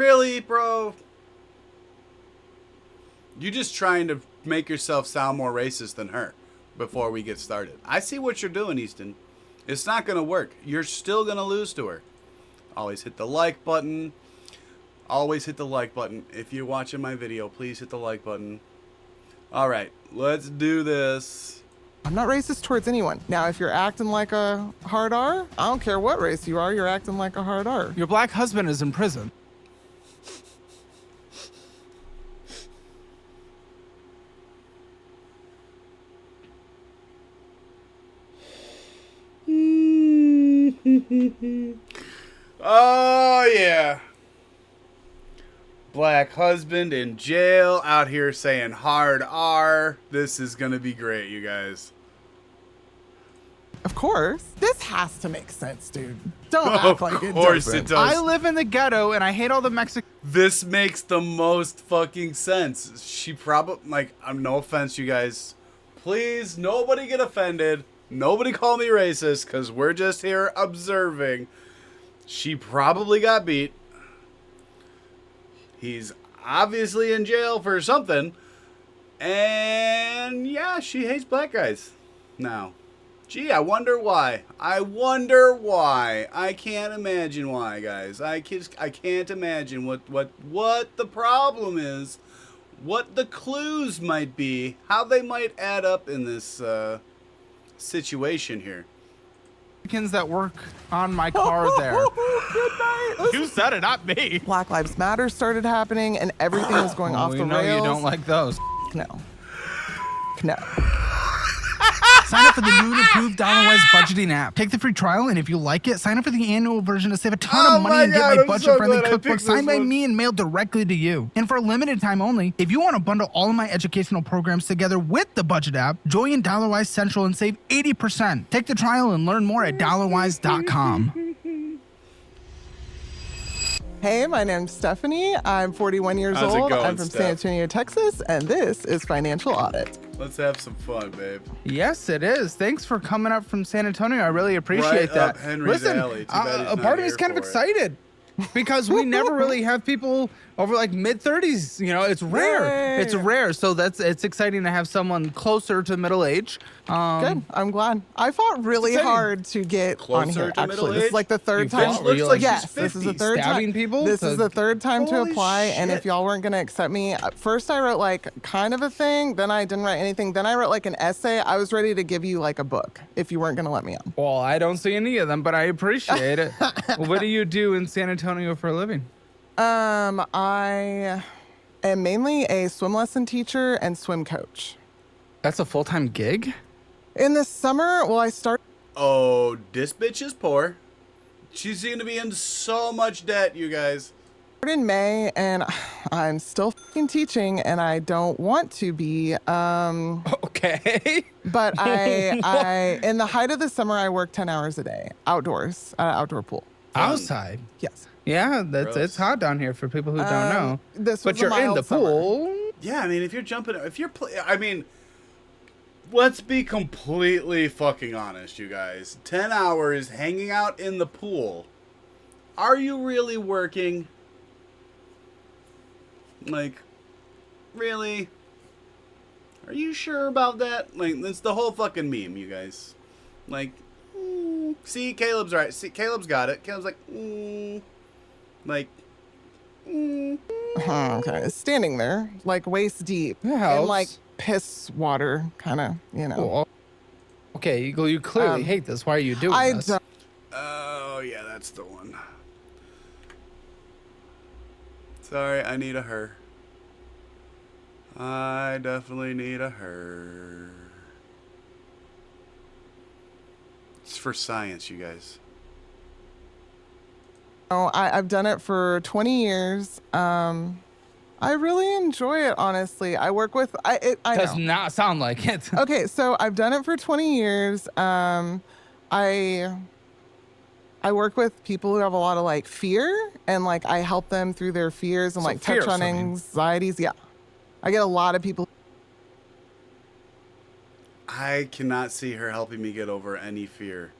Really, bro? You just trying to make yourself sound more racist than her before we get started. I see what you're doing, Easton. It's not going to work. You're still going to lose to her. Always hit the like button. Always hit the like button. If you're watching my video, please hit the like button. All right, let's do this. I'm not racist towards anyone. Now, if you're acting like a hard R, I don't care what race you are, you're acting like a hard R. Your black husband is in prison. Oh, yeah. Black husband in jail, out here saying hard R. This is going to be great, you guys. Of course. This has to make sense, dude. Don't act like it doesn't. Of course it does. I live in the ghetto and I hate all the Mexicans. This makes the most fucking sense. She probably, like, no offense, you guys. Please, nobody get offended. Nobody call me racist, because we're just here observing. She probably got beat. He's obviously in jail for something. And yeah, she hates black guys now. Gee, I wonder why. I wonder why. I can't imagine why, guys. I can't imagine what the problem is, what the clues might be, how they might add up in this situation here. That work on my car there. Good night. You said it, not me. Black Lives Matter started happening and everything was going off the We know rails. you don't like those. No. No. Sign up for the new and improved dollar-wise budgeting app. Take the free trial, and if you like it, sign up for the annual version to save a ton of money and get my budget-friendly cookbook signed by me and mailed directly to you. And for a limited time only, if you want to bundle all of my educational programs together with the budget app, join Dollarwise Central and save 80%. Take the trial and learn more at dollarwise.com. Hey, my name's Stephanie. I'm 41 years How's it old. going, I'm from San Steph? Antonio, Texas, and this is Financial Audit. Let's have some fun, babe. Yes, it is. Thanks for coming up from San Antonio. I really appreciate Right that. up Henry's Listen, alley. Too bad he's a not part of me is here kind of for it. excited because we never really have people over like mid-30s. You know, it's rare. Yay. It's rare. So it's exciting to have someone closer to middle age. Good. I'm glad. I fought really exciting. hard to get on Closer here, to middle actually. This age? is like the third You time. fought? Were you like- yes, she's this is the 50, third stabbing time. people This to- is the third time to Holy apply, and shit. if y'all weren't going to accept me, at first I wrote like kind of a thing, then I didn't write anything, then I wrote like an essay. I was ready to give you like a book if you weren't going to let me on. Well, I don't see any of them, but I appreciate it. What do you do in San Antonio for a living? I am mainly a swim lesson teacher and swim coach. That's a full-time gig? In the summer, well, I started. Oh, this bitch is poor. She's going to be in so much debt, you guys. In May, and I'm still fucking teaching, and I don't want to be. Okay. But I in the height of the summer, I work 10 hours a day outdoors at an outdoor pool. Outside. Yes. Yeah, it's Gross. hot down here for people who don't know. This But was a you're in mild the summer. pool. Yeah, I mean, if you're jumping, I mean, let's be completely fucking honest, you guys. 10 hours hanging out in the pool. Are you really working? Like, really? Are you sure about that? Like, it's the whole fucking meme, you guys. Like, see, Caleb's right. See, Caleb's got it. Caleb's like, like, Okay, standing there, like waist deep, That in helps. like piss water, kind of, you know. Well, okay, you clearly Um, hate this. Why are you doing I this? don't. oh, yeah, that's the one. Sorry, I need a her. I definitely need a her. It's for science, you guys. I've done it for 20 years. I really enjoy it, honestly. I work with. I Does know. not sound like it. Okay, so I've done it for 20 years. I work with people who have a lot of like fear, and like I help them through their fears and So like fear touch on swimming. anxieties. Yeah, I get a lot of people. I cannot see her helping me get over any fear.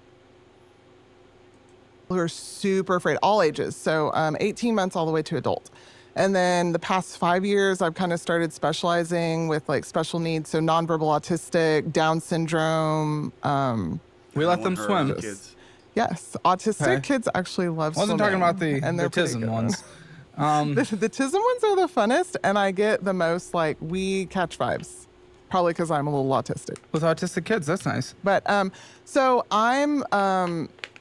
who are super afraid, all ages. So 18 months all the way to adult. And then the past 5 years, I've kind of started specializing with like special needs. So nonverbal autistic, Down syndrome. We let them Her swim. kids. Yes, autistic Okay. kids actually love Wasn't swimming. talking about the and they're pretty autism good. ones. The TISM ones are the funnest, and I get the most, like, we catch vibes. Probably because I'm a little autistic. With autistic kids, that's nice. But so I'm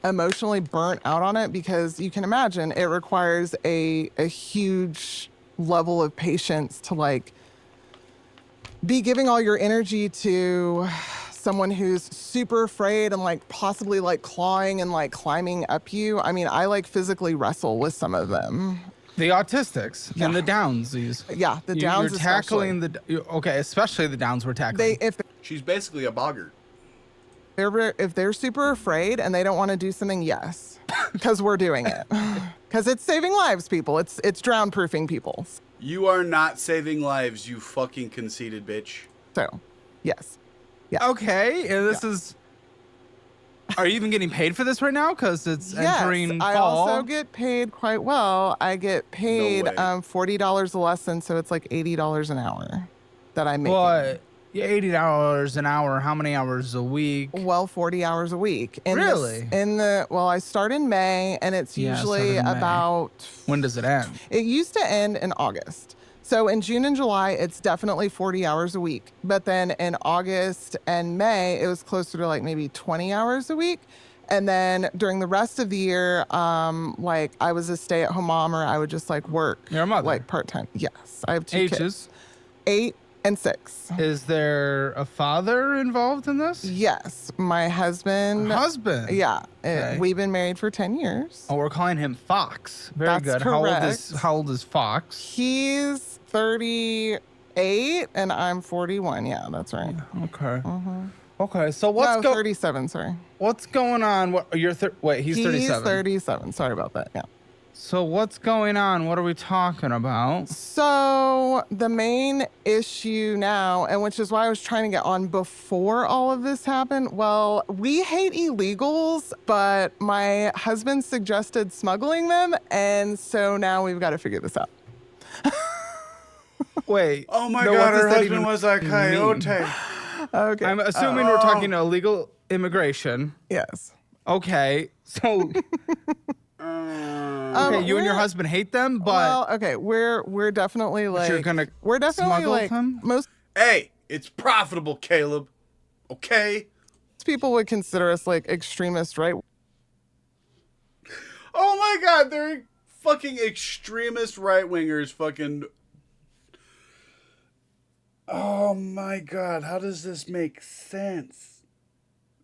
emotionally burnt out on it because you can imagine it requires a huge level of patience to like be giving all your energy to someone who's super afraid and like possibly like clawing and like climbing up you. I mean, I like physically wrestle with some of them. The autistics and the Downsies. Yeah, the Downs You're tackling especially the Downs we're tackling. She's basically a boggart. If they're super afraid and they don't want to do something, yes, because we're doing it. Because it's saving lives, people. It's drown proofing people. You are not saving lives, you fucking conceited bitch. So, yes. Yeah. Okay, and this is. Are you even getting paid for this right now? Because it's entering I fall. also get paid quite well. I get paid way. $40 a lesson, so it's like $80 an hour that I make. What? Yeah, $80 an hour. How many hours a week? Well, 40 hours a week. Really? I start in May, and it's usually started in May. about. When does it end? It used to end in August. So in June and July, it's definitely 40 hours a week. But then in August and May, it was closer to like maybe 20 hours a week. And then during the rest of the year, like I was a stay-at-home mom, or I would just like work. You're a mother. Like part-time. Yes, I have two kids. Ages? 8 and 6. Is there a father involved in this? Yes, my husband. Husband? Yeah, Okay. we've been married for 10 years. Oh, we're calling him Fox. Very That's good. correct. How old is Fox? He's 38 and I'm 41. Yeah, that's right. Okay. Okay. So what's No, 37. Sorry. what's going on? What you're wait? He's 37. He's 37. Sorry about that. Yeah. So what's going on? What are we talking about? So the main issue now, and which is why I was trying to get on before all of this happened. Well, we hate illegals, but my husband suggested smuggling them, and so now we've got to figure this out. Wait. Oh my no, god, what does her that husband even was a coyote. Okay. I'm assuming we're talking illegal immigration. Yes. Okay. So okay, you and your husband hate them, but Well, okay, we're definitely like you're gonna we're definitely smuggle like them? most Hey, it's profitable, Caleb. Okay? people would consider us like extremist, right? Oh my god, they're fucking extremist right-wingers fucking... Oh my god, how does this make sense?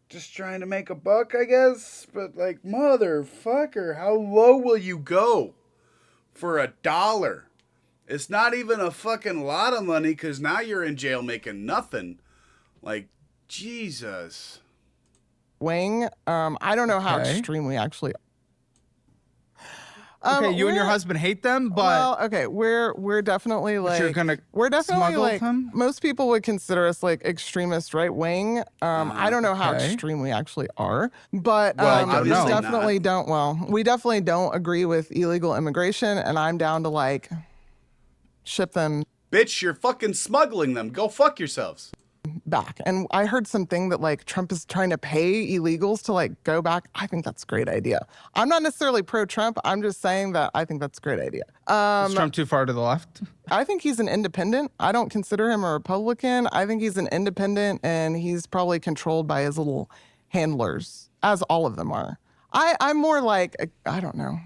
Just trying to make a buck, I guess? But like, motherfucker, how low will you go for $1? It's not even a fucking lot of money because now you're in jail making nothing. Like, Jesus. Wing. I don't know how Okay. extreme we actually are. okay, you and your we're- husband hate them, but well, okay, we're definitely like you're gonna we're definitely smuggle like them? most people would consider us like extremist right wing. I don't know how Okay. extreme we actually are, but Well, I don't we know. definitely don't. Well, we definitely don't agree with illegal immigration, and I'm down to like ship them Bitch, you're fucking smuggling them. Go fuck yourselves. back. And I heard something that like Trump is trying to pay illegals to like go back. I think that's a great idea. I'm not necessarily pro-Trump. I'm just saying that I think that's a great idea. is Trump too far to the left? I think he's an independent. I don't consider him a Republican. I think he's an independent, and he's probably controlled by his little handlers, as all of them are. I'm more like, I don't know.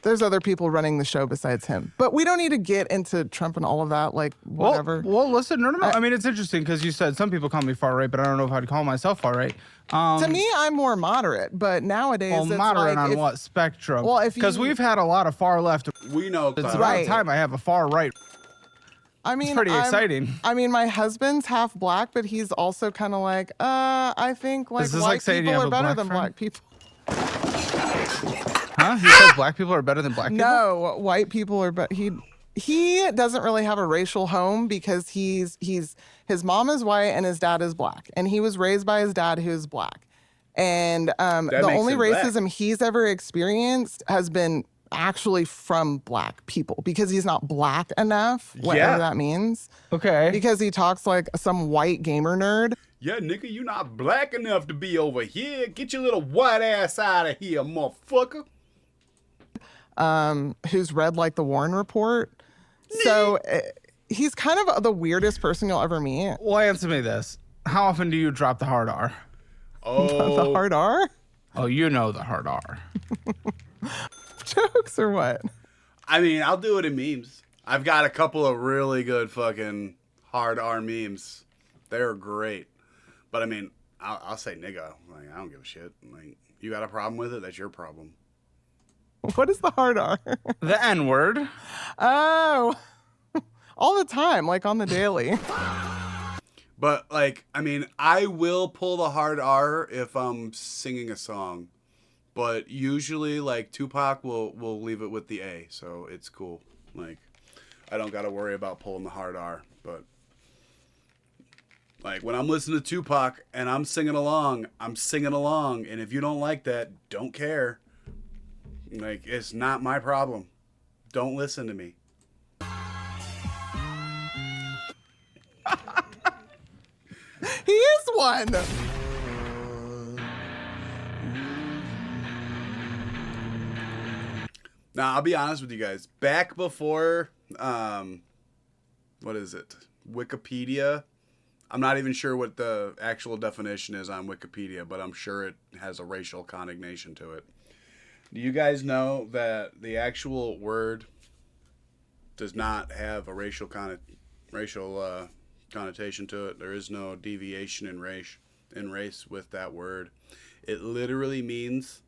There's other people running the show besides him. But we don't need to get into Trump and all of that, like whatever. Well, listen, no. I mean, it's interesting because you said some people call me far right, but I don't know if I'd call myself far right. To me, I'm more moderate, but nowadays Well, it's moderate like on if- what spectrum? Well, if because you- we've had a lot of far left. We know, It's Cloud. about Right. time I have a far right. I mean, pretty exciting. I mean, my husband's half black, but he's also kind of like, I think like Is this white like saying you people have are a better black than friend? black people. Huh? He says black people are better than black people? No, white people are, but he doesn't really have a racial home because his mom is white and his dad is black, and he was raised by his dad who is black. And the makes only him black. racism he's ever experienced has been actually from black people because he's not black enough, whatever that means. Okay. Because he talks like some white gamer nerd. Yeah, nigga, you not black enough to be over here. Get your little white ass out of here, motherfucker. Who's read like the Warren Report. So he's kind of the weirdest person you'll ever meet. Well, answer me this. How often do you drop the hard R? Oh, The hard R? Oh, you know the hard R. Jokes or what? I mean, I'll do it in memes. I've got a couple of really good fucking hard R memes. They're great. But I mean, I'll say nigga. Like, I don't give a shit. Like, you got a problem with it? That's your problem. What is the hard R? The N-word. Oh, all the time, like on the daily. But like, I mean, I will pull the hard R if I'm singing a song. But usually, like, Tupac will leave it with the A, so it's cool. Like, I don't got to worry about pulling the hard R. But, like, when I'm listening to Tupac and I'm singing along. And if you don't like that, don't care. Like, it's not my problem. Don't listen to me. He is one. Now, I'll be honest with you guys. Back before, what is it? Wikipedia. I'm not even sure what the actual definition is on Wikipedia, but I'm sure it has a racial connotation to it. Do you guys know that the actual word does not have a racial connotation to it? There is no deviation in race with that word. It literally means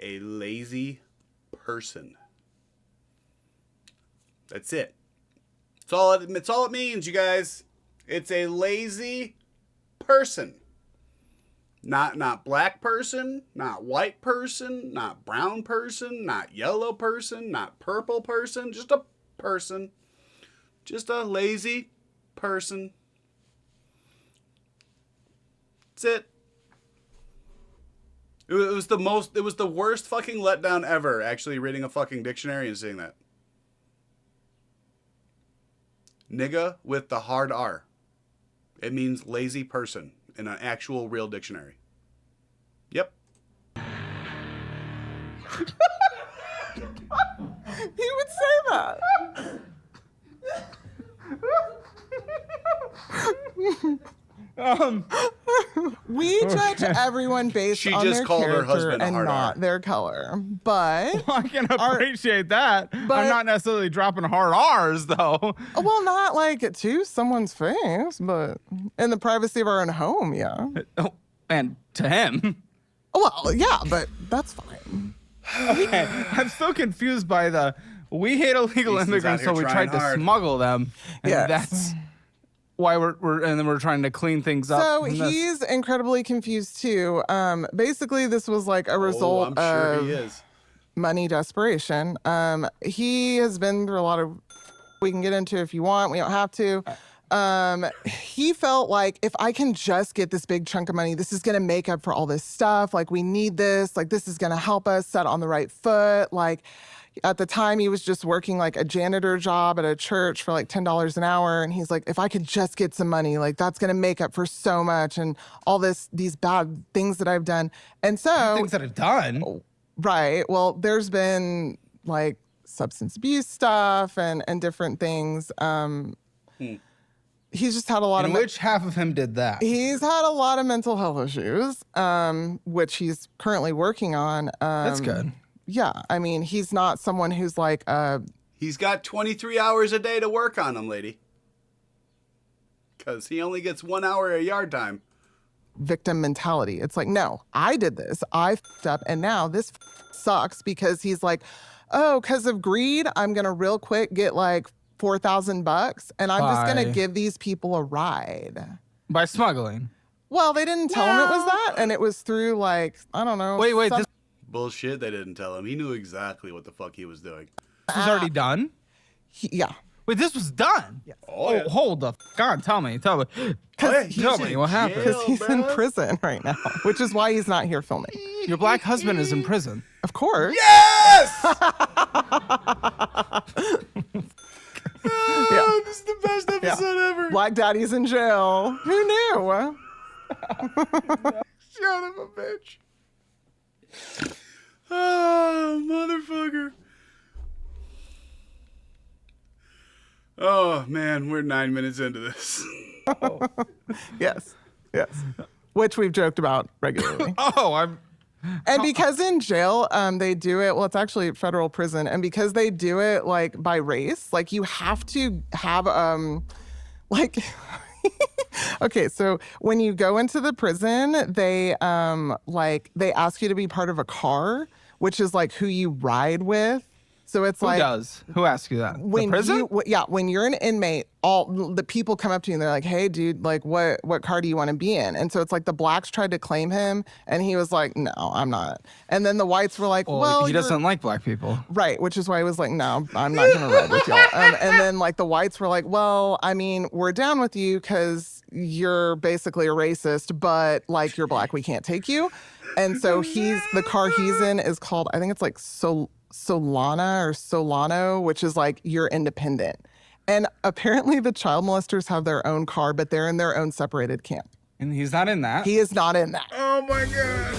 a lazy person. That's it. It's all it means, you guys. It's a lazy person. Not black person, not white person, not brown person, not yellow person, not purple person, just a person. Just a lazy person. That's it. It was the worst fucking letdown ever, actually reading a fucking dictionary and seeing that. Nigga with the hard R. It means lazy person in an actual real dictionary. Yep. He would say that. We judge everyone based She on just their called her character husband a and hard not R. their color. But I can appreciate that. I'm but- not necessarily dropping hard R's, though. well, not like to someone's face, but in the privacy of our own home, yeah. Oh, and to him. Well, yeah, but that's fine. Okay, I'm still confused by the we hate illegal Easton's immigrants, out so here we trying tried to hard. smuggle them, and Yes. that's why we're trying to clean things up. So from this. he's incredibly confused too. Basically, this was like a result I'm sure of he is. money desperation. He has been through a lot of. We can get into if you want. We don't have to. He felt like if I can just get this big chunk of money, this is gonna make up for all this stuff. Like we need this. Like this is gonna help us set on the right foot. Like at the time he was just working like a janitor job at a church for like $10 an hour. And he's like, if I could just get some money, like that's gonna make up for so much and all these bad things that I've done. And so things that I've done. right. Well, there's been like substance abuse stuff and different things. He's just had a lot And of which half of him did that? he's had a lot of mental health issues, which he's currently working on. That's good. Yeah, I mean, he's not someone who's like He's got 23 hours a day to work on him, lady. Because he only gets 1 hour of yard time. victim mentality. It's like, no, I did this. I fucked up, and now this sucks because he's like, oh, because of greed, I'm gonna real quick get like $4,000, and I'm just gonna Bye. give these people a ride. By smuggling. Well, they didn't tell him it was that, and it was through like I don't know. Wait, some- this Bullshit, they didn't tell him. He knew exactly what the fuck he was doing. is already done? yeah. Wait, this was done? Yes. Oh, yeah. Hold the God, tell me. Oh, yeah, he's Tell me in what happened. jail, Because he's in bruh. prison right now, which is why he's not here filming. Your black husband is in prison. Of course. Yes! Yeah. This is the best episode ever. Black Daddy's in jail. Who knew? Son of a bitch. Oh, motherfucker. Oh, man, we're 9 minutes into this. Yes. Yes. Which we've joked about regularly. And because in jail, they do it, well, it's actually federal prison. And because they do it like by race, like you have to have, like, okay, so when you go into the prison, they they ask you to be part of a car, which is like who you ride with. So it's Who like does? Who asks you that? when the prison? when you're an inmate, all the people come up to you and they're like, "Hey, dude, like what car do you want to be in?" And so it's like the blacks tried to claim him, and he was like, "No, I'm not." And then the whites were like, "Well, he doesn't like black people. Right, which is why he was like, "No, I'm not gonna ride with y'all." And then like the whites were like, "Well, I mean, we're down with you because you're basically a racist, but like you're black, we can't take you." And so the car he's in is called, I think it's like Solana or Solano, which is like you're independent. And apparently the child molesters have their own car, but they're in their own separated camp. And he's not in that. He is not in that. Oh, my God.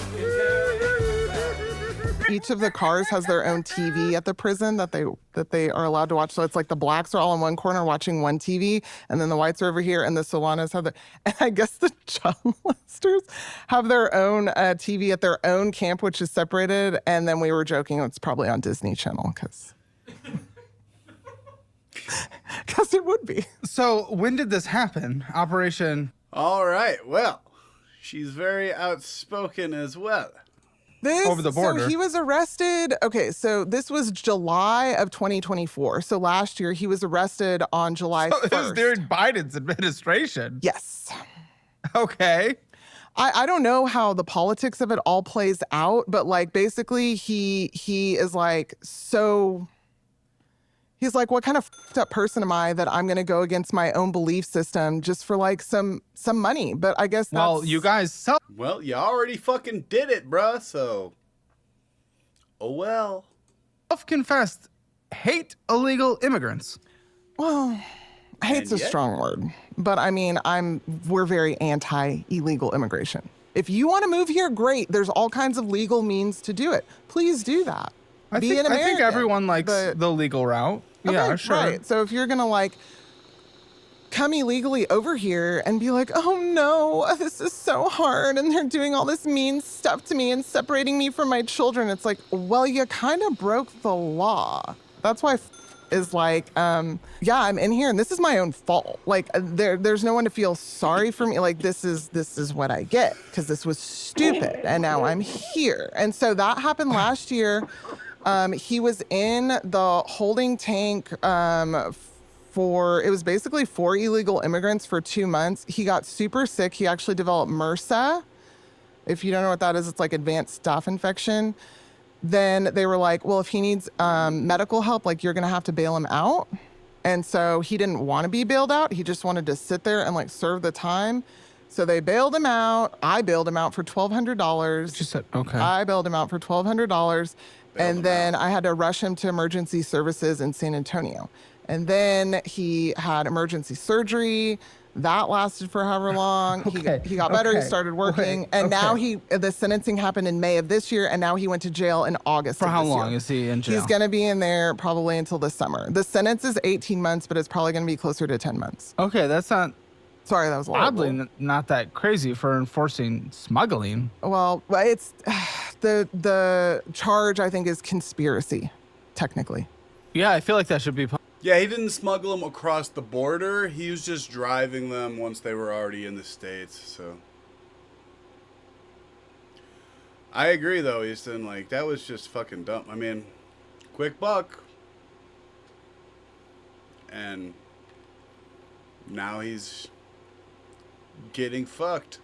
Each of the cars has their own TV at the prison that they are allowed to watch. So it's like the blacks are all in one corner watching one TV, and then the whites are over here, and the Solanas have and I guess the child molesters have their own TV at their own camp, which is separated. And then we were joking it's probably on Disney Channel because it would be. So when did this happen? Operation. All right, well, she's very outspoken as well. Over the border. So he was arrested. Okay, so this was July of 2024. So last year he was arrested on July 1st. It was during Biden's administration. Yes. Okay. I don't know how the politics of it all plays out, but like basically he is like he's like, what kind of fucked up person am I that I'm gonna go against my own belief system just for like some money? But I guess that's... Well, you guys Well, you already fucking did it, bruh, so... Oh, well. self-confessed hate illegal immigrants. Well, hate's a And yet- strong word, but I mean, we're very anti-illegal immigration. If you want to move here, great. There's all kinds of legal means to do it. Please do that. I Be think an American. everyone likes but- the legal route. Okay, Yeah, sure. Right. So if you're gonna like come illegally over here and be like, oh no, this is so hard, and they're doing all this mean stuff to me and separating me from my children, it's like, well, you kind of broke the law. That's why is like, yeah, I'm in here and this is my own fault. Like there's no one to feel sorry for me. Like this is what I get because this was stupid and now I'm here. And so that happened last year. He was in the holding tank it was basically 4 illegal immigrants for 2 months. He got super sick. He actually developed MRSA. If you don't know what that is, it's like advanced staph infection. Then they were like, well, if he needs medical help, like you're going to have to bail him out. And so he didn't want to be bailed out. He just wanted to sit there and like serve the time. So they bailed him out. I bailed him out for $1,200. She said, okay. I bailed him out for $1,200. And then I had to rush him to emergency services in San Antonio. And then he had emergency surgery. That lasted for however long. Okay, He got better. He okay, started working. wait, And now okay. the sentencing happened in May of this year. And now he went to jail in August For of how this long year. is he in jail? He's going to be in there probably until the summer. The sentence is 18 months, but it's probably going to be closer to 10 months. Okay, that's not Sorry, that was oddly horrible. not that crazy for enforcing smuggling. Well, it's the charge, I think, is conspiracy, technically. Yeah, I feel like that should be. Yeah, he didn't smuggle them across the border. He was just driving them once they were already in the States, so... I agree, though, Easton. Like, that was just fucking dumb. I mean, quick buck. And now he's getting fucked.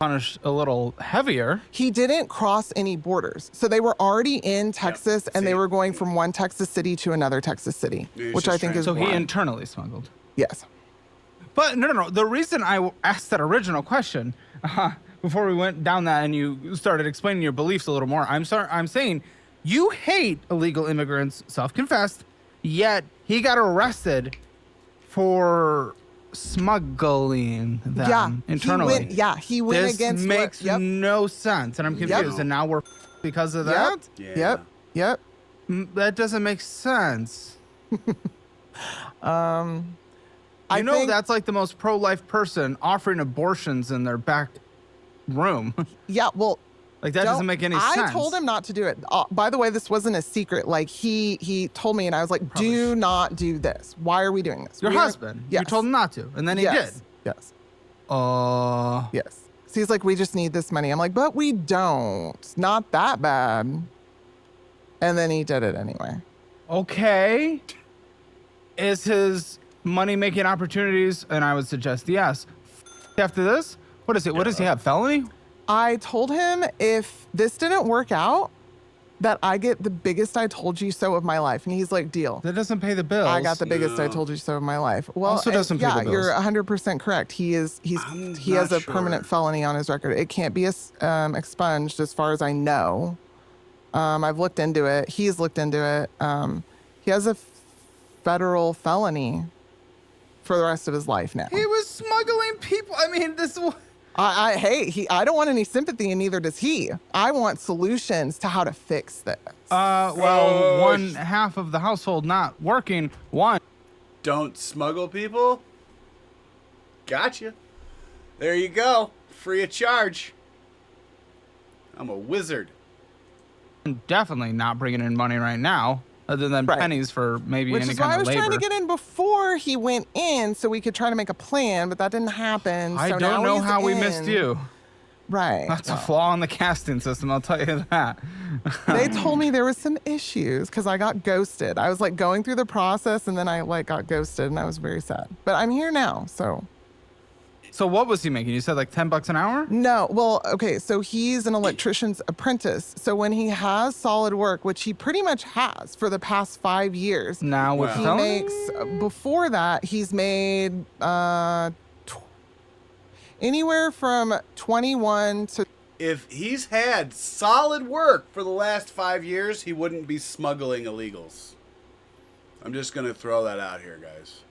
punished a little heavier. He didn't cross any borders. So they were already in Texas and they were going from one Texas city to another Texas city, Yeah, which I think is So he wrong. internally smuggled. Yes. But no. The reason I asked that original question before we went down that and you started explaining your beliefs a little more, I'm saying you hate illegal immigrants, self-confessed, yet he got arrested for smuggling them internally. He went against this makes what, no sense, and I'm confused. And now we're because of that. Yeah. Yep. That doesn't make sense. I know think, that's like the most pro-life person offering abortions in their back room. Yeah, well, Like that doesn't make any sense. I told him not to do it. By the way, this wasn't a secret. Like he told me, and I was like, "Do not do this. Why are we doing this?" Your husband. Yes. You told him not to, and then he did. Yes. Yes. So he's like, "We just need this money." I'm like, "But we don't. It's not that bad." And then he did it anyway. Okay. Is his money-making opportunities? And I would suggest yes. After this, what is it? What does he have? Felony? I told him if this didn't work out, that I get the biggest I told you so of my life. And he's like, deal. That doesn't pay the bills. I got the biggest I told you so of my life. Well, Also doesn't pay the yeah, bills. you're 100% correct. He has not a sure. permanent felony on his record. It can't be expunged as far as I know. I've looked into it. He's looked into it. He has a federal felony for the rest of his life now. He was smuggling people. I mean, this. I don't want any sympathy, and neither does he. I want solutions to how to fix this. One half of the household not working. One. Don't smuggle people? Gotcha. There you go. Free of charge. I'm a wizard. Definitely not bringing in money right now, other than Right. pennies for maybe Which any is why kind I of was labor. trying to get in before he went in so we could try to make a plan, but that didn't happen. I so don't now know he's how we missed in. you. Right. That's a Well, flaw in the casting system, I'll tell you that. they told me there was some issues because I got ghosted. I was like going through the process and then I like got ghosted and I was very sad. But I'm here now, so. So what was he making? You said like $10 an hour? No, well, okay, so he's an electrician's apprentice. So when he has solid work, which he pretty much has for the past 5 years, Now with Wow. he felony? makes, before that, he's made anywhere from 21 to, If he's had solid work for the last 5 years, he wouldn't be smuggling illegals. I'm just going to throw that out here, guys.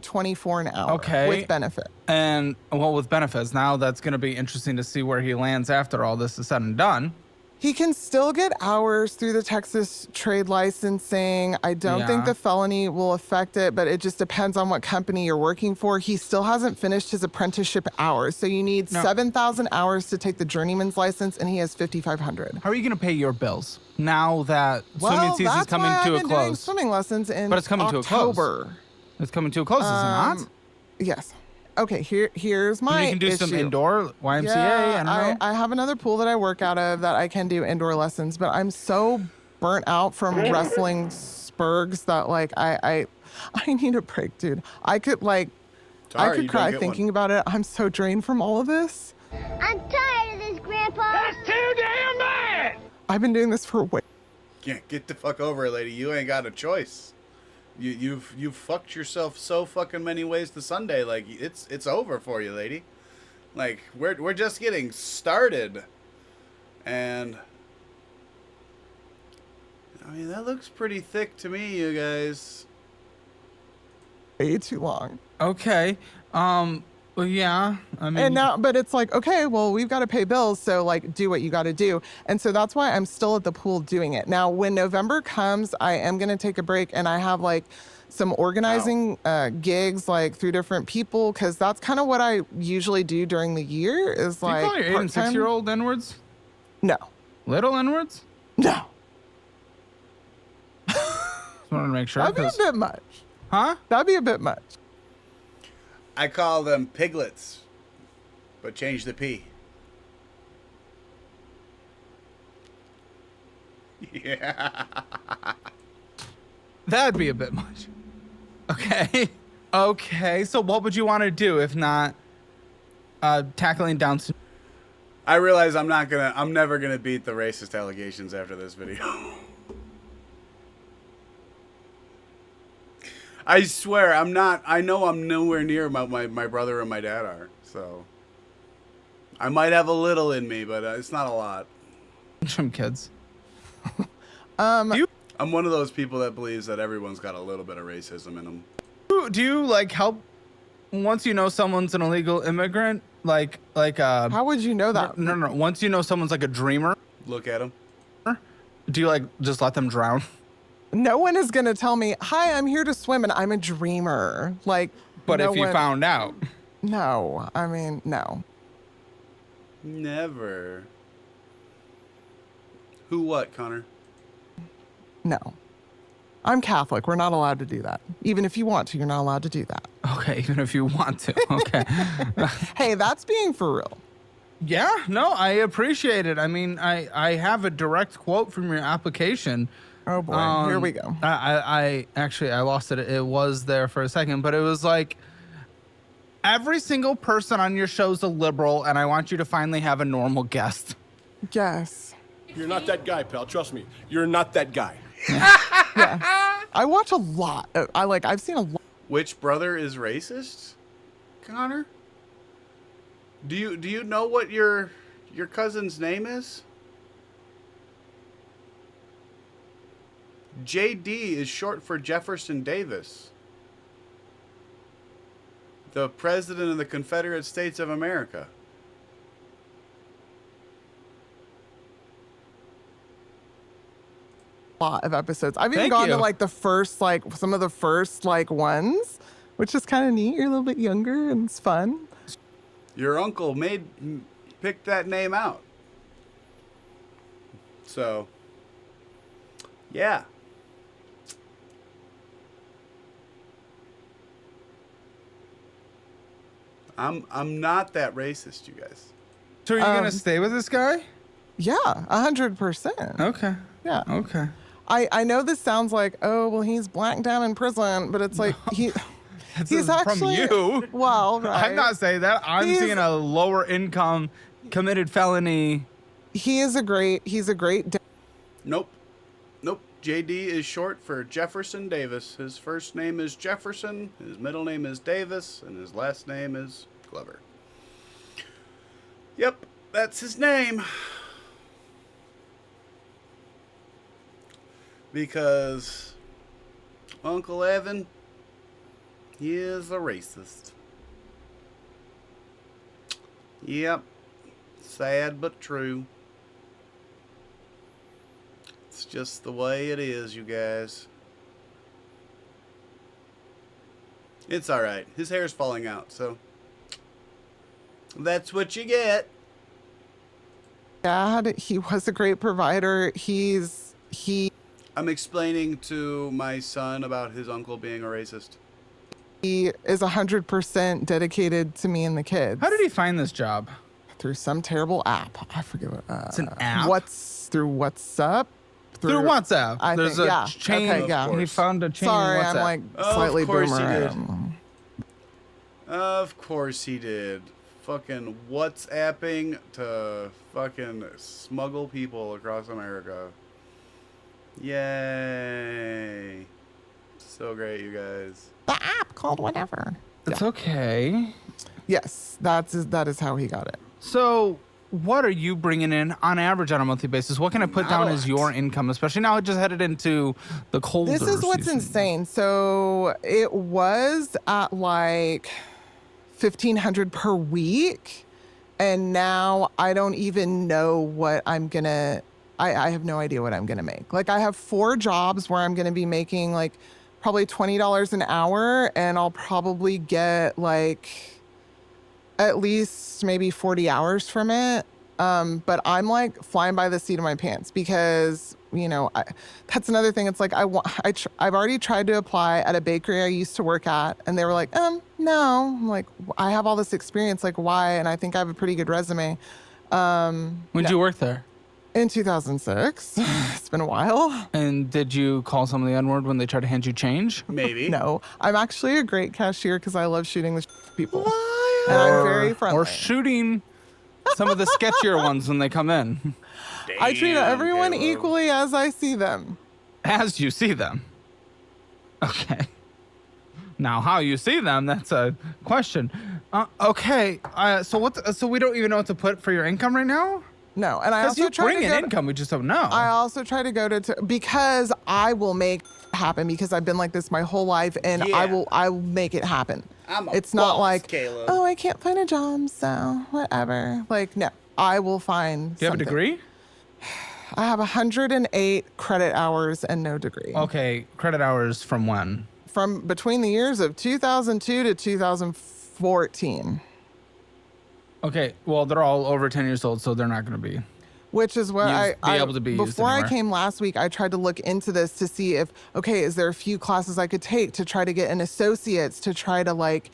24 an hour Okay. with benefit. And well, with benefits, now that's going to be interesting to see where he lands after all this is said and done. He can still get hours through the Texas trade licensing. I don't think Yeah. the felony will affect it, but it just depends on what company you're working for. He still hasn't finished his apprenticeship hours. So you need No. 7,000 hours to take the journeyman's license, and he has 5,500. How are you going to pay your bills now that Well, swimming season's that's coming why to I've a been doing close? swimming lessons in But it's coming to a close. October. It's coming to a close, is it not? Yes. Okay, here's my You can do issue. some indoor YMCA. I don't know. I have another pool that I work out of that I can do indoor lessons, but I'm so burnt out from wrestling spurgs that like I need a break, dude. I could like Tara, I you could don't cry get thinking one. about it. I'm so drained from all of this. I'm tired of this, Grandpa. That's too damn bad! I've been doing this for way. Yeah, get the fuck over it, lady. You ain't got a choice. You've fucked yourself so fucking many ways to Sunday. Like it's over for you, lady. Like we're just getting started, and I mean that looks pretty thick to me, you guys. Way too long. Okay. Well, yeah. I mean, And now, but it's like, okay, well, we've got to pay bills, so like, do what you got to do. And so that's why I'm still at the pool doing it. Now, when November comes, I am going to take a break, and I have like some organizing gigs like through different people, because that's kind of what I usually do during the year is do you like call your 8 and part-time. 6-year-old N-words? No, Little N-words? no, Just wanted to make sure. that'd be a 'cause- bit much. Huh? That'd be a bit much. I call them piglets, but change the P. Yeah. That'd be a bit much. Okay. Okay. So what would you want to do if not tackling Down syndrome? I realize I'm never gonna beat the racist allegations after this video. I swear, I'm not. I know I'm nowhere near my brother and my dad are. So I might have a little in me, but it's not a lot. From kids. I'm one of those people that believes that everyone's got a little bit of racism in them. Do you like help once you know someone's an illegal immigrant? How would you know that? No. Once you know someone's like a dreamer, Look at them. do you like just let them drown? No one is gonna tell me, "Hi, I'm here to swim and I'm a dreamer." Like, But no if you one- found out, no, I mean, no. Never. Who what, Connor? No. I'm Catholic. We're not allowed to do that. Even if you want to, you're not allowed to do that. okay, even if you want to, okay. Hey, that's being for real. Yeah, no, I appreciate it. I mean, I have a direct quote from your application. Oh boy, here we go. I actually lost it. It was there for a second, but it was like, every single person on your show's a liberal, and I want you to finally have a normal guest. Yes. You're not that guy, pal. Trust me. You're not that guy. Yeah. I watch a lot. I've seen a lot. Which brother is racist? Connor? Do you know what your cousin's name is? JD is short for Jefferson Davis, the President of the Confederate States of America. Lot of episodes. I've even Thank gone you. to like the first, like some of the first like ones, which is kind of neat. You're a little bit younger and it's fun. Your uncle picked that name out. So, yeah. I'm not that racist, you guys. So are you gonna stay with this guy? Yeah, 100%. Okay. Yeah. Okay. I know this sounds like, oh well, he's black down in prison, but it's like he's from actually you. Well, right. I'm not saying that. I'm He's- seeing a lower income committed felony. He's a great. Nope. JD is short for Jefferson Davis. His first name is Jefferson, his middle name is Davis, and his last name is Glover. Yep, that's his name. Because Uncle Evan, he is a racist. Yep, sad but true. It's just the way it is, you guys. It's alright. His hair's falling out, so that's what you get. Dad, he was a great provider. I'm explaining to my son about his uncle being a racist. He is 100% dedicated to me and the kids. How did he find this job? Through some terrible app. I forget what. It's an app? Through WhatsApp? Through WhatsApp. I There's think, a yeah. chain. Okay, yeah. He found a chain. Sorry, in WhatsApp. I'm like Of slightly course he boomer. I did. don't know. Of course he did. Fucking WhatsApping to fucking smuggle people across America. Yay. So great, you guys. The app called whatever. It's okay. Yes, that is how he got it. So, what are you bringing in on average on a monthly basis? What can I put Not down a as lot. your income, especially now it just headed into the colder This is what's season? insane. So it was at like 1,500 per week, and now I don't even know what I'm gonna. I have no idea what I'm gonna make. Like I have 4 jobs where I'm gonna be making like probably $20 an hour, and I'll probably get like at least maybe 40 hours from it. But I'm like flying by the seat of my pants because, you know, that's another thing. It's like I've already tried to apply at a bakery I used to work at, and they were like, no. I'm like, I have all this experience. Like, why? And I think I have a pretty good resume. When did you work there? In 2006. It's been a while. And did you call someone the N-word when they tried to hand you change? Maybe. No, I'm actually a great cashier because I love shooting the people. And I'm very friendly. Or shooting. Some of the sketchier ones when they come in. I treat everyone Caleb. equally as I see them. As you see them. Okay. Now, how you see them, that's a question. Okay. So we don't even know what to put for your income right now? No, and I Because also you try bring to in go income, we just don't know. I also try to go because I will make it happen because I've been like this my whole life, and Yeah. I will make it happen. I'm a It's not boss, like, Caleb. oh, I can't find a job, so whatever. Like, no, I will find. Do you have a something. degree? I have 108 credit hours and no degree. Okay, credit hours from when? From between the years of 2002 to 2014. Okay, well, they're all over 10 years old, so they're not going to be. Which is what Be able to be used before I anywhere. came last week, I tried to look into this to see if, okay, is there a few classes I could take to try to get an associate's to try to like,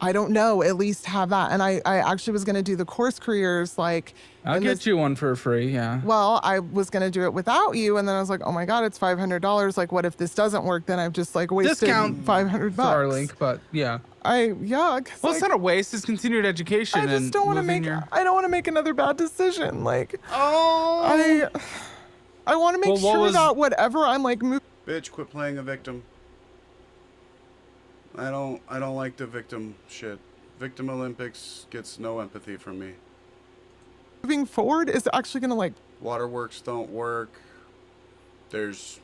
I don't know, at least have that. And I actually was going to do the course careers like. I'll get you one for free, yeah. Well, I was going to do it without you. And then I was like, oh my God, it's $500. Like, what if this doesn't work? Then I've just like wasted Discount $500. Starlink, but yeah. Yeah. 'Cause, Well, like, it's not a waste. It's continued education. I just and don't want to moving make. your- I don't want to make another bad decision. Like, Oh. I want to make Well, what sure was- that whatever I'm like. Bitch, quit playing a victim. I don't like the victim shit. Victim Olympics gets no empathy from me. Moving forward is actually gonna like. Waterworks don't work. There's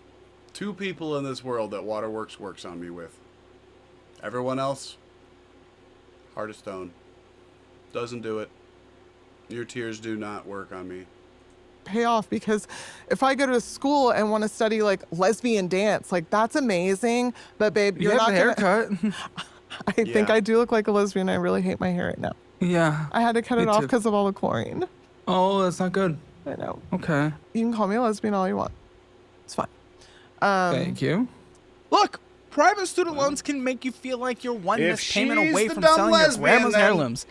2 people in this world that Waterworks works on me with. Everyone else, heart of stone. Doesn't do it. Your tears do not work on me. Pay off because if I go to school and want to study like lesbian dance, like that's amazing. But babe, You you're have not the gonna. haircut. I think Yeah. I do look like a lesbian. I really hate my hair right now. Yeah. I had to cut Me it off too. because of all the chlorine. Oh, that's not good. I know. Okay. You can call me a lesbian all you want. It's fine. Thank you. Look, private student loans can make you feel like you're one If missed payment she's away the from dumb selling your lesbian, grandma's then- heirlooms.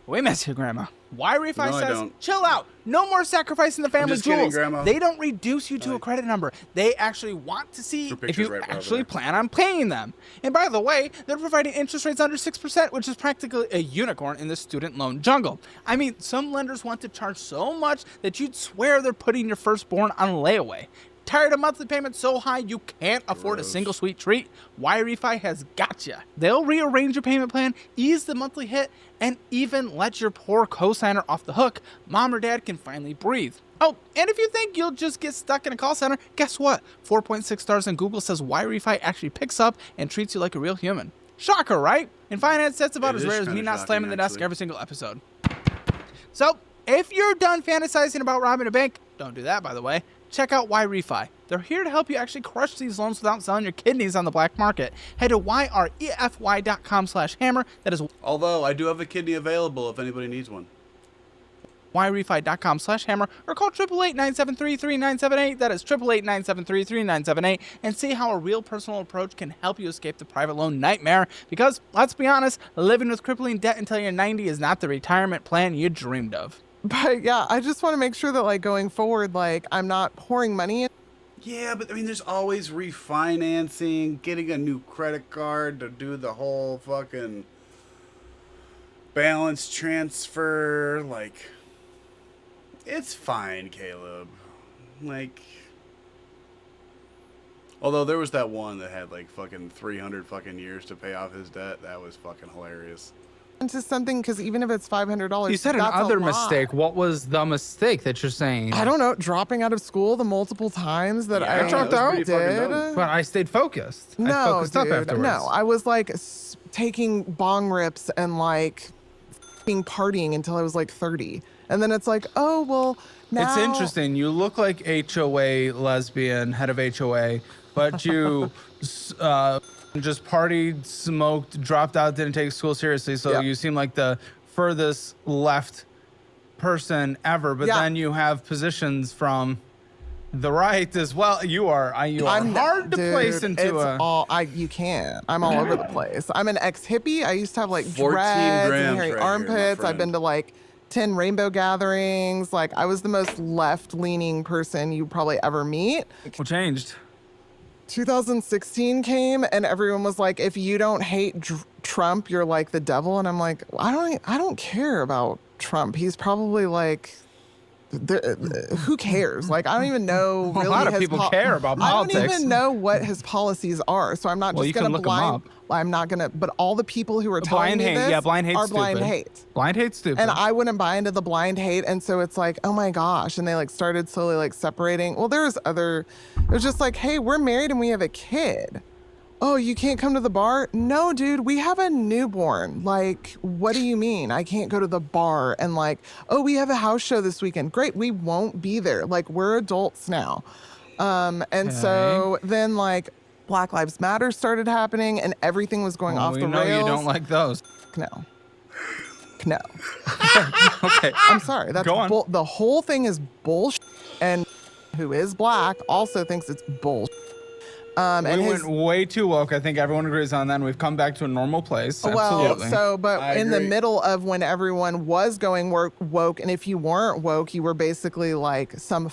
We miss you, Grandma. Why Refi No, I says, don't. chill out. No more sacrificing the family just kidding, jewels. Grandma. They don't reduce you to a credit number. They actually want to see Your if picture's you right over actually there. plan on paying them. And by the way, they're providing interest rates under 6%, which is practically a unicorn in the student loan jungle. I mean, some lenders want to charge so much that you'd swear they're putting your firstborn on layaway. Tired of monthly payments so high you can't afford a single sweet treat? Refi has gotcha. They'll rearrange your payment plan, ease the monthly hit, and even let your poor cosigner off the hook. Mom or dad can finally breathe. Oh, and if you think you'll just get stuck in a call center, guess what? 4.6 stars on Google says Refi actually picks up and treats you like a real human. Shocker, right? In finance, that's about It as is rare as me kinda not shocking, slamming the desk actually. every single episode. So, if you're done fantasizing about robbing a bank, don't do that, by the way. Check out Refi. They're here to help you actually crush these loans without selling your kidneys on the black market. Head to yrefy.com/hammer. That is Although, I do have a kidney available if anybody needs one. yrefy.com/hammer or call 888-973-3978. That is 888-973-3978 and see how a real personal approach can help you escape the private loan nightmare. Because, let's be honest, living with crippling debt until you're 90 is not the retirement plan you dreamed of. But yeah, I just want to make sure that like going forward, like I'm not pouring money in. Yeah, but I mean, there's always refinancing, getting a new credit card to do the whole fucking balance transfer. Like, it's fine, Caleb. Like, although there was that one that had like fucking 300 fucking years to pay off his debt. That was fucking hilarious. Into something because even if it's $500, You said that's a another lot. mistake. What was the mistake that you're saying? I don't know, dropping out of school the multiple times that Yeah, I dropped out. did. Pretty fucking dumb. But I stayed focused. I No, focused up dude, afterwards. no. I was like taking bong rips and like being partying until I was like 30, and then it's like, oh well. Now It's interesting. You look like HOA lesbian, head of HOA, but you just partied, smoked, dropped out, didn't take school seriously. So Yeah. you seem like the furthest left person ever. But Yeah. then you have positions from the right as well. You are I'm hard to dude, place into it's a. you can't. I'm all over the place. I'm an ex-hippie. I used to have like 14 dreads grams and hairy right here, my armpits. I've been friend. to like 10 rainbow gatherings. Like I was the most left-leaning person you probably ever meet. What changed? 2016 came and everyone was like, if you don't hate Trump, you're like the devil. And I'm like, I don't care about Trump. He's probably like, who cares? Like, I don't even know really. A lot of people care about politics. I don't even know what his policies are. So I'm not Well, just you can going to look 'em up. I'm not going to, but all the people who are telling me this blind hate's are blind stupid. hate. Blind hate's stupid. And I wouldn't buy into the blind hate. And so it's like, oh my gosh. And they like started slowly like separating. Well, it was just like, hey, we're married and we have a kid. Oh, you can't come to the bar? No, dude, we have a newborn. Like, what do you mean? I can't go to the bar and like, oh, we have a house show this weekend. Great, we won't be there. Like, we're adults now. And so then like Black Lives Matter started happening and everything was going off the rails. We know you don't like those. No. Okay. I'm sorry. That's Go on. the whole thing is bullshit. And who is black also thinks it's bullshit. We went way too woke. I think everyone agrees on that. And we've come back to a normal place. Absolutely. Well, but I in the agree. middle of when everyone was going woke, and if you weren't woke, you were basically like some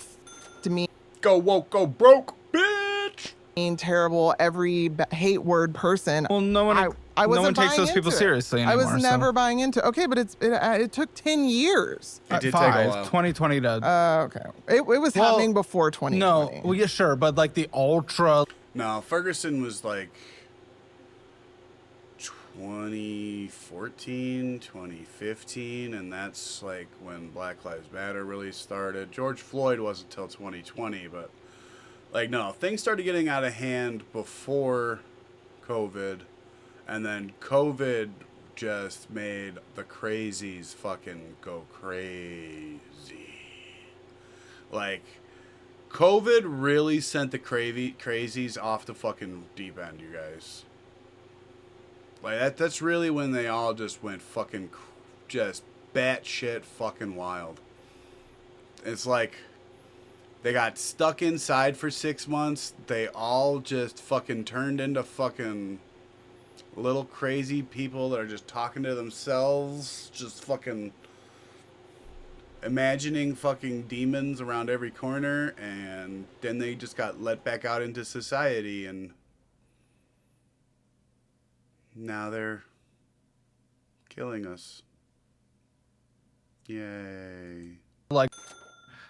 demean, Go woke, go broke, bitch. terrible, every hate word person. Well, no one wasn't takes buying those people into it. seriously anymore. I was never buying into. Okay, but it took 10 years. It did take a 5, while. 2020 to. Okay, it was happening before 2020. No, well, yeah, sure, but like the ultra. No, Ferguson was like 2014, 2015, and that's like when Black Lives Matter really started. George Floyd wasn't until 2020, but like no, things started getting out of hand before COVID, and then COVID just made the crazies fucking go crazy. Like COVID really sent the crazies off the fucking deep end, you guys. Like that's really when they all just went fucking just batshit fucking wild. It's like they got stuck inside for 6 months. They all just fucking turned into fucking little crazy people that are just talking to themselves, just fucking imagining fucking demons around every corner, and then they just got let back out into society, and now they're killing us. Yay. Like,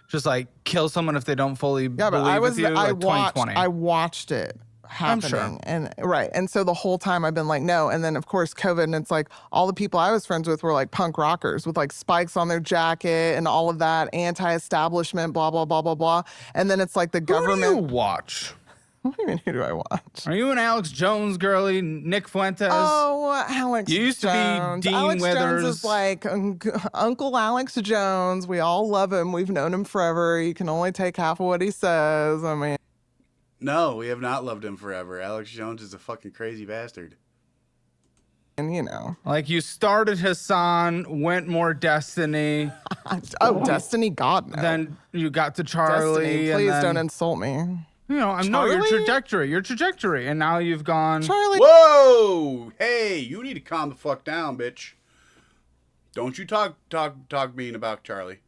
just like kill someone if they don't fully Yeah, but believe with you. I Like 2020. watched it happening. sure. And right. And so the whole time I've been like, no. And then of course COVID, and it's like all the people I was friends with were like punk rockers with like spikes on their jacket and all of that, anti-establishment, blah, blah, blah, blah, blah. And then it's like the Who do you government. watch? What do you mean, who do I watch? Are you an Alex Jones girly? Nick Fuentes? Oh, Alex You used to be Jones. Dean Alex Jones Withers. is like Uncle Alex Jones. We all love him. We've known him forever. You can only take half of what he says. I mean, No, we have not loved him forever. Alex Jones is a fucking crazy bastard. and you know. Like you started Hassan, went more Destiny, Oh, Destiny, God, no. then you got to Charlie. Destiny, and please then, don't insult me. You know, I'm no your Charlie? trajectory, and now you've gone. Charlie, Whoa! Hey, you need to calm the fuck down, bitch. Don't you talk mean about Charlie.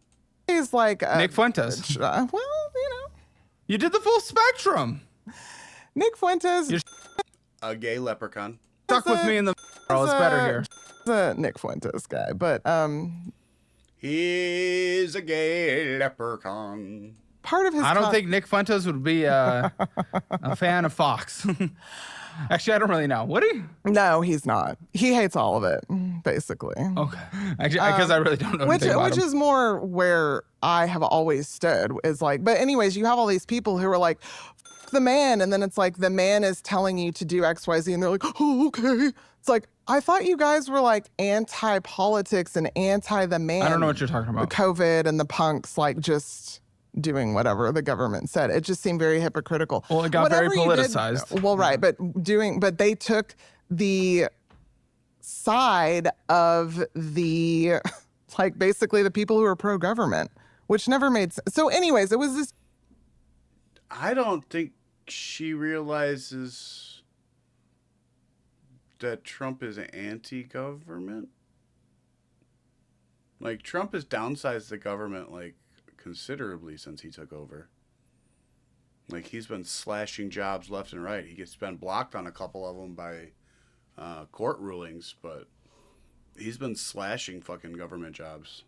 he's like Nick Fuentes. well, you know, You did the full spectrum. Nick Fuentes. You're A gay leprechaun. stuck with me in the. Oh, it's better here. He's a Nick Fuentes guy, but He's a gay leprechaun. part of his. I don't think Nick Fuentes would be a fan of Fox. Actually, I don't really know. Would he? No, he's not. He hates all of it, basically. Okay. Actually, because I really don't know anything about Which him. is more where I have always stood is like, but anyways, you have all these people who are like, F the man. And then it's like, the man is telling you to do X, Y, Z. And they're like, oh, okay. It's like, I thought you guys were like anti-politics and anti the man. I don't know what you're talking about. The COVID and the punks, like just doing whatever the government said. It just seemed very hypocritical. Well, it got very Whatever you did- politicized. well, right. But they took the side of the, like basically the people who are pro-government, which never made sense. So anyways, it was this. I don't think she realizes that Trump is anti-government. Like, Trump has downsized the government, like, considerably since he took over. Like, he's been slashing jobs left and right. He gets been blocked on a couple of them by court rulings, but he's been slashing fucking government jobs.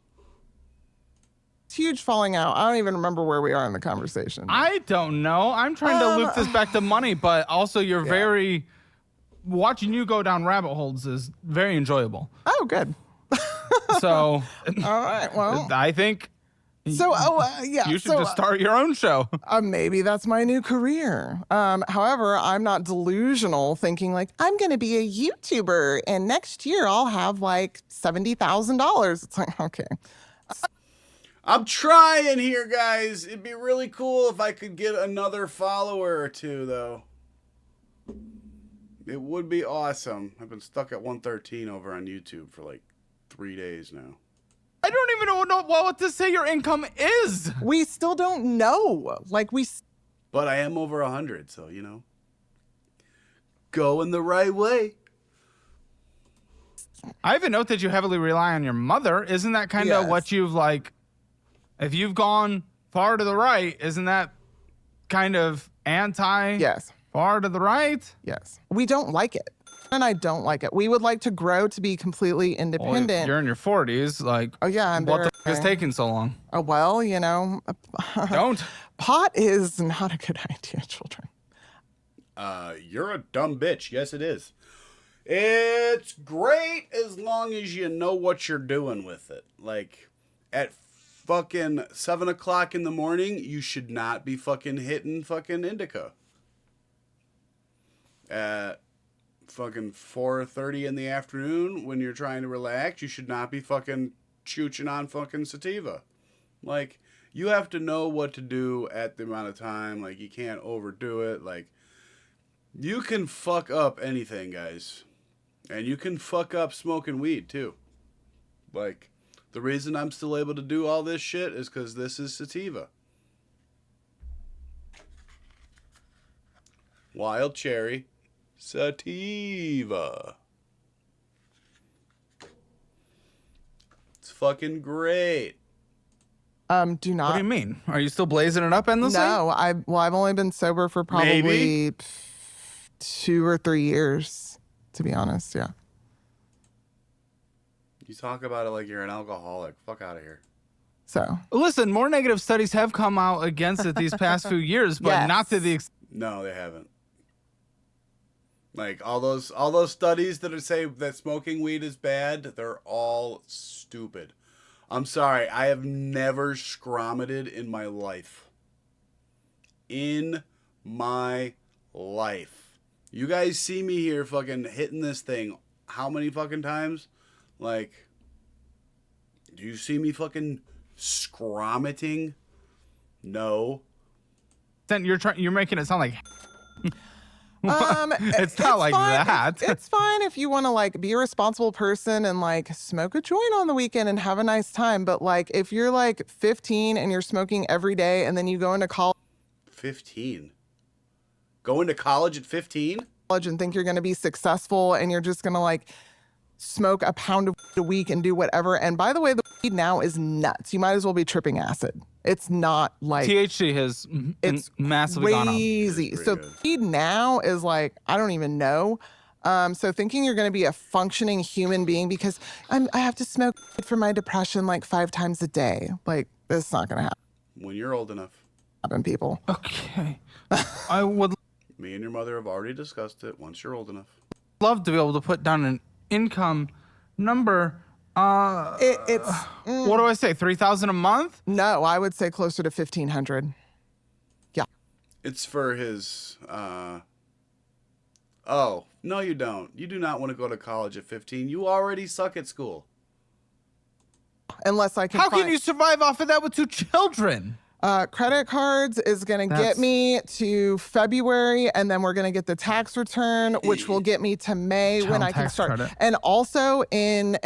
Huge falling out. I don't even remember where we are in the conversation. I don't know. I'm trying to loop this back to money, but also you're very watching you go down rabbit holes is very enjoyable. Oh, good. So, all right. Well, I think so yeah, you should just start your own show. Maybe that's my new career. However, I'm not delusional thinking like I'm going to be a YouTuber and next year I'll have like $70,000. It's like, okay. I'm trying here, guys. It'd be really cool if I could get another follower or two, though. It would be awesome. I've been stuck at 113 over on YouTube for like 3 days now. I don't even know what to say your income is. We still don't know. Like But I am over 100, so, you know. Going the right way. I have a note that you heavily rely on your mother. Isn't that kind of what you've like... If you've gone far to the right, isn't that kind of anti? Yes. Far to the right? Yes. We don't like it. And I don't like it. We would like to grow to be completely independent. Well, you're in your 40s. Like, oh, yeah. What the f is taking so long? Oh, well, you know. Don't. Pot is not a good idea, children. You're a dumb bitch. Yes, it is. It's great as long as you know what you're doing with it. Like, at fucking 7 o'clock in the morning, you should not be fucking hitting fucking indica. At fucking 4:30 in the afternoon, when you're trying to relax, you should not be fucking chooching on fucking sativa. Like, you have to know what to do at the amount of time. Like, you can't overdo it. Like, you can fuck up anything, guys. And you can fuck up smoking weed, too. Like, the reason I'm still able to do all this shit is because this is sativa. Wild cherry sativa. It's fucking great. Do not. What do you mean? Are you still blazing it up endlessly? No, I've only been sober for probably 2 or 3 years, to be honest. Yeah. You talk about it like you're an alcoholic. Fuck out of here. So listen, more negative studies have come out against it these past few years, but not to the extent. No, they haven't. Like all those studies that say that smoking weed is bad, they're all stupid. I'm sorry, I have never scromated in my life. In my life. You guys see me here fucking hitting this thing how many fucking times? Like, do you see me fucking scromating? No. Then you're making it sound like it's not like fine. that. It's fine if you want to like be a responsible person and like smoke a joint on the weekend and have a nice time. But like if you're like 15 and you're smoking every day and then you go into college 15? Going to college at 15? And think you're going to be successful and you're just going to like smoke a pound of weed a week and do whatever. And by the way, the weed now is nuts. You might as well be tripping acid. It's not like THC has massively crazy. gone up. So weed now is like, I don't even know. So thinking you're going to be a functioning human being because I have to smoke for my depression like 5 times a day. Like, this is not going to happen. When you're old enough. People. Okay. I would. Me and your mother have already discussed it. Once you're old enough. Love to be able to put down an income number. What do I say? 3,000 a month? No, I would say closer to 1,500. Yeah. It's for his. Oh no, you don't. You do not want to go to college at 15. You already suck at school. Unless I can. How can you survive off of that with 2 children? Credit cards is going to get me to February, and then we're going to get the tax return, which will get me to May when I can start. Credit. And also in.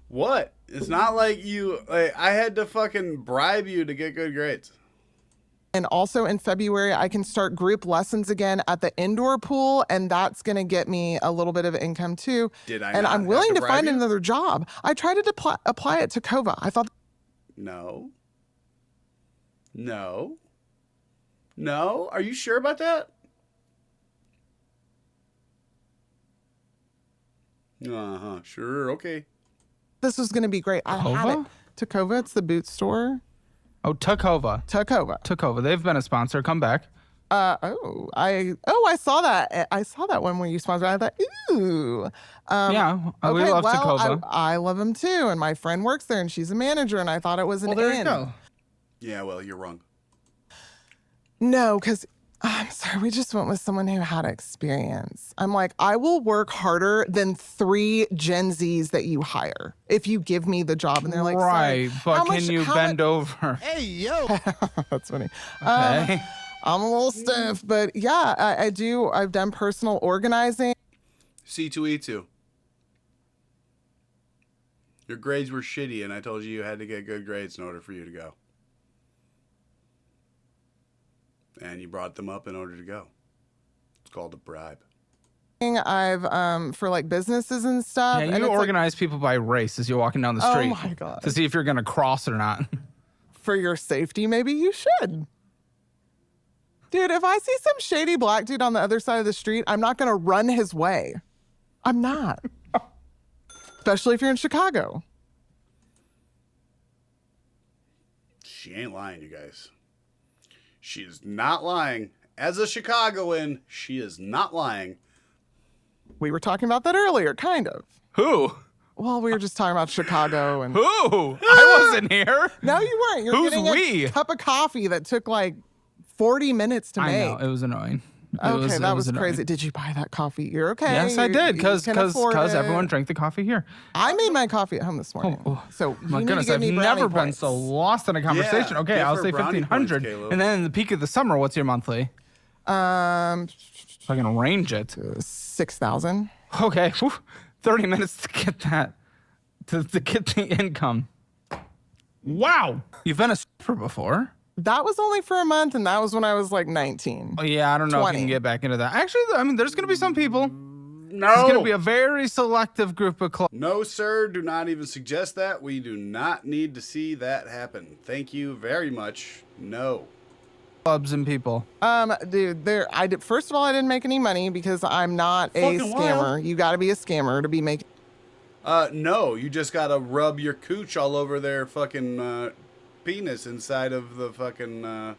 What? It's not like you. Like, I had to fucking bribe you to get good grades. And also in February, I can start group lessons again at the indoor pool, and that's going to get me a little bit of income too. Did I? And I'm willing to find you? another job. I tried to apply it to Kova. I thought. No. No. No? Are you sure about that? Uh-huh. Sure. Okay. This was going to be great. I had it. Tacova? Tacova, it's the boot store. Oh, Tacova. Tacova. They've been a sponsor. Come back. I saw that. I saw that one where you sponsored. I thought, ooh. We love Tacova. I love them too, and my friend works there, and she's a manager, and I thought it was an Well, there in. you go. Yeah, well, you're wrong. No, because I'm sorry, we just went with someone who had experience. I'm like, I will work harder than 3 Gen Zs that you hire if you give me the job. And they're like, right, sorry, but can you bend over? Hey, yo. That's funny. Okay. I'm a little stiff, but yeah, I do. I've done personal organizing. C2E2. Your grades were shitty, and I told you had to get good grades in order for you to go. And you brought them up in order to go. It's called a bribe. I've for like businesses and stuff. Yeah, and you it's organize people by race as you're walking down the street. Oh my God. To see if you're gonna cross or not. For your safety, maybe you should. Dude, if I see some shady black dude on the other side of the street, I'm not gonna run his way. I'm not. Especially if you're in Chicago. She ain't lying, you guys. She is not lying. As a Chicagoan, she is not lying. We were talking about that earlier, kind of. Who? Well, we were just talking about Chicago and Who? I wasn't here. No, you weren't. You're Who's getting we? a cup of coffee that took like 40 minutes to I make. know, it was annoying. Okay, that was annoying. crazy. Did you buy that coffee? You're okay. Yes, I did, because because everyone drank the coffee here. I made my coffee at home this morning. So My you goodness, need to I've give me brownie never been points. so lost in a conversation. Yeah, Okay, give I'll her say brownie 1,500. points, Caleb. And then in the peak of the summer, what's your monthly? So I can arrange it. 6,000. Okay, whew, 30 minutes to get that, to get the income. Wow. You've been a stripper before? That was only for a month, and that was when I was like 19. Oh, yeah, I don't know if 20. you can get back into that. Actually, I mean, there's going to be some people. No. It's going to be a very selective group of clubs. No, sir. Do not even suggest that. We do not need to see that happen. Thank you very much. No. Clubs and people. Dude, first of all, I didn't make any money because I'm not a Fucking scammer. wild. You got to be a scammer to be making. No. You just gotta rub your cooch all over their fucking penis inside of the fucking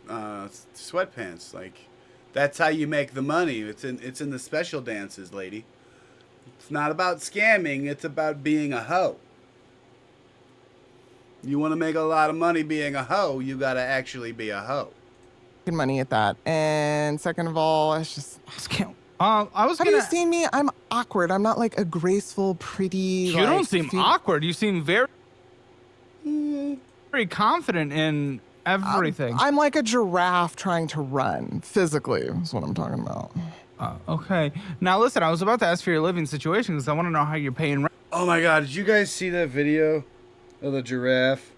sweatpants. Like, that's how you make the money. It's in the special dances, lady. It's not about scamming. It's about being a hoe. You want to make a lot of money being a hoe, you gotta actually be a hoe. Money at that. And second of all, it's just. I was Have gonna. you seen me? I'm awkward. I'm not like a graceful, pretty. You like, don't seem awkward. You seem very confident in everything. I'm like a giraffe trying to run physically. Is what I'm talking about. Okay. Now listen, I was about to ask for your living situation because I want to know how you're paying rent. Oh my god, did you guys see that video of the giraffe?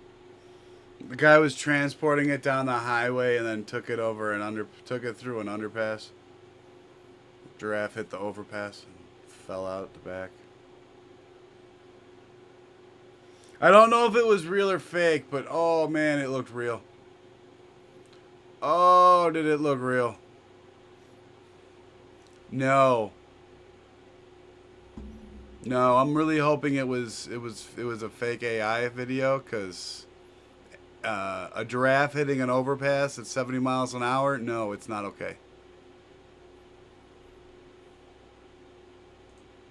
The guy was transporting it down the highway and then took it over and took it through an underpass. Giraffe hit the overpass and fell out the back. I don't know if it was real or fake, but oh man, it looked real. Oh, did it look real? No. No, I'm really hoping it was a fake AI video, because a giraffe hitting an overpass at 70 miles an hour, no, it's not okay.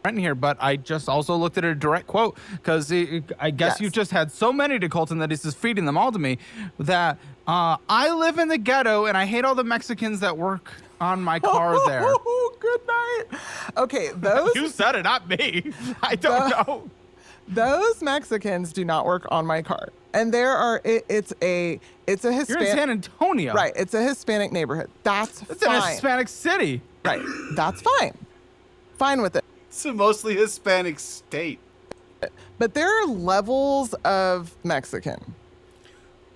Rent here, but I just also looked at a direct quote because I guess Yes. you just had so many to Colton that he's just feeding them all to me. That I live in the ghetto and I hate all the Mexicans that work on my car there. Good night. Okay, those You said it, not me. I don't know. those Mexicans do not work on my car, and there are. It's a You're in Hispanic. San Antonio. Right, it's a Hispanic neighborhood. That's It's in a fine. Hispanic city. Right, that's fine. Fine with it. It's a mostly Hispanic state. But there are levels of Mexican.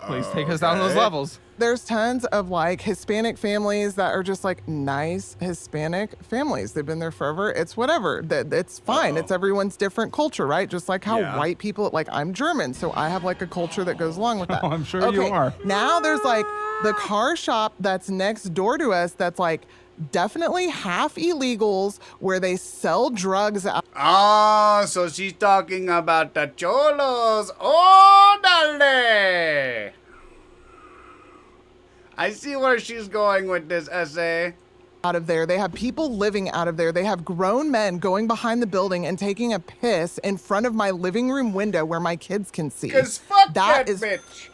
Please take us down those Okay. levels. There's tons of like Hispanic families that are just like nice Hispanic families. They've been there forever. It's whatever. It's fine. It's everyone's different culture, right? Just like how Yeah. white people, like I'm German, so I have like a culture that goes along with that. Oh, I'm sure you are. Now there's like the car shop that's next door to us that's like definitely half illegals where they sell drugs out Oh, so she's talking about the cholos. Oh, dale. I see where she's going with this essay. of there. They have people living out of there. They have grown men going behind the building and taking a piss in front of my living room window where my kids can see. Cause fuck that That is bitch.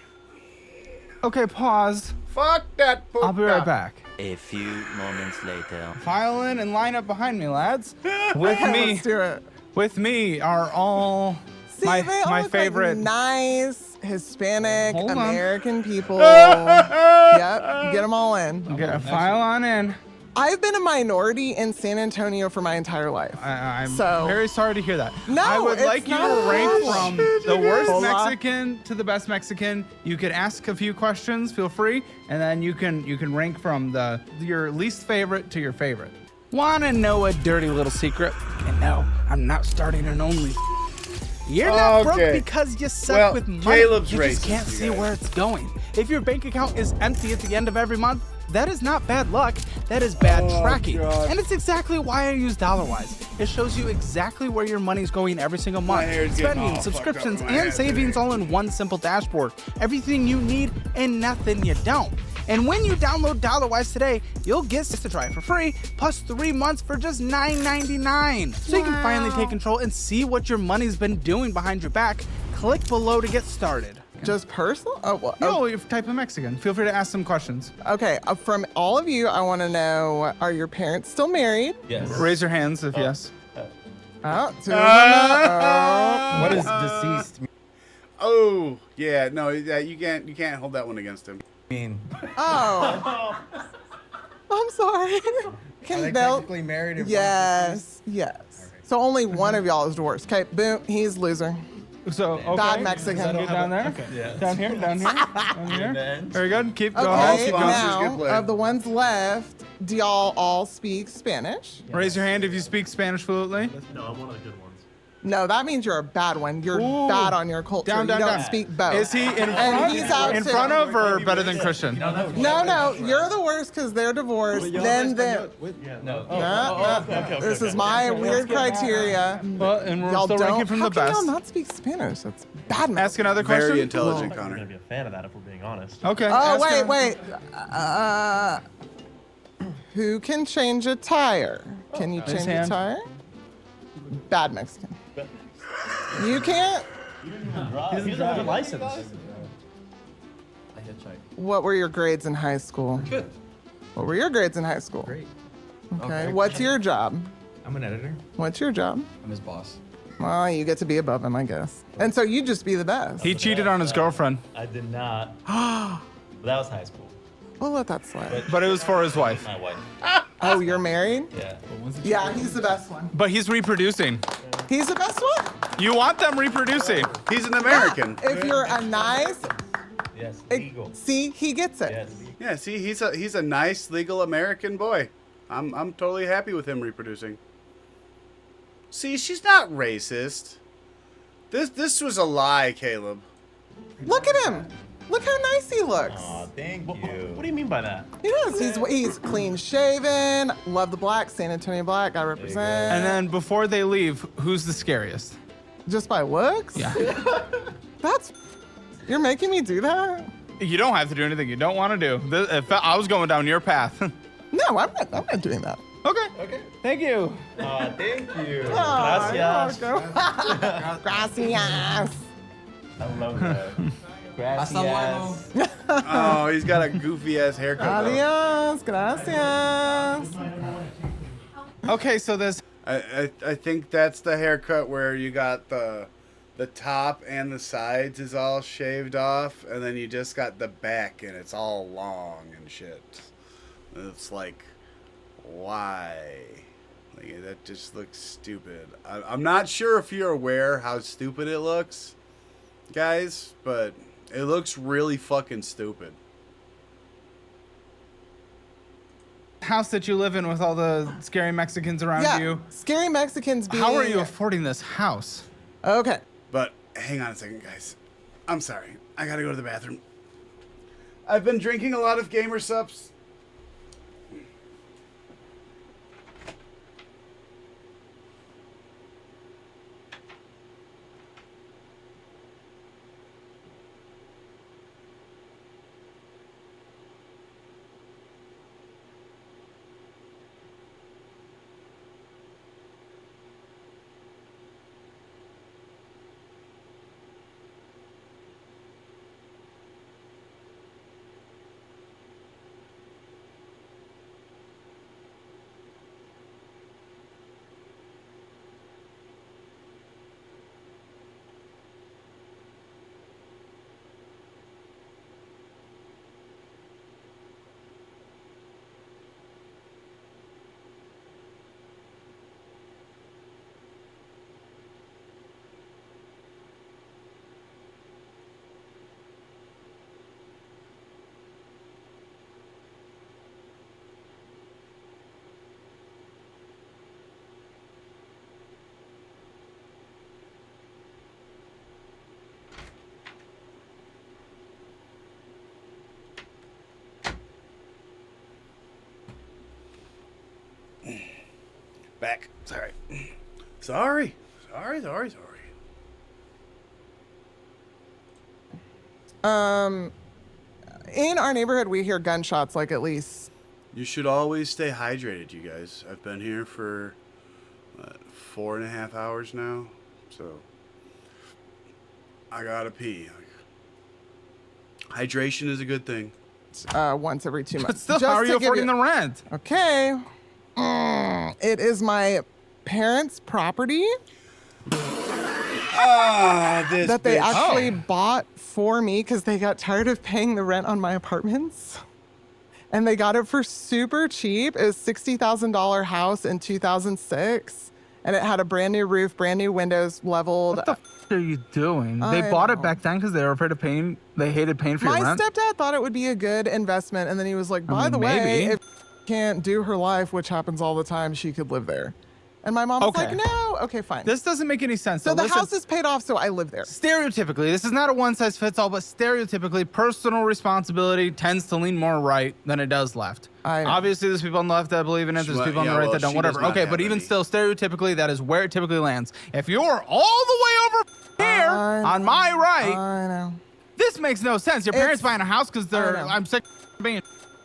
Okay, pause. Fuck that puta. I'll be right back. A few moments later. File in and line up behind me, lads. With me, Let's do it. with me are all See, my they all my look favorite. like nice Hispanic Hold on. American people. Yep, get them all in. Okay, file on in. I've been a minority in San Antonio for my entire life. I'm So- very sorry to hear that. No, I would it's like you not to a rank problem. from the worst Hola. Mexican to the best Mexican. You could ask a few questions, feel free, and then you can rank from your least favorite to your favorite. Wanna know a dirty little secret? And no, I'm not starting an only. You're not broke Okay. because you suck Well, with money. Caleb's you just racist, can't you see guys. where it's going. If your bank account is empty at the end of every month, that is not bad luck. That is bad tracking. God. And it's exactly why I use DollarWise. It shows you exactly where your money's going every single month. hair's getting Spending, all fucked subscriptions, up in my and head savings today. all in one simple dashboard. Everything you need and nothing you don't. And when you download DollarWise today, you'll get to try it for free, plus 3 months for just $9.99. So you can finally take control and see what your money's been doing behind your back. Click below to get started. Just personal? Oh, well, No, you type of Mexican. Feel free to ask some questions. okay. From all of you, I want to know: are your parents still married? Yes. Raise your hands if yes. Oh, two of them know. What is deceased Oh, yeah, no, you can't hold that one against him. mean? Oh. I'm sorry. Are Can they they'll- technically married? If Yes, yes. So only one of y'all is divorced. Okay, boom, he's loser. So, okay. Bad Mexican. Get down there. Yeah. Down here, down here, down here. Then- Very good. Keep going. Okay, Keep going. Good now play. of the ones left, do y'all all speak Spanish? Raise your hand if you speak Spanish fluently. No, I'm one of the good ones. No, that means you're a bad one. You're Ooh. bad on your culture. Down, down, you don't down. speak both. Is he in And front, he's out in too. front of or better than Christian? No, you're the worst because they're divorced. Then No. this is my weird criteria. Well, and we're Y'all still don't. ranking from How the can best. y'all not speak Spanish? That's bad. Ask another question. Very intelligent, I'm Connor. gonna be a fan of that if we're being honest. Okay. Oh ask wait, her. wait. Who can change a tire? Can you change a hand. tire? Bad Mexican. You can't. He doesn't have a license. What were your grades in high school? Good. What were your grades in high school? Great. Okay. What's your job? I'm an editor. What's your job? I'm his boss. Well, you get to be above him, I guess. And so you just be the best. He cheated on his girlfriend, I did not. But that was high school. We'll let that slide. but it was for his wife. My wife. Oh, you're married? Yeah. Yeah, he's the best one. But he's reproducing. He's the best one. You want them reproducing. He's an American. If you're a nice, Yes. Legal. see, he gets it. Yes. Yeah, see, he's a nice legal American boy. I'm totally happy with him reproducing. See, she's not racist. This was a lie, Caleb. Look at him. Look how nice he looks. Aw, thank What you. do you mean by that? He does. He's clean shaven. Love the black. San Antonio black. I represent. And then before they leave, who's the scariest? Just by looks. Yeah. That's. You're making me do that. You don't have to do anything you don't want to do. If I was going down your path. No, I'm not doing that. Okay. Okay. Thank you. Aw, thank you. Aw, Gracias. you're welcome. Gracias. I love that. Gracias. Oh, he's got a goofy ass haircut. though. Adios. Gracias. Okay, so there's I think that's the haircut where you got the top and the sides is all shaved off, and then you just got the back and it's all long and shit. It's like, why? Like, that just looks stupid. I'm not sure if you're aware how stupid it looks, guys, but It looks really fucking stupid. House that you live in with all the scary Mexicans around you. Scary Mexicans being... How are you affording this house? Okay. But hang on a second, guys. I'm sorry. I gotta go to the bathroom. I've been drinking a lot of gamer subs. Back. Sorry. Sorry. In our neighborhood, we hear gunshots like at least. You should always stay hydrated, you guys. I've been here for 4.5 hours now, so I gotta pee. Hydration is a good thing. Once every 2 months. But still, Just how are to you give affording the rent? Okay. It is my parents' property This that they bitch. actually bought for me because they got tired of paying the rent on my apartments. And they got it for super cheap. It was $60,000 house in 2006. And it had a brand new roof, brand new windows, leveled. What the f are you doing? They I bought know. it back then because they were afraid of paying. They hated paying for My your rent. stepdad thought it would be a good investment. And then he was like, by the way, maybe. if can't do her life, which happens all the time, she could live there. And my mom's Okay. like, no. Okay, fine. This doesn't make any sense. So though. the Listen, house is paid off, so I live there. stereotypically, this is not a one-size-fits-all, but stereotypically, personal responsibility tends to lean more right than it does left. I know. Obviously, there's people on the left that believe in it. There's Well, people on yeah, the right well, that don't. she Whatever. does not Okay, have but even any. still, stereotypically, that is where it typically lands. If you're all the way over here on my right, I know. this makes no sense. Your parents buying a house because they're. know. I'm sick of being.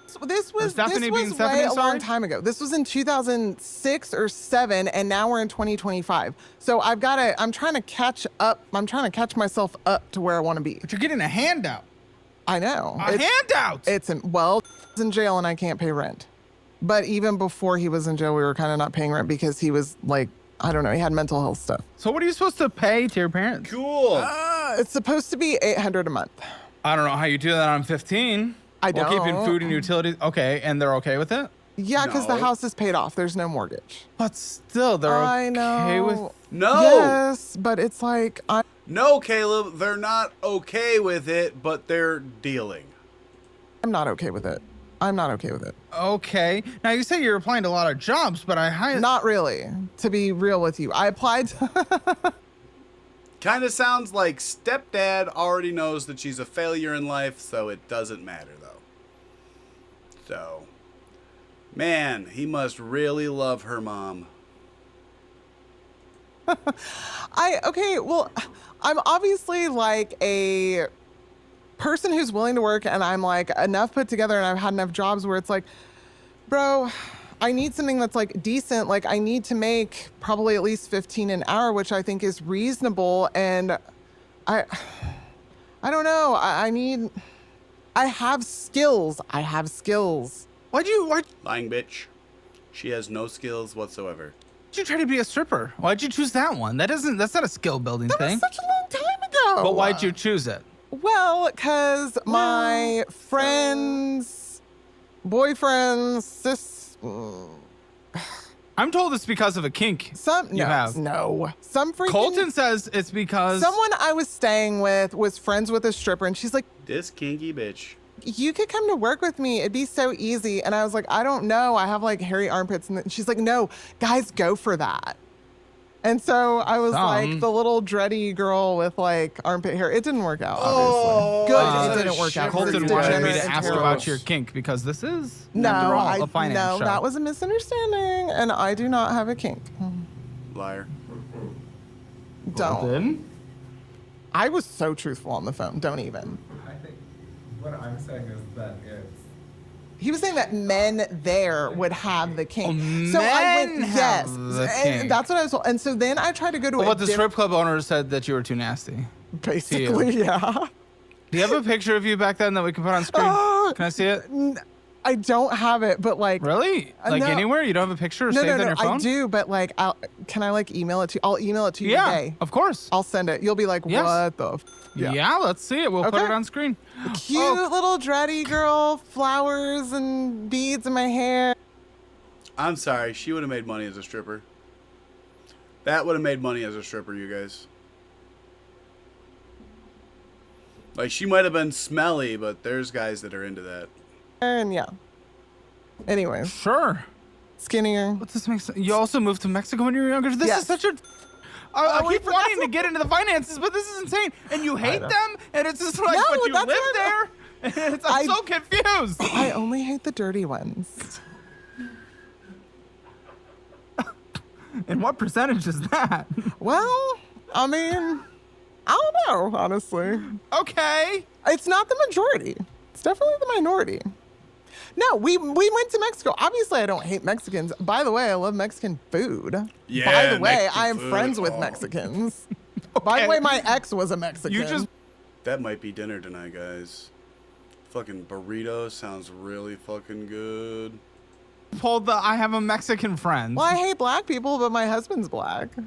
So this was Stephanie being way Stephanie, a long sorry? time ago. This was in 2006 or 7, and now we're in 2025. So I'm trying to catch up. I'm trying to catch myself up to where I want to be. But you're getting a handout. I know. A handout. It's he's in jail and I can't pay rent. But even before he was in jail, we were kind of not paying rent because he was like, I don't know, he had mental health stuff. So what are you supposed to pay to your parents? Cool. It's supposed to be $800 a month. I don't know how you do that on 15. I While keeping don't. food and utilities. Okay, and they're okay with it? Yeah, because the No. house is paid off. There's no mortgage. But still, they're I okay know. with. No. Yes, but it's like No, Caleb, they're not okay with it, but they're dealing. I'm not okay with it. I'm not okay with it. Okay. Now you say you're applying to a lot of jobs, but Not really. To be real with you, I applied. Kind of sounds like stepdad already knows that she's a failure in life, so it doesn't matter, though. So, man, he must really love her mom. Okay, well, I'm obviously like a person who's willing to work, and I'm like enough put together, and I've had enough jobs where it's like, bro, I need something that's like decent. Like I need to make probably at least 15 an hour, which I think is reasonable. And I don't know. I have skills. Why'd you Lying bitch. She has no skills whatsoever. try to be a stripper? Why'd you choose that one? That's not a skill building That was thing. such a long time ago. But why'd you choose it? Well, because my friends, boyfriends, I'm told it's because of a kink you have. No. Some freaking Colton says it's because someone I was staying with was friends with a stripper, and she's like, This kinky bitch. you could come to work with me. It'd be so easy. And I was like, I don't know. I have like hairy armpits. And she's like, no, guys go for that. And so I was like the little dready girl with like armpit hair. It didn't work out, obviously. Good, it didn't work out. Colton It's wanted me degenerate to and ask terrible. about your kink because this is, No, after all, a finance show. that was a misunderstanding, and I do not have a kink. Liar. Don't. I was so truthful on the phone. Don't even. I think what I'm saying is that it's. He was saying that men there would have the kink. Oh, so I went, men have yes. the And kink. that's what I was told. And so then I tried to go to Well, a but the strip club owner said that you were too nasty. basically, yeah. Do you have a picture of you back then that we can put on screen? Can I see it? I don't have it, but like. Really? Like no. anywhere? You don't have a picture No, saved no, on no. your phone? I do, but like, can I like email it to you? I'll email it to you Yeah, today. of course. I'll send it. You'll be like, Yes. what the? Yeah. Let's see it. We'll put Okay. it on screen. Cute Oh, little dready girl, flowers and beads in my hair. I'm sorry. She would have made money as a stripper. That would have made money as a stripper, you guys. Like, she might have been smelly, but there's guys that are into that. And yeah. Anyways, sure. skinnier. What does this make sense? You also moved to Mexico when you were younger? This Yes. is such a... I we keep forgot wanting to get into the finances, but this is insane. And you hate them, and it's just like, No, but you that's live what there. And I'm so confused. I only hate the dirty ones. And what percentage is that? Well, I mean, I don't know, honestly. Okay. It's not the majority. It's definitely the minority. No, we went to Mexico. Obviously, I don't hate Mexicans. By the way, I love Mexican food. Yeah, By the way, Mexican I am food. friends with Oh. Mexicans. By the way, my ex was a Mexican. You just That might be dinner tonight, guys. Fucking burrito sounds really fucking good. pulled the I have a Mexican friend. Well, I hate black people, but my husband's black. I'm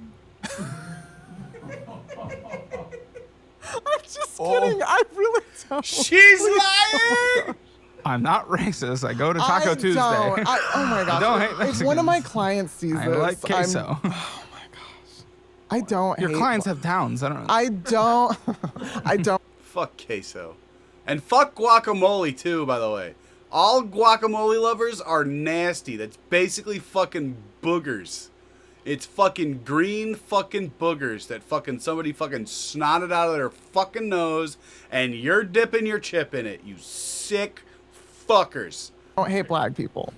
just kidding. I really don't. She's lying! I'm not racist. I go to Taco I Tuesday. Don't. Oh my gosh. don't hate If one of my Mexicans. clients sees I this, like queso. I don't Your hate clients have towns. I don't know. I don't. I don't. Fuck queso. And fuck guacamole, too, by the way. All guacamole lovers are nasty. That's basically fucking boogers. It's fucking green fucking boogers that fucking somebody fucking snotted out of their fucking nose, and you're dipping your chip in it, you sick fuckers. I don't hate black people.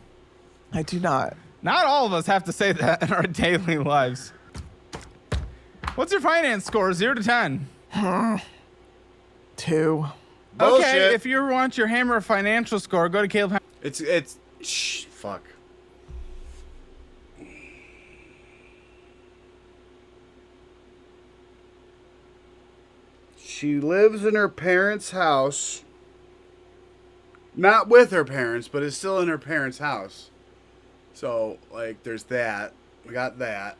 I do not. Not all of us have to say that in our daily lives. What's your finance score? 0 to 10. 2. Bullshit. Okay, if you want your Hammer financial score, go to Caleb. Fuck. She lives in her parents' house. Not with her parents, but is still in her parents' house. So, like, there's that. We got that.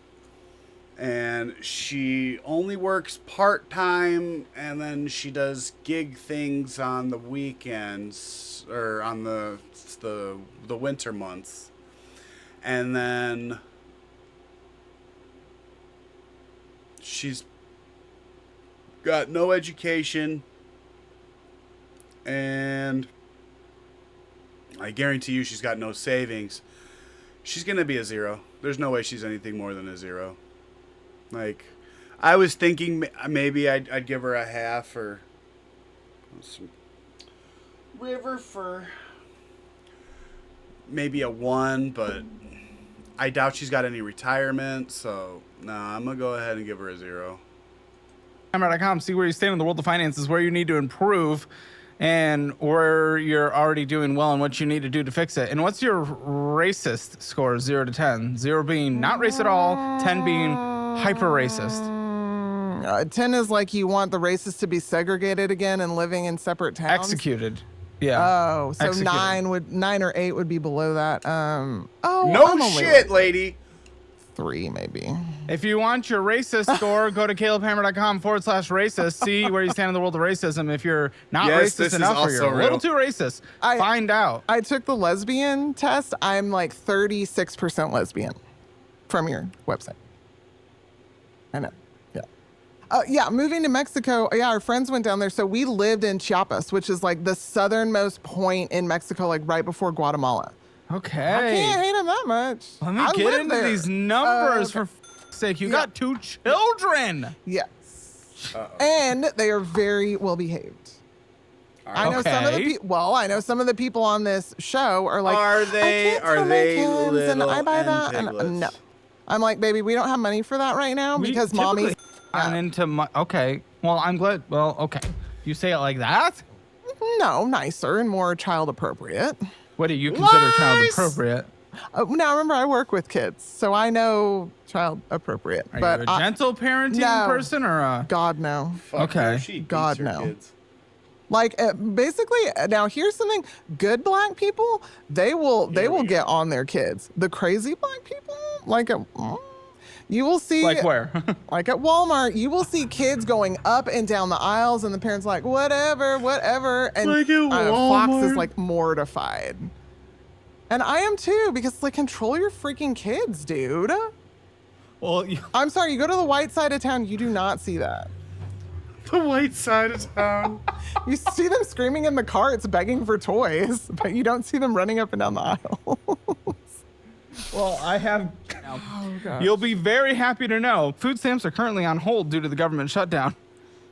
And she only works part-time, and then she does gig things on the weekends, or on the winter months. And then she's got no education, and I guarantee you she's got no savings. She's going to be a 0. There's no way she's anything more than a 0. Like, I was thinking maybe I'd give her a half or some river for maybe a 1, but I doubt she's got any retirement, so nah, I'm going to go ahead and give her a 0. Hammer.com, see where you stand in the world of finances, where you need to improve, and where you're already doing well and what you need to do to fix it. And what's your racist score, 0 to 10? 0 being not race at all, 10 being hyper racist. 10 is like you want the races to be segregated again and living in separate towns. Executed. Yeah. Oh, so Executed. 9 or 8 would be below that. No I'm only shit, like lady. 3 maybe. If you want your racist score, go to calebhammer.com/racist. See where you stand in the world of racism. If you're not Yes, this racist is enough or also you're a real. little too racist, find out. I took the lesbian test. I'm like 36% lesbian. from your website. I know. Yeah, moving to Mexico. Yeah, our friends went down there. So we lived in Chiapas, which is like the southernmost point in Mexico, like right before Guatemala. Okay. I can't hate them that much. Let me I get lived into there. these numbers Okay. for sake. You Yeah. got 2 children. Yes. And they are very well behaved. I know some of the I know some of the people on this show are like, Are they- I can't are tell my they kids, and I little buy and that, and piglets? no. I'm like, baby, we don't have money for that right now because mommy's. I'm into my. Okay. Well, I'm glad. Well, okay. You say it like that? No, nicer and more child appropriate. What do you consider child Lies! appropriate? Now remember, I work with kids, so I know child appropriate. Are but you a gentle parenting no. person or a? God no. Fuck Okay. her, she beats God, her no. kids. Like basically, now here's something: good black people, they will get on their kids. The crazy black people, like you will see, Like where? like at Walmart, you will see kids going up and down the aisles, and the parents like whatever, and Like at Fox is Walmart? like mortified, and I am too because like control your freaking kids, dude. Well, I'm sorry, you go to the white side of town, you do not see that. The white side of town. You see them screaming in the carts, begging for toys, but you don't see them running up and down the aisle. well, I have. God. You'll be very happy to know food stamps are currently on hold due to the government shutdown.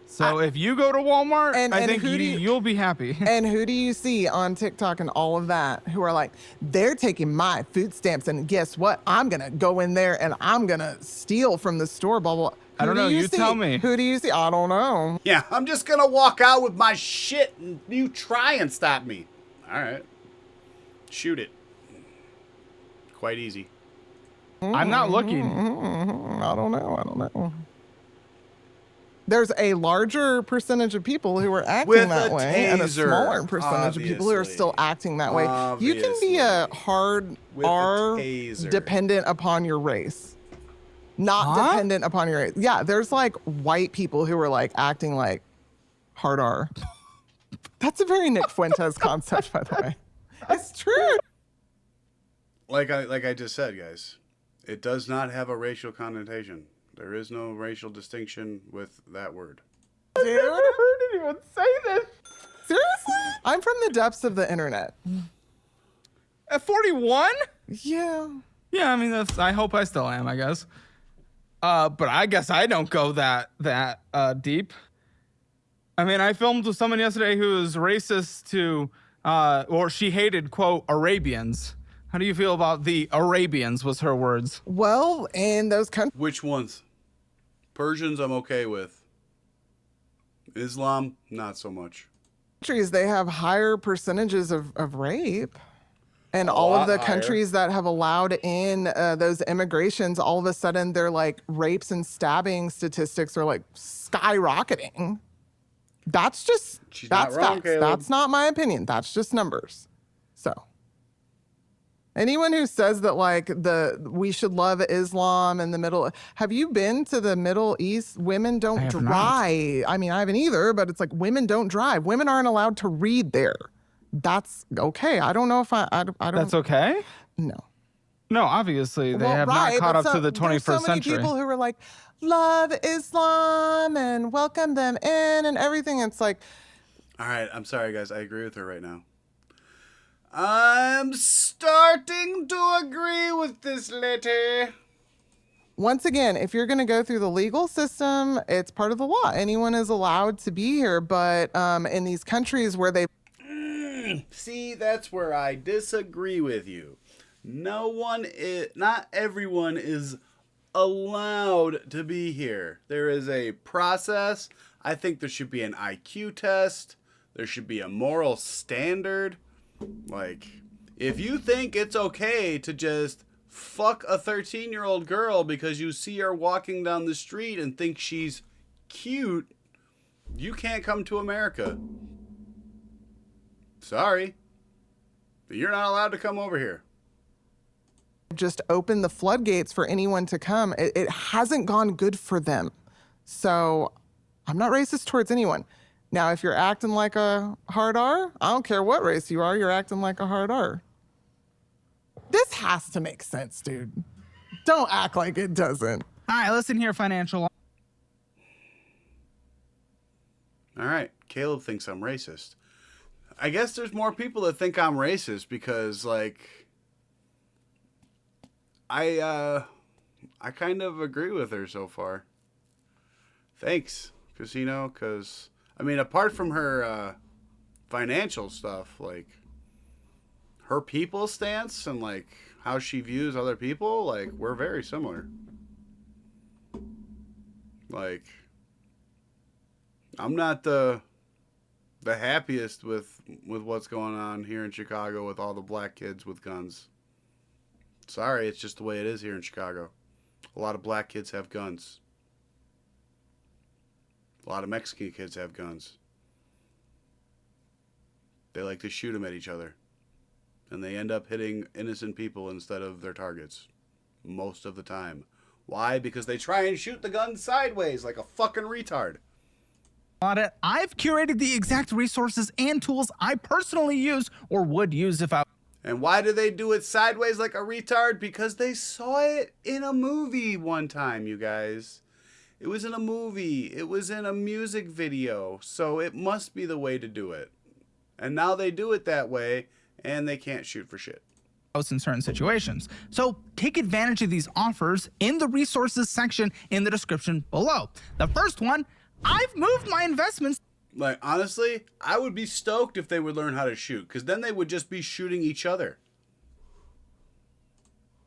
So if you go to Walmart, I think you'll be happy. And who do you see on TikTok and all of that who are like, they're taking my food stamps, and guess what? I'm going to go in there and I'm going to steal from the store, blah, blah. I don't know. You tell me. Who do you see? I don't know. Yeah, I'm just gonna walk out with my shit and you try and stop me. Alright. Shoot it. Quite easy. I'm not looking. I don't know. There's a larger percentage of people who are acting With that a way, and a taser, smaller percentage of people who are obviously. still acting that way. You can be a Obviously. hard With a R taser. dependent upon your race. Not Huh? dependent upon your race. Yeah, there's like white people who are like acting like hard R. That's a very Nick Fuentes concept, by the way. It's true. Like I just said, guys, it does not have a racial connotation. There is no racial distinction with that word. Dude, I never heard anyone say this. Seriously? I'm from the depths of the internet. At 41? Yeah. Yeah, I mean, I hope I still am, I guess. But I guess I don't go that deep. I mean, I filmed with someone yesterday who was racist to, or she hated, quote, Arabians. How do you feel about the Arabians, was her words. Well, in those countries, Which ones? Persians, I'm okay with. Islam, not so much. they have higher percentages of rape. And A all of lot the higher. countries that have allowed in those immigrations, all of a sudden their like rapes and stabbing statistics are like skyrocketing. That's just, She's not that's wrong, facts. Caleb. That's not my opinion. That's just numbers. So anyone who says that like we should love Islam in the Middle, have you been to the Middle East? Women don't have not. drive. I mean, I haven't either, but it's like women don't drive. Women aren't allowed to read there. That's okay. I don't know if I don't. That's okay? No. No, obviously, they Well, have right, not caught but up to the 21st there's so many century. people who are like, love Islam and welcome them in and everything. It's like, All right, I'm sorry, guys. I agree with her right now. I'm starting to agree with this lady. once again, if you're going to go through the legal system, it's part of the law. Anyone is allowed to be here. But in these countries where they See, that's where I disagree with you. Not everyone is allowed to be here. There is a process. I think there should be an IQ test. There should be a moral standard. Like, if you think it's okay to just fuck a 13-year-old girl because you see her walking down the street and think she's cute, you can't come to America. Sorry. But you're not allowed to come over here. just open the floodgates for anyone to come, it hasn't gone good for them. So I'm not racist towards anyone. Now, if you're acting like a hard R, I don't care what race you are, you're acting like a hard R. This has to make sense, dude. Don't act like it doesn't. All right, listen here, financial. All right, Caleb thinks I'm racist. I guess there's more people that think I'm racist because, like, I kind of agree with her so far. Thanks, Casino, because, I mean, apart from her financial stuff, like, her people stance and, like, how she views other people, like, we're very similar. Like, I'm not the happiest with what's going on here in Chicago with all the black kids with guns. Sorry, it's just the way it is here in Chicago. A lot of black kids have guns. A lot of Mexican kids have guns. They like to shoot them at each other. And they end up hitting innocent people instead of their targets. Most of the time. Why? Because they try and shoot the gun sideways like a fucking retard. Audit. I've curated the exact resources and tools I personally use or would use if I. And why do they do it sideways like a retard? Because they saw it in a movie one time, you guys. It was in a movie. It was in a music video. So it must be the way to do it. And now they do it that way, and they can't shoot for shit. In certain situations. So take advantage of these offers in the resources section in the description below. The first one, I've moved my investments. Like, honestly, I would be stoked if they would learn how to shoot, because then they would just be shooting each other.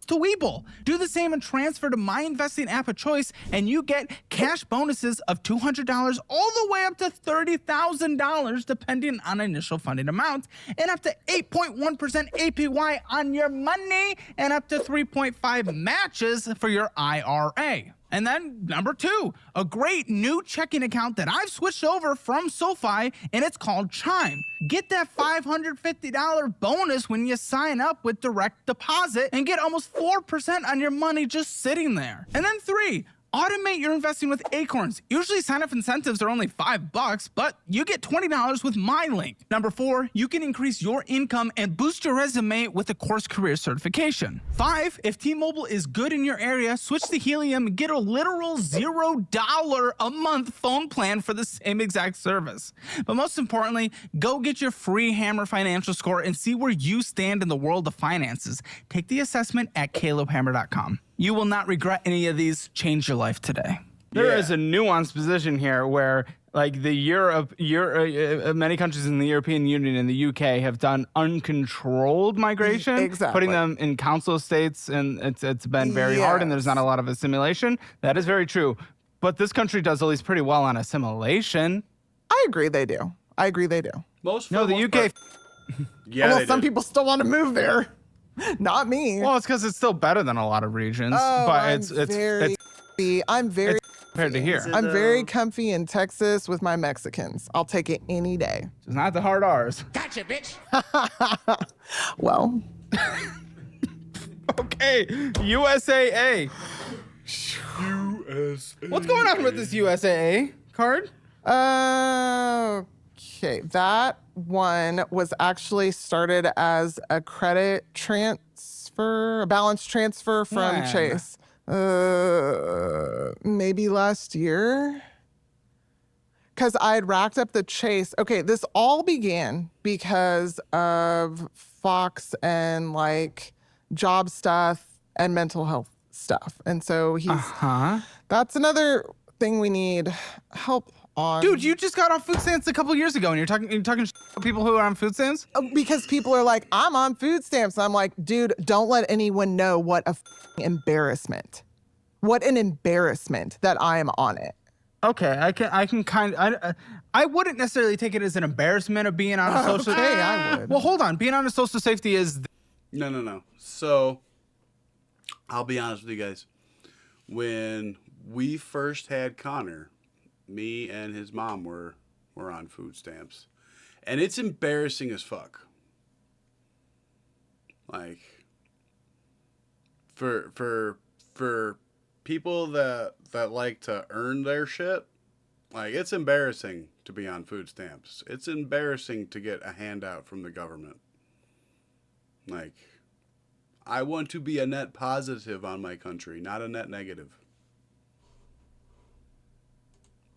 To Webull. Do the same and transfer to my investing app of choice, and you get cash bonuses of $200 all the way up to $30,000 depending on initial funding amount, and up to 8.1% APY on your money, and up to 3.5 matches for your IRA. And then number 2, a great new checking account that I've switched over from SoFi, and it's called Chime. Get that $550 bonus when you sign up with direct deposit and get almost 4% on your money just sitting there. And then 3, automate your investing with Acorns. Usually sign-up incentives are only $5, but you get $20 with my link. Number 4, you can increase your income and boost your resume with a course career certification. 5, if T-Mobile is good in your area, switch to Helium and get a literal $0 a month phone plan for the same exact service. But most importantly, go get your free Hammer financial score and see where you stand in the world of finances. Take the assessment at calebhammer.com. You will not regret any of these. Change your life today. There is a nuanced position here where, like, many countries in the European Union and the UK have done uncontrolled migration, Exactly. putting them in council states, and it's been very hard, and there's not a lot of assimilation. That is very true. But this country does at least pretty well on assimilation. I agree they do. Most No, the UK. Yeah, well, they some do. people still want to move there. Not me. Well, it's because it's still better than a lot of regions, Oh, but I'm it's very compared to here. I'm very comfy in Texas with my Mexicans. I'll take it any day. It's not the hard R's. Well, Okay, USAA. What's going on with this USAA card? okay, that one was actually started as a credit transfer, a balance transfer from When? Chase. Maybe last year. Because I had racked up the Chase. Okay, this all began because of Fox and like job stuff and mental health stuff. And so that's another thing we need help on. Dude, you just got off food stamps a couple years ago, and you're talking to people who are on food stamps? Because people are like, I'm on food stamps. I'm like, dude, don't let anyone know what a embarrassment. What an embarrassment that I am on it. Okay, I can kind of. I wouldn't necessarily take it as an embarrassment of being on a social. Okay, I would. Well, hold on. Being on a social safety is. No. So, I'll be honest with you guys. When we first had Connor, me and his mom were on food stamps. And it's embarrassing as fuck. Like, for people that like to earn their shit, like, it's embarrassing to be on food stamps. It's embarrassing to get a handout from the government. Like, I want to be a net positive on my country, not a net negative.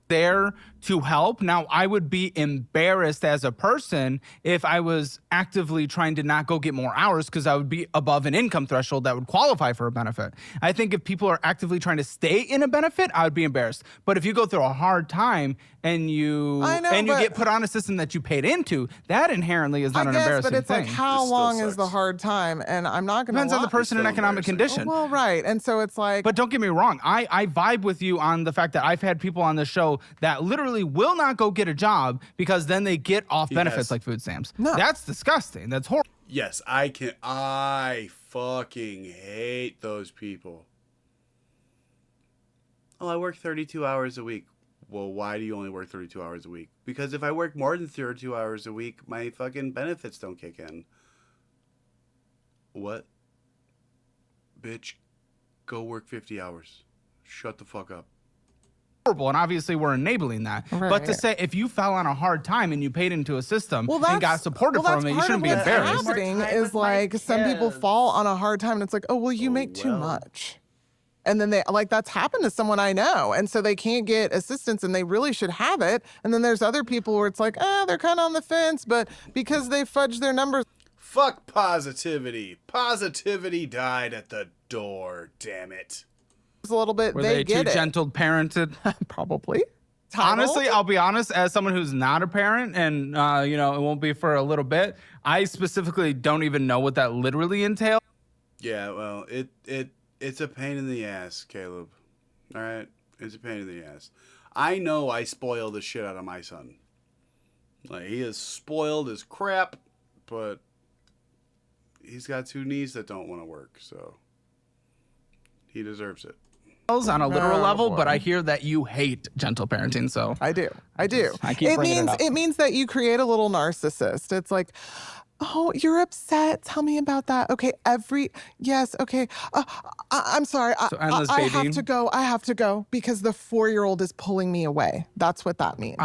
There to help. Now, I would be embarrassed as a person if I was actively trying to not go get more hours because I would be above an income threshold that would qualify for a benefit. I think if people are actively trying to stay in a benefit, I would be embarrassed. But if you go through a hard time and you get put on a system that you paid into, that inherently is not an embarrassing but it's thing. like, how long is the hard time? And I'm not going to Depends on the person and economic condition. Well, right. And so it's like... But don't get me wrong. I vibe with you on the fact that I've had people on the show that literally will not go get a job because then they get off benefits like food stamps. No. That's disgusting. That's horrible. Yes, I fucking hate those people. Oh, I work 32 hours a week. Well, why do you only work 32 hours a week? Because if I work more than 32 hours a week, my fucking benefits don't kick in. What? Bitch, go work 50 hours. Shut the fuck up. And obviously we're enabling that. Right. But to say if you fell on a hard time and you paid into a system and got supported from it, you shouldn't be embarrassed. What's happening is like some people fall on a hard time and it's like, oh, well, you make too much. And then that's happened to someone I know. And so they can't get assistance and they really should have it. And then there's other people where it's like, they're kind of on the fence, but because they fudged their numbers. Fuck positivity. Positivity died at the door, damn it. A little bit, Were they get too it. gentle parented? Probably. Honestly, I'll be honest, as someone who's not a parent and, it won't be for a little bit, I specifically don't even know what that literally entails. Yeah, well, it's a pain in the ass, Caleb. All right? It's a pain in the ass. I know I spoil the shit out of my son. Like, he is spoiled as crap, but he's got two knees that don't want to work, so he deserves it. On a literal level, but I hear that you hate gentle parenting, so I do. I keep bringing it up. It means that you create a little narcissist. It's like, oh, you're upset. Tell me about that. Okay, yes, okay. I'm sorry. endless I babying. have to go because the 4-year-old is pulling me away. That's what that means.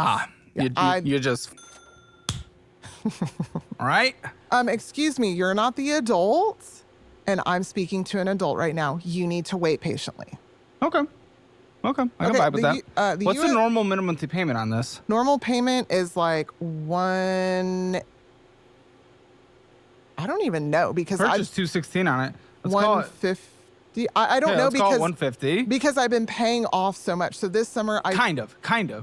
You just... All right? Excuse me, you're not the adult, and I'm speaking to an adult right now. You need to wait patiently. Okay. I can vibe with that. What's the normal minimum monthly payment on this? Normal payment is like I don't even know because Purchase $216 on it. Let's call it $150. I don't know let's call because it $150. because I've been paying off so much. So this summer I kind of,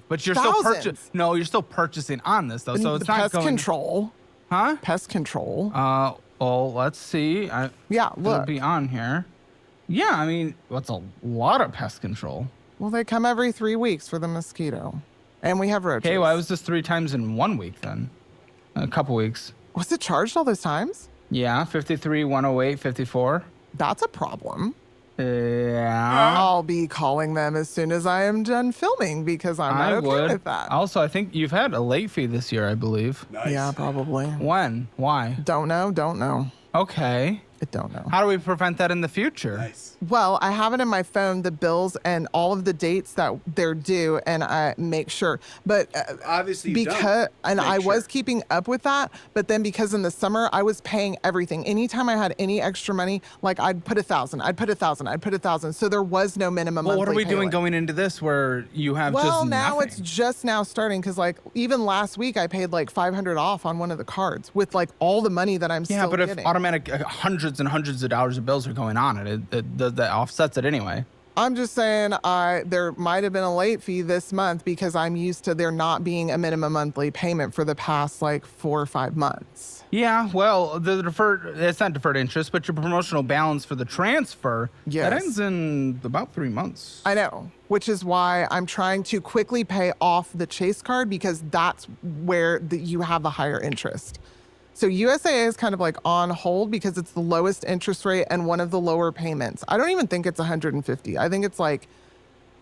but you're still purchasing. No, you're still purchasing on this though. So it's not pest going. control. Huh? Pest control. Well, let's see. Yeah, It'll look. be on here. Yeah, I mean, that's a lot of pest control. Well, they come every 3 weeks for the mosquito, and we have roaches. Okay, why was this 3 times in 1 week then? A couple weeks. Was it charged all those times? Yeah, 53, 108, 54. That's a problem. Yeah. I'll be calling them as soon as I am done filming because I'm not okay with that. Also, I think you've had a late fee this year, I believe. Nice. Yeah, probably. When? Why? Don't know. Okay. I don't know. How do we prevent that in the future? Nice. Well, I have it in my phone, the bills and all of the dates that they're due, and I make sure. But Obviously, I was keeping up with that. But then because in the summer I was paying everything. Anytime I had any extra money, like I'd put $1,000. So there was no minimum. Well, what are we doing payment. going into this where you have just Well, nothing? now it's just now starting because like even last week I paid like $500 off on one of the cards with like all the money that I'm still but getting. if automatic hundreds and hundreds of dollars of bills are going on, that offsets it anyway. I'm just saying there might have been a late fee this month because I'm used to there not being a minimum monthly payment for the past like 4 or 5 months. Yeah, well, it's not deferred interest, but your promotional balance for the transfer, that ends in about 3 months. I know, which is why I'm trying to quickly pay off the Chase card because that's where you have the higher interest. So USAA is kind of like on hold because it's the lowest interest rate and one of the lower payments. I don't even think it's $150. I think it's like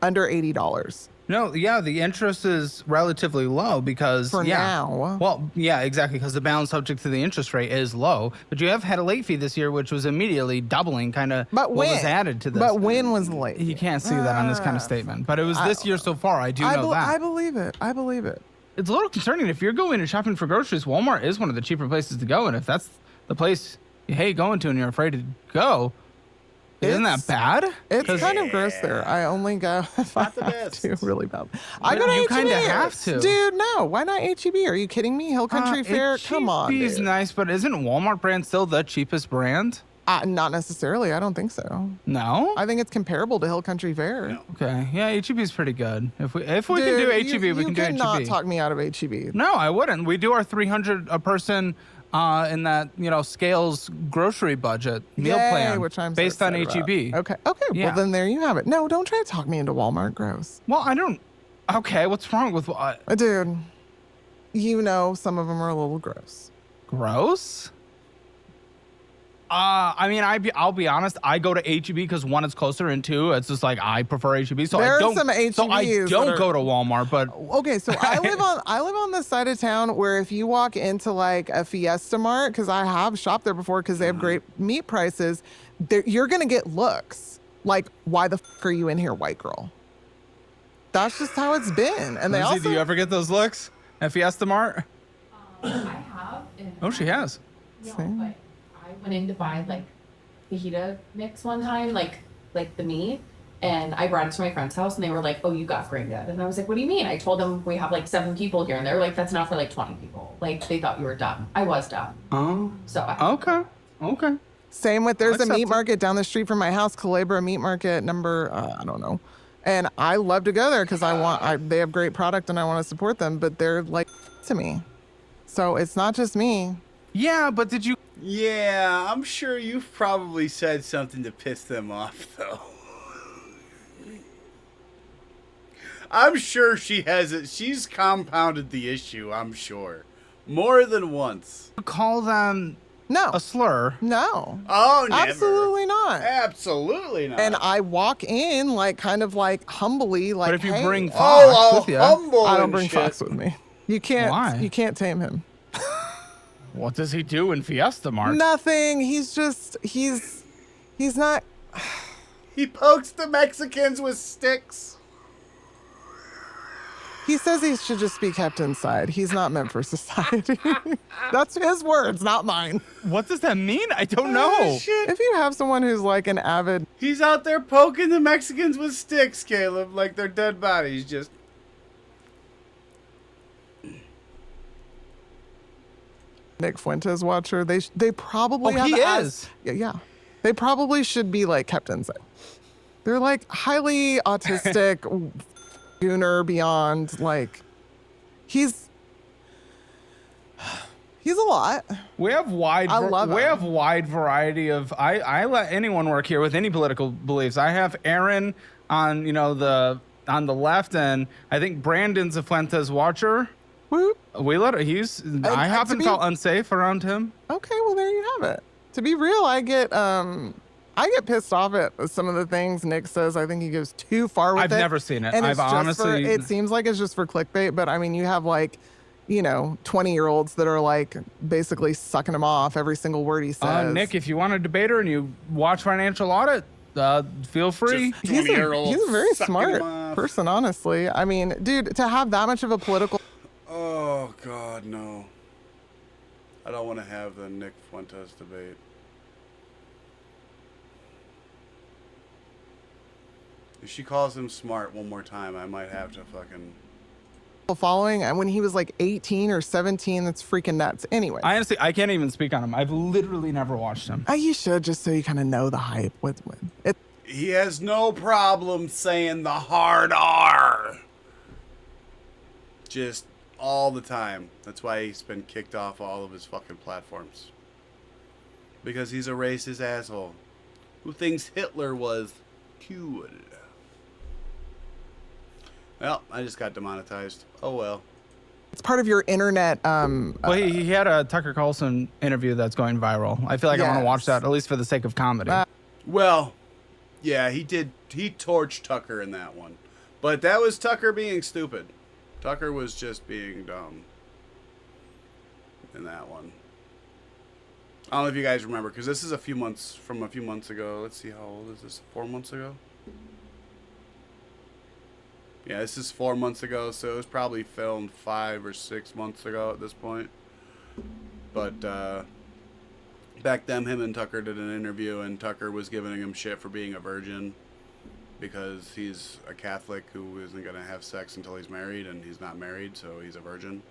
under $80. No, yeah, the interest is relatively low because now. Well, yeah, exactly, because the balance subject to the interest rate is low. But you have had a late fee this year, which was immediately doubling kind of what was added to this. But when was the late fee? You can't see that on this kind of statement. But it was this year so far. I do know that. I believe it. It's a little concerning. If you're going and shopping for groceries, Walmart is one of the cheaper places to go. And if that's the place you hate going to and you're afraid to go. Isn't that bad? It's kind of gross there. I only go if I Not the have best. to, really bad. I But go to you H-E-B. kinda have to. Dude, no. Why not H-E-B? Are you kidding me? Hill Country Fair? Come on, H-E-B's dude. nice, but isn't Walmart brand still the cheapest brand? Not necessarily. I don't think so. No? I think it's comparable to Hill Country Fair. No. Okay. Yeah, H-E-B's pretty good. If we can Dude, do H-E-B, we can do You cannot H-E-B. talk me out of H-E-B. No, I wouldn't. We do our 300 a person in that, Scales grocery budget meal Yay, plan which I'm so based on excited about. H-E-B. Okay. Yeah. Well, then there you have it. No, don't try to talk me into Walmart. Gross. Well, I don't. Okay, what's wrong with what? Dude, some of them are a little gross. Gross? I'll be honest. I go to H-E-B because one, it's closer, and two, it's just like I prefer H-E-B. So There I are don't. some So I H-E-Bs don't that are- go to Walmart, but Okay, so I live on the side of town where if you walk into like a Fiesta Mart, because I have shopped there before because they have great meat prices, you're gonna get looks like, "Why the f are you in here, white girl?" That's just how it's been. And they Lindsay, also do you ever get those looks at Fiesta Mart? I have. And Oh, she has. No, Same. but I went in to buy like fajita mix one time, like the meat, and I brought it to my friend's house, and they were like, "Oh, you got granddad," and I was like, "What do you mean?" I told them we have like 7 people here, and they're like, "That's not for like 20 people." Like they thought you were dumb. I was dumb. Oh. So I, Okay. Same with there's a Accept meat it. market down the street from my house, Calabria Meat Market number I don't know, and I love to go there because they have great product and I want to support them, but they're like to me, so it's not just me. Yeah, but did you? Yeah, I'm sure you've probably said something to piss them off, though. I'm sure she has it. She's compounded the issue, I'm sure. More than once. Call them No, a slur. no, Oh, never. absolutely not. Absolutely not. And I walk in like kind of like humbly, like, But if you hey, bring Fox oh, with you, humble I don't and bring shit. Fox with me. You can't. Why? You can't tame him. what does he do in Fiesta Mart? Nothing. He's not. He pokes the Mexicans with sticks. He says he should just be kept inside. He's not meant for society. That's his words, not mine. What does that mean? I don't know. Oh, shit. If you have someone who's like an avid, He's out there poking the Mexicans with sticks, Caleb, like they're dead bodies. Just Nick Fuentes watcher, they probably Oh, have he as- is. Yeah. They probably should be like kept inside. They're like highly autistic, gooner beyond. Like he's a lot. We have I love we him. have wide variety of. I let anyone work here with any political beliefs. I have Aaron on on the left, and I think Brandon's a Fuentes watcher. Whoop. We let it. I to haven't be- felt unsafe around him. Okay, well there you have it. To be real, I get pissed off at some of the things Nick says. I think he goes too far with I've it. never seen it. And I've it's just honestly- it seems like it's just for clickbait, but I mean, you have like, 20-year-olds that are like basically sucking him off every single word he says. Nick, if you want a debater and you watch Financial Audit, feel free. Just- he's 20-year-old a very sucking smart him off. person, honestly. I mean, dude, to have that much of a political oh God, no. I don't want to have the Nick Fuentes debate. If she calls him smart one more time, I might have to fucking. following, and when he was like 18 or 17, that's freaking nuts. Anyway, I can't even speak on him. I've literally never watched him. you should, just so you kind of know the hype with it. He has no problem saying the hard R. Just all the time. That's why he's been kicked off all of his fucking platforms. Because he's a racist asshole who thinks Hitler was cool. Well, I just got demonetized. Oh well. It's part of your internet. Well, he had a Tucker Carlson interview that's going viral. I feel like I want to watch Yes. that, at least for the sake of comedy. Well, yeah, he did. He torched Tucker in that one. But that was Tucker being stupid. Tucker was just being dumb in that one. I don't know if you guys remember, because this is a few months ago. Let's see, how old is this? 4 months ago? Yeah, this is 4 months ago, so it was probably filmed 5 or 6 months ago at this point. But Back then, him and Tucker did an interview, and Tucker was giving him shit for being a virgin because he's a Catholic who isn't going to have sex until he's married, and he's not married, so he's a virgin.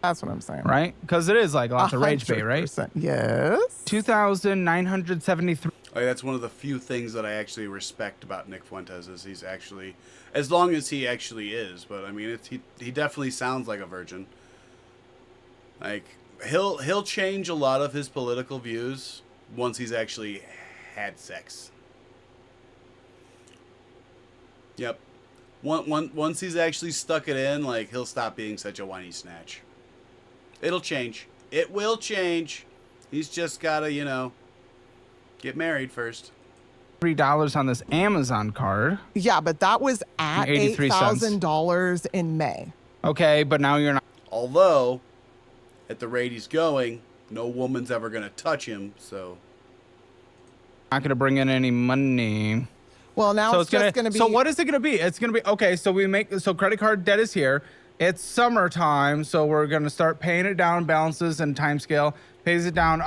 That's what I'm saying. Right? Because it is like lots of rage bait, right? 100%. Yes. 2,973. Like, that's one of the few things that I actually respect about Nick Fuentes is he's actually, as long as he actually is, but I mean, he definitely sounds like a virgin. Like, he'll change a lot of his political views once he's actually had sex. Yep. Once he's actually stuck it in, like, he'll stop being such a whiny snatch. It'll change. It will change. He's just gotta, get married first. $3 on this Amazon card. Yeah, but that was at 83 cents. $8,000 in May. Okay, but now you're not. Although, at the rate he's going, no woman's ever gonna touch him, so. Not gonna bring in any money. Well, now it's just going to be. So what is it gonna be? It's gonna be okay. So credit card debt is here. It's summertime, so we're gonna start paying it down, balances and time scale. Pays it down.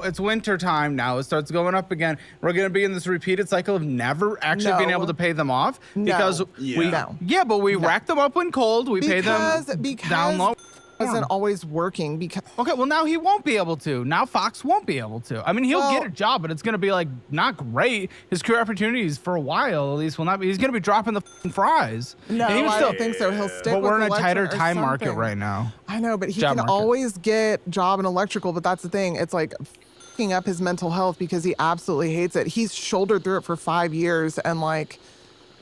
It's winter time now. It starts going up again. We're gonna be in this repeated cycle of never actually being able to pay them off because but we rack them up when cold. We pay them down low. Isn't always working because well now he won't be able to. Now Fox won't be able to. I mean he'll get a job, but it's gonna be like not great. His career opportunities for a while at least will not be. He's gonna be dropping the fries. No, I don't think so. He'll stick. But we're in a tighter time time market right now. I know, but he can always get job in electrical. But that's the thing. It's like fucking up his mental health because he absolutely hates it. He's shouldered through it for 5 years, and like.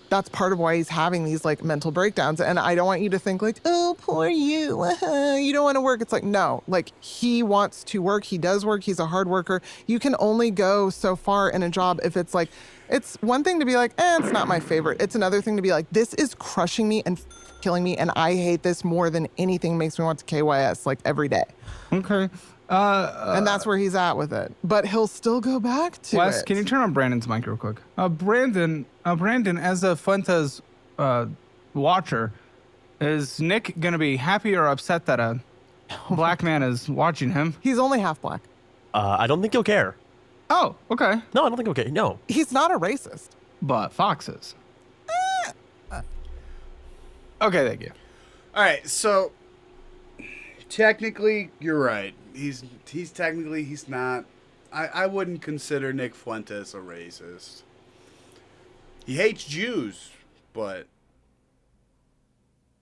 That's part of why he's having these like mental breakdowns. And I don't want you to think like, oh, poor you. You don't want to work. It's like, no, like he wants to work. He does work. He's a hard worker. You can only go so far in a job if it's like, it's one thing to be like, it's not my favorite. It's another thing to be like, this is crushing me and killing me. And I hate this more than anything makes me want to KYS like every day. Okay. And that's where he's at with it. But he'll still go back to Wes, it. can you turn on Brandon's mic real quick? Brandon, as a Fuentes watcher, is Nick going to be happy or upset that a black man is watching him? He's only half black. I don't think he'll care. Oh, okay. No, I don't think he'll care. No. He's not a racist. But Fox is. Okay, thank you. All right, so technically, you're right. He's not. I wouldn't consider Nick Fuentes a racist. He hates Jews, but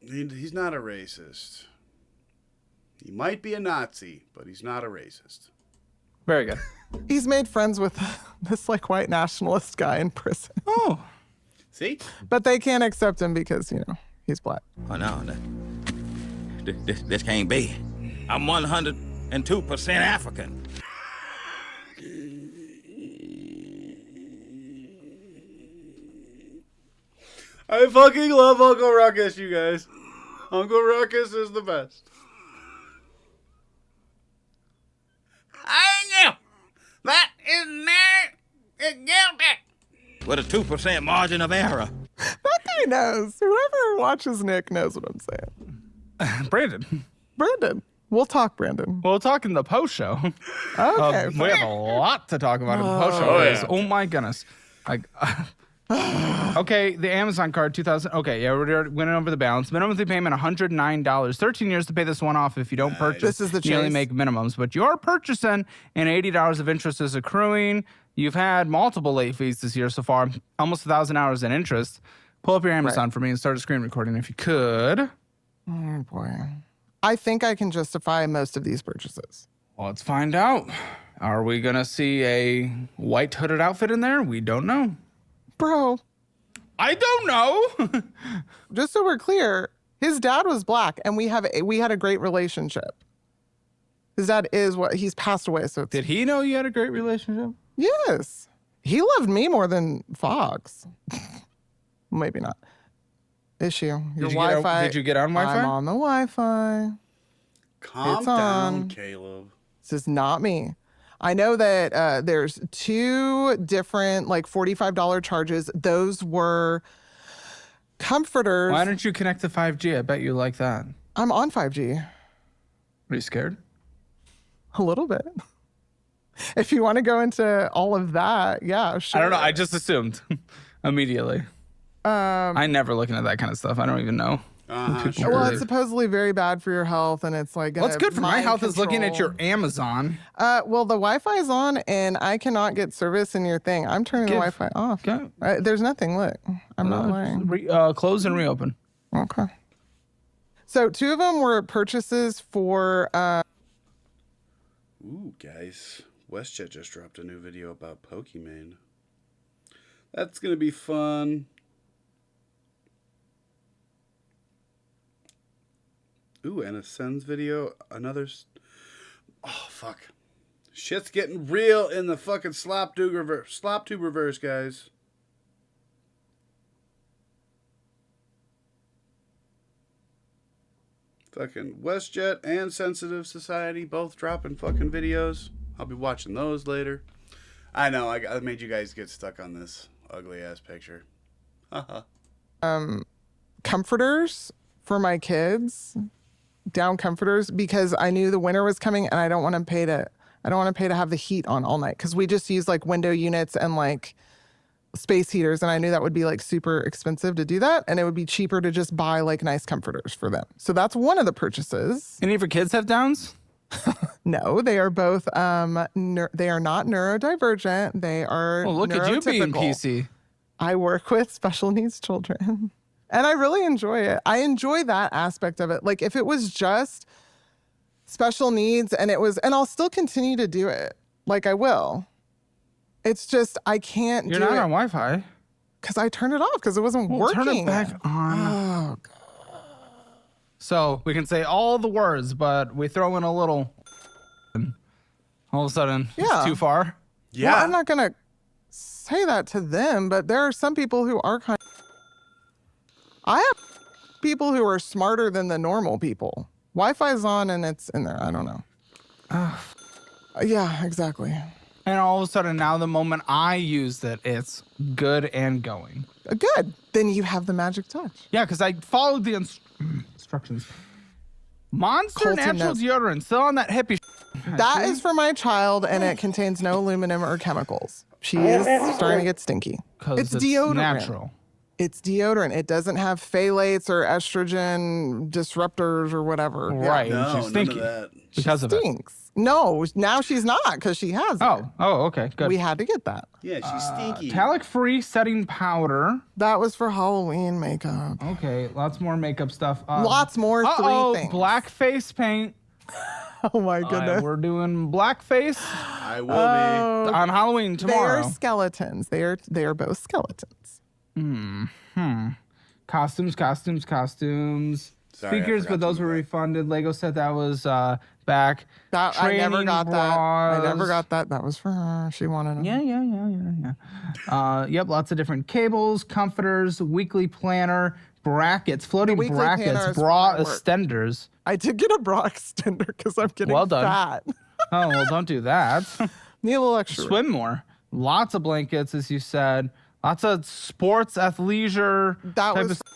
he's not a racist. He might be a Nazi, but he's not a racist. Very good. He's made friends with this like white nationalist guy in prison. Oh. See? But they can't accept him because, he's black. Oh, no. This can't be. I'm 102% African. I fucking love Uncle Ruckus, you guys. Uncle Ruckus is the best. I know. That is not guilty. With a 2% margin of error. That guy knows. Whoever watches Nick knows what I'm saying. Brandon. We'll talk, Brandon. We'll talk in the post show. Okay. We have a lot to talk about in the post show. yeah. Oh my goodness. Okay, the Amazon card, 2000. Okay, yeah, we're went over the balance. Minimum monthly payment, $109. 13 years to pay this one off if you don't purchase. This is the You only chase. make minimums, but you are purchasing, and $80 of interest is accruing. You've had multiple late fees this year so far, almost 1,000 hours in interest. Pull up your Amazon for me and start a screen recording if you could. Oh, boy. I think I can justify most of these purchases. Well, let's find out. Are we going to see a white hooded outfit in there? We don't know. Bro, I don't know. just so we're clear, his dad was black and we had a great relationship. His dad he's passed away. So Did he know you had a great relationship? Yes. He loved me more than Fox. Maybe not. Issue. Your Wi-Fi. Did you get on Wi-Fi? I'm on the Wi-Fi. Calm It's down, on. Caleb. This is not me. I know that there's 2 different like $45 charges. Those were comforters. Why don't you connect to 5G? I bet you like that. I'm on 5G. Are you scared? A little bit. If you want to go into all of that, yeah, sure. I don't know. I just assumed immediately. I never look into that kind of stuff. I don't even know. Sure. Well, it's supposedly very bad for your health, and it's like What's good for my mind health is looking at control. your Amazon. Well, the Wi-Fi is on, and I cannot get service in your thing. I'm turning the Wi-Fi off. Okay. There's nothing. Look, I'm not lying. Close and reopen. Okay. So 2 of them were purchases for. Ooh, guys. WestJet just dropped a new video about Pokemon. That's going to be fun. Ooh, and a Sens video. Oh, fuck. Shit's getting real in the fucking slop tube reverse, guys. Fucking WestJet and Sensitive Society both dropping fucking videos. I'll be watching those later. I know, I made you guys get stuck on this ugly ass picture. Haha. Comforters for my kids, down comforters, because I knew the winter was coming, and I don't want to pay to have the heat on all night, because we just use like window units and like space heaters, and I knew that would be like super expensive to do that, and it would be cheaper to just buy like nice comforters for them. So that's one of the purchases. Any of your kids have downs? No, they are both they are not neurodivergent. They are Well, look at you being neurotypical. PC. I work with special needs children, and I really enjoy it. I enjoy that aspect of it. Like if it was just special needs and I'll still continue to do it. Like I will. It's just I can't You're do not it on Wi-Fi. because I turned it off because it wasn't working. Turn it back on. Oh, God. So we can say all the words, but we throw in a little. And all of a sudden, Yeah. it's too far. Yeah. Well, I'm not going to say that to them, but there are some people who are kind of... I have people who are smarter than the normal people. Wi-Fi's on and it's in there. I don't know. Yeah, exactly. And all of a sudden, now the moment I used it, it's good and going. Good. Then you have the magic touch. Yeah, because I followed the instructions. Monster Colton natural knows. deodorant, still on that hippie. That is for my child, and it contains no aluminum or chemicals. She is starting to get stinky. Because It's deodorant. natural. It's deodorant. It doesn't have phthalates or estrogen disruptors or whatever. Yeah. Right. No, she's none of stinky that. because of it. Stinks. No, now she's not because she has it. Oh, okay, good. We had to get that. Yeah, she's stinky. Talc-free setting powder. That was for Halloween makeup. Okay, lots more makeup stuff. Lots more, 3 things. Black face paint. Oh my goodness. We're doing blackface I will be. on Halloween They tomorrow. are skeletons. They are both skeletons. Costumes. Sorry, I Speakers, forgot but to those do were that. refunded. Lego said that was back. That I never Training got that. I never bras. got that. That was for her. She wanted them. Yeah. Yep, lots of different cables, comforters, weekly planner, brackets, floating weekly planner brackets, is bra for my work. extenders. I did get a bra extender because I'm getting Well done. fat. Oh, well, don't do that. Need a little extra. Swim more. Lots of blankets, as you said. Lots of sports, athleisure, That type was of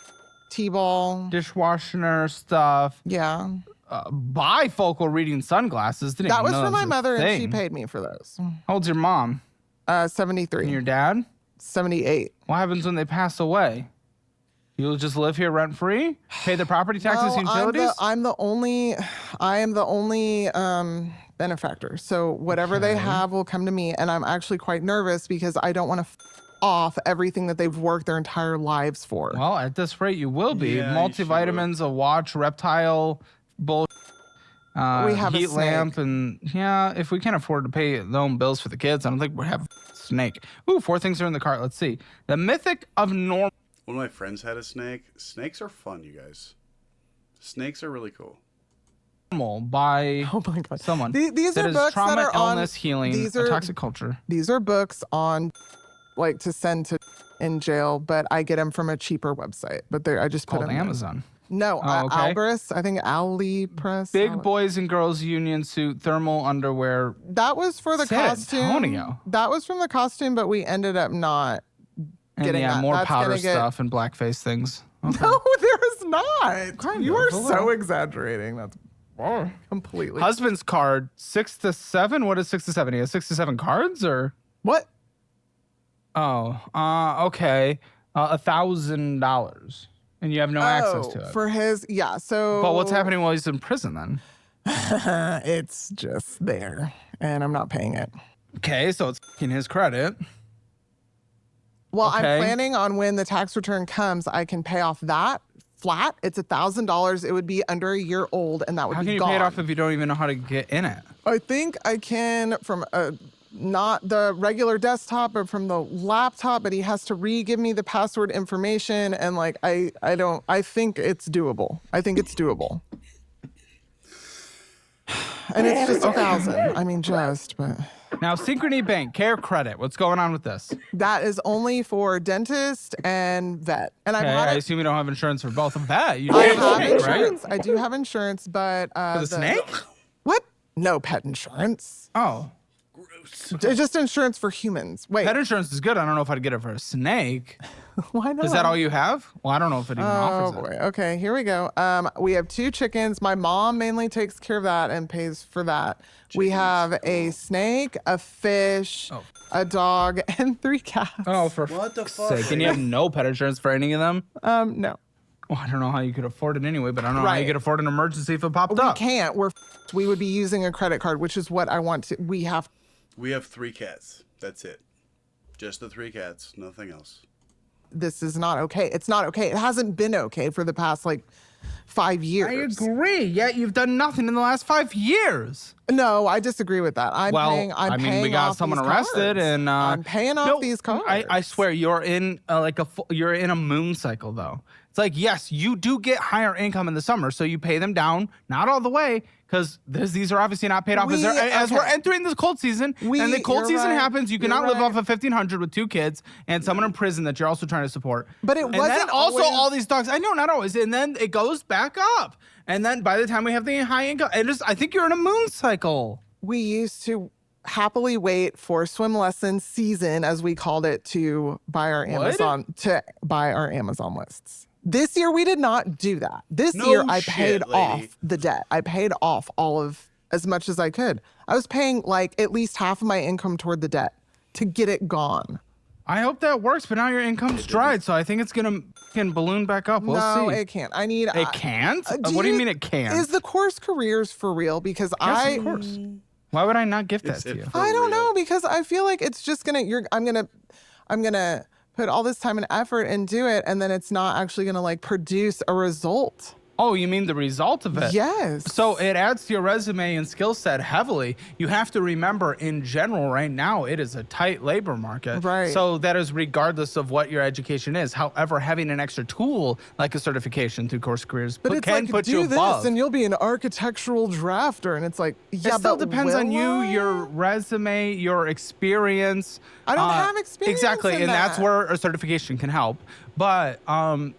T-ball. dishwasher stuff. Yeah. Bifocal reading sunglasses. Didn't That even was know for my was a mother, and she thing. paid me for those. How old's your mom? 73. And your dad? 78. What happens when they pass away? You'll just live here rent free? Pay the property taxes and utilities? I am the only benefactor. So whatever they have will come to me, and I'm actually quite nervous because I don't want to off everything that they've worked their entire lives for. Well, at this rate, you will be. Yeah, you Multivitamins, a watch, reptile, bullshit. We have a heat lamp, snake. and yeah, if we can't afford to pay their own bills for the kids, I don't think we have a snake. Ooh, 4 things are in the cart. Let's see. The Mythic of Normal. One of my friends had a snake. Snakes are fun, you guys. Snakes are really cool. By Oh my God. someone. These that are is books trauma, that are on illness, healing, these a are- toxic culture. These are books on, like, to send to in jail, but I get them from a cheaper website. But I just put Called them there. Amazon. No, Oh, okay. Algris. I think AliPress. Big boys and girls union suit, thermal underwear. That was for the San costume. Antonio. That was from the costume, but we ended up not And getting yeah, that. more That's powder gonna get- stuff and blackface things. Okay. No, there is not. Kind You of, are a so little. exaggerating. That's completely. Husband's card, 6 to 7. What is 6 to 7? He has 6 to 7 cards, or What? oh, okay, $1,000, and you have no access to it. For his, yeah. So, But what's happening while he's in prison then? it's just there, and I'm not paying it. Okay, so it's in his credit. Well, Okay. I'm planning on when the tax return comes, I can pay off that flat. It's $1,000. It would be under a year old, and that would How be can you gone. pay it off if you don't even know how to get in it? I think I can from not the regular desktop, but from the laptop. But he has to re-give me the password information, and like I think it's doable. I think it's doable. And it's just 1,000. I mean, but Now, Synchrony Bank, Care Credit. What's going on with this? that is only for dentist and vet. And I've Okay, had I it. assume you don't have insurance for both of that. You I do have snake, right? insurance. I do have insurance, but For the snake? What? No pet insurance. Oh, Just insurance for humans. Wait, pet insurance is good. I don't know if I'd get it for a snake. why not? Is that all you have? Well, I don't know if it even Oh offers boy. it. Okay, here we go. We have 2 chickens. My mom mainly takes care of that and pays for that. We have a snake, a fish, a dog, and 3 cats. Oh, for What the fuck's fuck? sake. And you have no pet insurance for any of them? No. Well, I don't know how you could afford it anyway, but I don't know how you Right. could afford an emergency if it popped We up. can't. We would be using a credit card, which is what I want to. We have. We have 3 cats. That's it. Just the 3 cats. Nothing else. This is not okay. It's not okay. It hasn't been okay for the past 5 years. I agree. Yet you've done nothing in the last 5 years. No, I disagree with that. I'm paying. I'm we paying got off someone these arrested, cards. and I'm paying off these cards. I swear, you're in you're in a moon cycle though. It's like, yes, you do get higher income in the summer, so you pay them down, not all the way, because these are obviously not paid off. As we're entering this cold season, and the cold you're season right, happens, you you're cannot live right. off of $1,500 with 2 kids and someone in prison that you're also trying to support. But it and then wasn't also always- all these dogs. I know, not always, and then it goes back up, and then by the time we have the high income, I think you're in a moon cycle. We used to happily wait for swim lesson season, as we called it, to buy our Amazon lists. This year we did not do that. This No year I shit, paid lady. off the debt. I paid off all of as much as I could. I was paying at least half of my income toward the debt to get it gone. I hope that works, but now your income's dried, so I think it's gonna fucking balloon back up. We'll no, see. it can't. I need. It can't? do What do you mean it can't? Is the course careers for real? Because Yes, of course. Why would I not gift that Is to it you? for I don't real? know, because I feel like it's just gonna. I'm gonna put all this time and effort and do it, and then it's not actually gonna produce a result. Oh, you mean the result of it? Yes. So it adds to your resume and skill set heavily. You have to remember, in general, right now, it is a tight labor market. Right. So that is regardless of what your education is. However, having an extra tool like a certification through Course Careers But it's can like, put do you above. this and you'll be an architectural drafter. And it's like, yeah, It still but depends on will you, I? your resume, your experience. I don't have experience Exactly, in and that's that. where a certification can help. But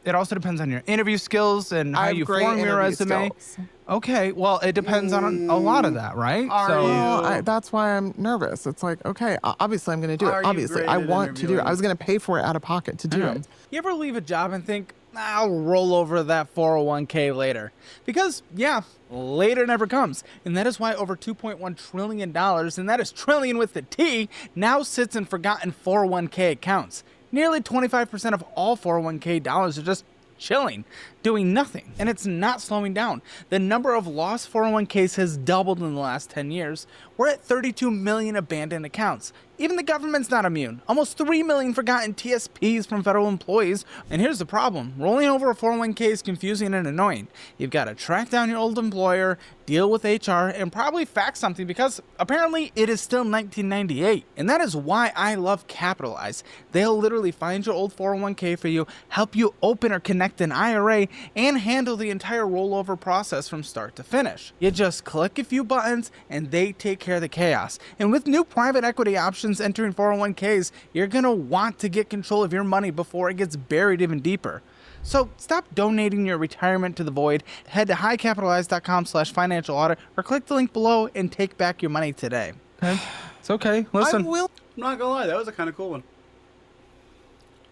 it also depends on your interview skills and how I have you great form your interview resume. skills. Okay, well, it depends on a lot of that, right? Well, that's why I'm nervous. It's like, okay, obviously I'm going to do Are it. you Obviously, great I at want to do it. interviewing? I was going to pay for it out of pocket to do it. You ever leave a job and think, I'll roll over that 401k later? Because, yeah, later never comes. And that is why over $2.1 trillion, and that is trillion with the T, now sits in forgotten 401k accounts. Nearly 25% of all 401k dollars are just chilling, doing nothing, and it's not slowing down. The number of lost 401ks has doubled in the last 10 years. We're at 32 million abandoned accounts. Even the government's not immune. Almost 3 million forgotten TSPs from federal employees. And here's the problem. Rolling over a 401k is confusing and annoying. You've got to track down your old employer, deal with HR, and probably fax something because apparently it is still 1998. And that is why I love Capitalize. They'll literally find your old 401k for you, help you open or connect an IRA, and handle the entire rollover process from start to finish. You just click a few buttons and they take care of the chaos. And with new private equity options entering 401ks, you're gonna want to get control of your money before it gets buried even deeper. So stop donating your retirement to the void. Head to highcapitalize.com/financial audit or click the link below and take back your money today. Okay? It's okay. Listen. I'm not gonna lie, that was a kind of cool one.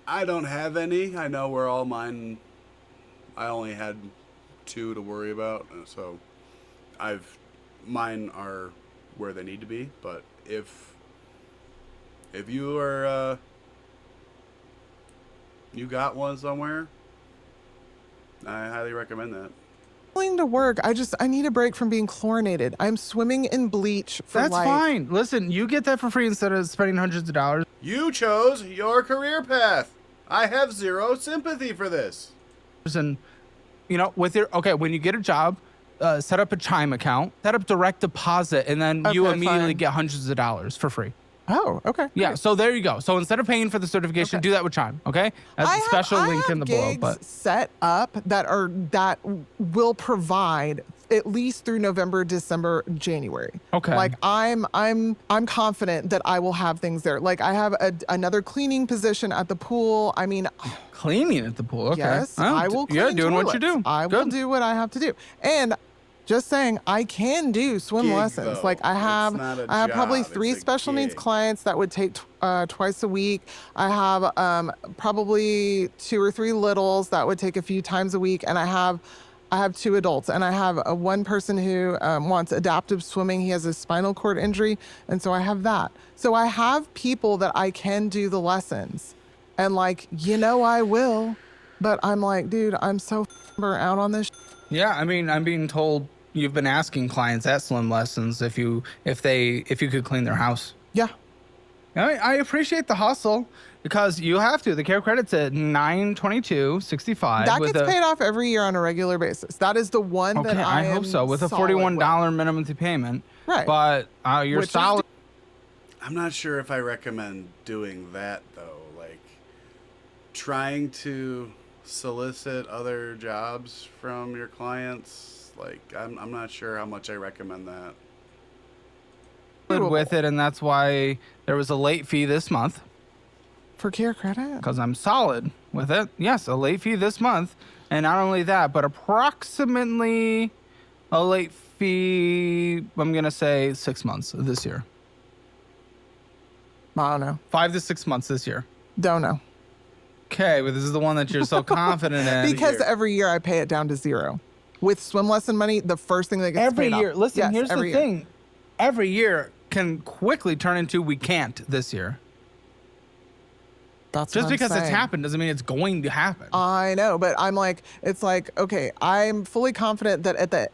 I don't have any. I know where all mine. I only had 2 to worry about, so mine are where they need to be. But if you are you got one somewhere, I highly recommend that. Willing to work. I need a break from being chlorinated. I'm swimming in bleach for That's fine. Listen, you get that for free instead of spending hundreds of dollars. You chose your career path. I have zero sympathy for this. And, with when you get a job, set up a Chime account, set up direct deposit, and then you immediately get hundreds of dollars for free. Oh, okay. Yeah, so there you go. So instead of paying for the certification, do that with Chime, okay? That's a special link in the below. But set up that will provide at least through November, December, January. Okay. Like I'm confident that I will have things there. Like I have another cleaning position at the pool. I mean, cleaning at the pool. Okay. Yes, Well, I will. You're Clean doing toilets. what you do. I will do what I have to do. And just saying, I can do swim Gig, lessons. though. Like I have It's not a probably job, 3 it's a special needs gig. clients that would take twice a week. I have probably 2 or 3 littles that would take a few times a week, and I have 2 adults, and I have one person who wants adaptive swimming. He has a spinal cord injury, and so I have that. So I have people that I can do the lessons, and I will, but I'm like, dude, I'm so burnt out on this. Yeah, I mean, I'm being told you've been asking clients at Slim Lessons if you could clean their house. Yeah. I appreciate the hustle because you have to. The care credit's at $922.65. That gets paid off every year on a regular basis. That is the one that I hope so. With a $41 minimum payment. Right. But you're Which is solid. I'm not sure if I recommend doing that though. Like trying to solicit other jobs from your clients. Like I'm not sure how much I recommend that. With it, and that's why there was a late fee this month. For care credit? Because I'm solid with it. Yes, a late fee this month. And not only that, but approximately a late fee, I'm going to say 6 months this year. I don't know. 5 to 6 months this year. Don't know. Okay, but this is the one that you're so confident in. Because every year I pay it down to 0. With swim lesson money, the first thing that gets every paid year. off. Listen, Yes, here's the every year. thing. Every year can quickly turn into we can't this year. That's Just what I'm because it's saying. happened doesn't mean it's going to happen. I know, but I'm like, it's like, okay, I'm fully confident that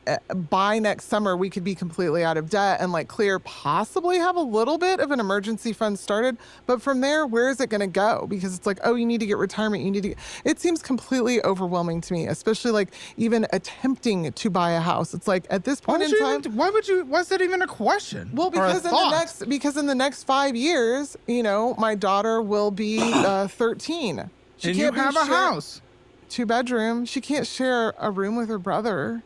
by next summer we could be completely out of debt and clear, possibly have a little bit of an emergency fund started. But from there, where is it going to go? Because it's like, oh, you need to get retirement. You need to. It seems completely overwhelming to me, especially even attempting to buy a house. It's like at this point in time. Why's that even a question? Well, because in the next 5 years, my daughter will be 13. She and you can't have a house. 2-bedroom. She can't share a room with her brother.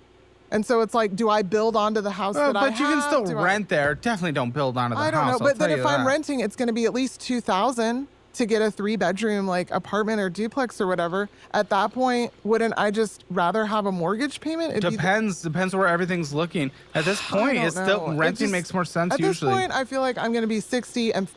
And so it's like, do I build onto the house that I have? But you can still rent there. Definitely don't build onto the house. I don't know. I'll But then tell if you I'm that. renting, it's going to be at least $2,000 to get a 3-bedroom apartment or duplex or whatever. At that point, wouldn't I just rather have a mortgage payment? Depends where everything's looking. At this point, it's still renting makes more sense at usually. At this point, I feel like I'm going to be 60 and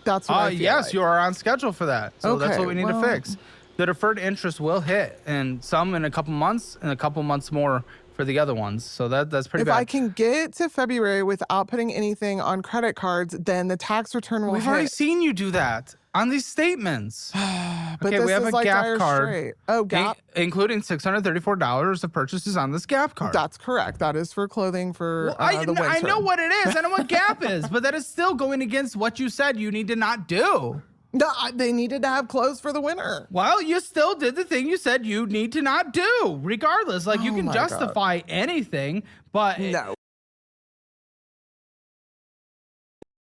that's what I feel yes, like. you are on schedule for that. So that's what we need to well- fix. The deferred interest will hit, and some in a couple months, and a couple months more for the other ones. So that's pretty If bad. I can get to February without putting anything on credit cards, then the tax return will We've hit. already seen you do that on these statements. But Okay, this we have is a like Gap dire card. straight. Oh, Gap. Including $634 of purchases on this Gap card. That's correct. That is for clothing for the winter. I know what it is. I know what Gap is, but that is still going against what you said you need to not do. No, they needed to have clothes for the winter. Well, you still did the thing you said you need to not do, regardless. You Oh can my justify anything, but No.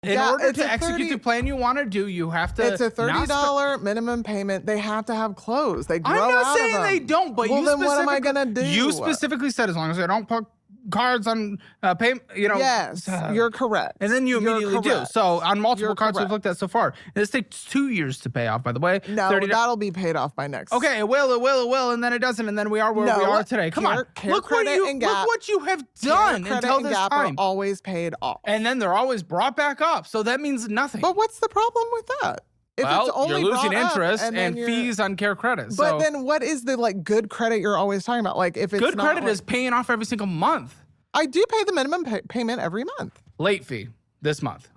in order to execute the plan you want to do, you have to. It's a $30 minimum payment. They have to have clothes. They grow I'm out not of saying them. they don't, but well, you then what am I specifically- gonna do? You specifically said as long as I don't put cards on pay, Yes, you're correct. And then you You're immediately do. correct. So on multiple You're cards we've correct. looked at so far, and this takes 2 years to pay off. By the way, No, that'll be paid off by next. Okay, it will, and then it doesn't, and then we are where we are today. Come on, Care look Credit and Gap, look what you have Care done Credit until and this Gap time. are always paid off. And then they're always brought back up, so that means nothing. But what's the problem with that? If well, it's only you're losing brought up interest and and then you're- fees on Care Credit. But So then what is the good credit you're always talking about? If it's good not credit is paying off every single month. I do pay the minimum payment every month. Late fee this month.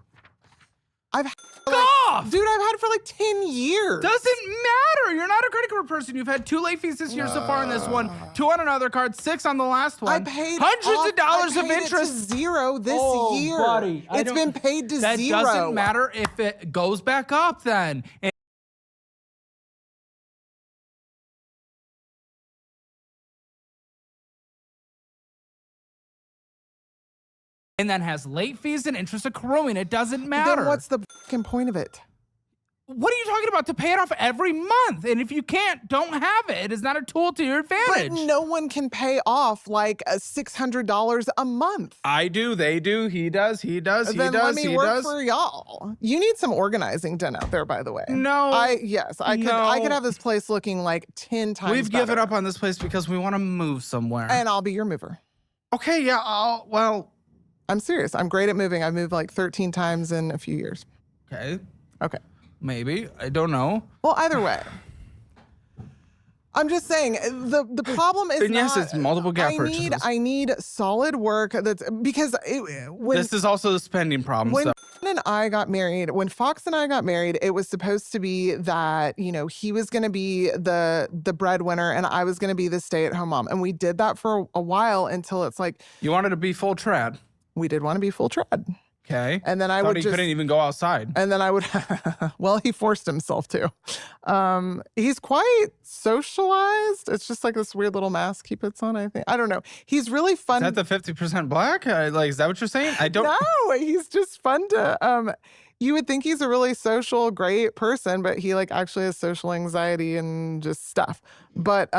I've Off! Dude, I've had it for like 10 years. Doesn't matter. You're not a credit card person. You've had 2 late fees this year so far on this one, 2 on another card, 6 on the last one. I paid hundreds of dollars of it interest. to zero this year. Buddy, It's been paid to that zero. That doesn't matter if it goes back up then. And then has late fees and interest accruing. It doesn't matter. Then what's the fucking point of it? What are you talking about? To pay it off every month. And if you can't, don't have it. It is not a tool to your advantage. But no one can pay off like $600 a month. I do. They do. He does. He does. He then does. let me he work does. for y'all. You need some organizing done out there, by the way. No. I could have this place looking like 10 times We've given better. up on this place because we want to move somewhere. And I'll be your mover. Okay, yeah. Well, I'm serious. I'm great at moving. I've moved like 13 times in a few years. okay. Okay. Maybe. I don't know. Well, either way. I'm just saying the problem is And yes, it's multiple gap purchases. I need solid work that's because when This is also the spending problem. when So. and I got married, when Fox and I got married, it was supposed to be that, you know, he was going to be the breadwinner and I was going to be the stay-at-home mom. And we did that for a while until it's like You wanted to be full trad. we did want to be full trad. Okay. And then I Thought would he just couldn't even go outside. and then I would, well, he forced himself to. He's quite socialized. It's just like this weird little mask he puts on, I think. I don't know. He's really fun. Is that the 50% black? Is that what you're saying? I don't. No, he's just fun to, you would think he's a really social, great person, but he like actually has social anxiety and just stuff. But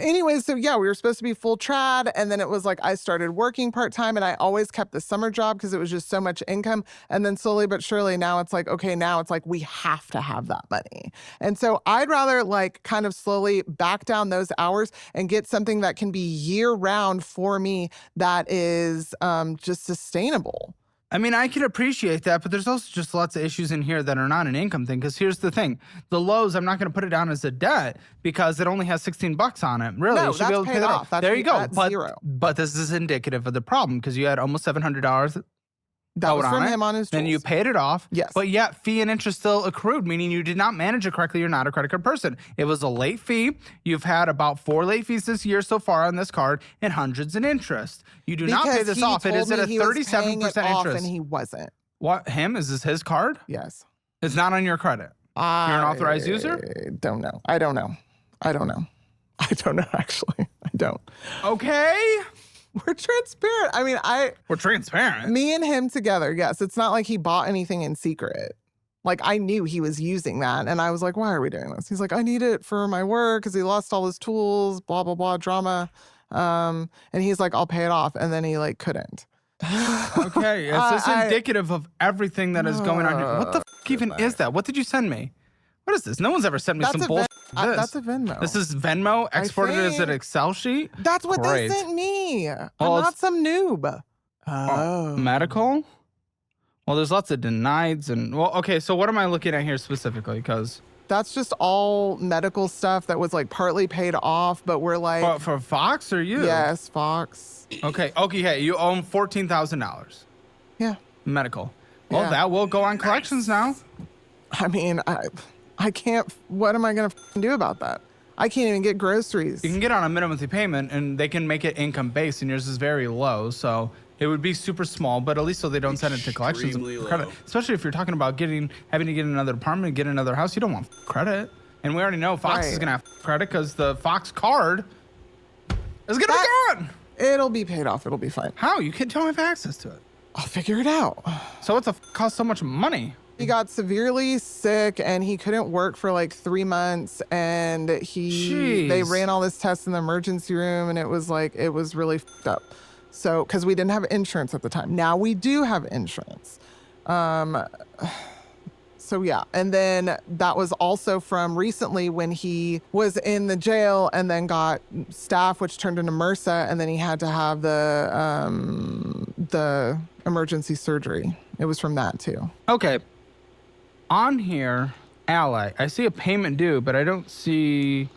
anyways, so yeah, we were supposed to be full trad. And then it was like I started working part-time and I always kept the summer job because it was just so much income. And then slowly but surely now it's like, okay, now it's like we have to have that money. And so I'd rather like kind of slowly back down those hours and get something that can be year round for me that is just sustainable. I mean, I can appreciate that, but there's also just lots of issues in here that are not an income thing. Because here's the thing: the Lowe's, I'm not going to put it down as a debt because it only has $16 on it. Really, No, you should be that's able to pay paid that off. That's there you go. at But zero. but this is indicative of the problem because you had almost $700 That was owed from on it. him on his Then you tools. paid it off. Yes. But yet fee and interest still accrued, meaning you did not manage it correctly. You're not a credit card person. It was a late fee. You've had about 4 late fees this year so far on this card and hundreds in interest. You do not pay this off. It is at a 37% interest. And he wasn't. What, him? Is this his card? Yes. It's not on your credit. You're an authorized user? I don't know. I don't know, actually. I don't. Okay. We're transparent. I mean, We're transparent. me and him together, yes. It's not like he bought anything in secret. Like, I knew he was using that. And I was like, why are we doing this? He's like, I need it for my work because he lost all his tools, blah, blah, blah, drama. And he's like, I'll pay it off. And then he like couldn't. Okay. Is this indicative of everything that is going on here? What the f even is that? What did you send me? What is this? No one's ever sent me some bullshit. That's a Venmo. This is Venmo exported as an think. Excel sheet? That's what Great. they sent me. Well, I'm not it's- some noob. Oh. Medical? Well, there's lots of denieds and well, okay, so what am I looking at here specifically? Because That's just all medical stuff that was like partly paid off, but we're like, for Fox or you? yes, Fox. Okay, hey, you own $14,000 Yeah. medical. Well, Yeah. that will go on collections now. I mean, I can't, what am I going to do about that? I can't even get groceries. You can get on a minimum monthly payment and they can make it income based and yours is very low. So it would be super small, but at least so they don't send it to collections. Extremely and credit. low. Especially if you're talking about having to get another apartment, get another house, you don't want credit. And we already know Fox is Right. going to have credit because the Fox card is going to be gone. It'll be paid off. It'll be fine. How? You don't have access to it. I'll figure it out. So what's cost so much money? He got severely sick and he couldn't work for like 3 months and they Jeez. ran all this tests in the emergency room and it was really fucked up. So, cause we didn't have insurance at the time. Now we do have insurance. So yeah, and then that was also from recently when he was in the jail and then got staph, which turned into MRSA, and then he had to have the emergency surgery. It was from that too. Okay. On here, Ally, I see a payment due, but I don't see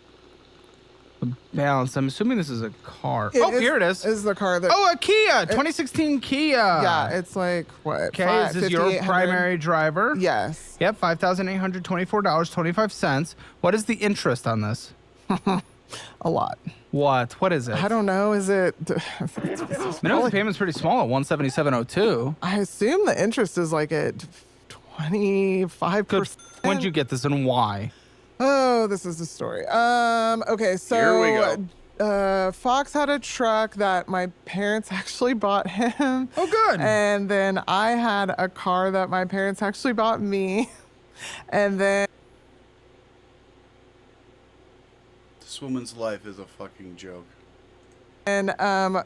Balance. I'm assuming this is a car. It Here it is. Is the car that? Oh, a Kia, 2016 Kia. Yeah, it's like what? Okay, is this your primary driver? Yes. Yep, $5,824.25. What is the interest on this? A lot. What? What is it? I don't know. Is it? Minimum payment's pretty small at $177.02. I assume the interest is like at 25%. When'd you get this and why? Oh, this is the story. Okay, so Here we go. Fox had a truck that my parents actually bought him. Oh, good. And then I had a car that my parents actually bought me. And then This woman's life is a fucking joke. And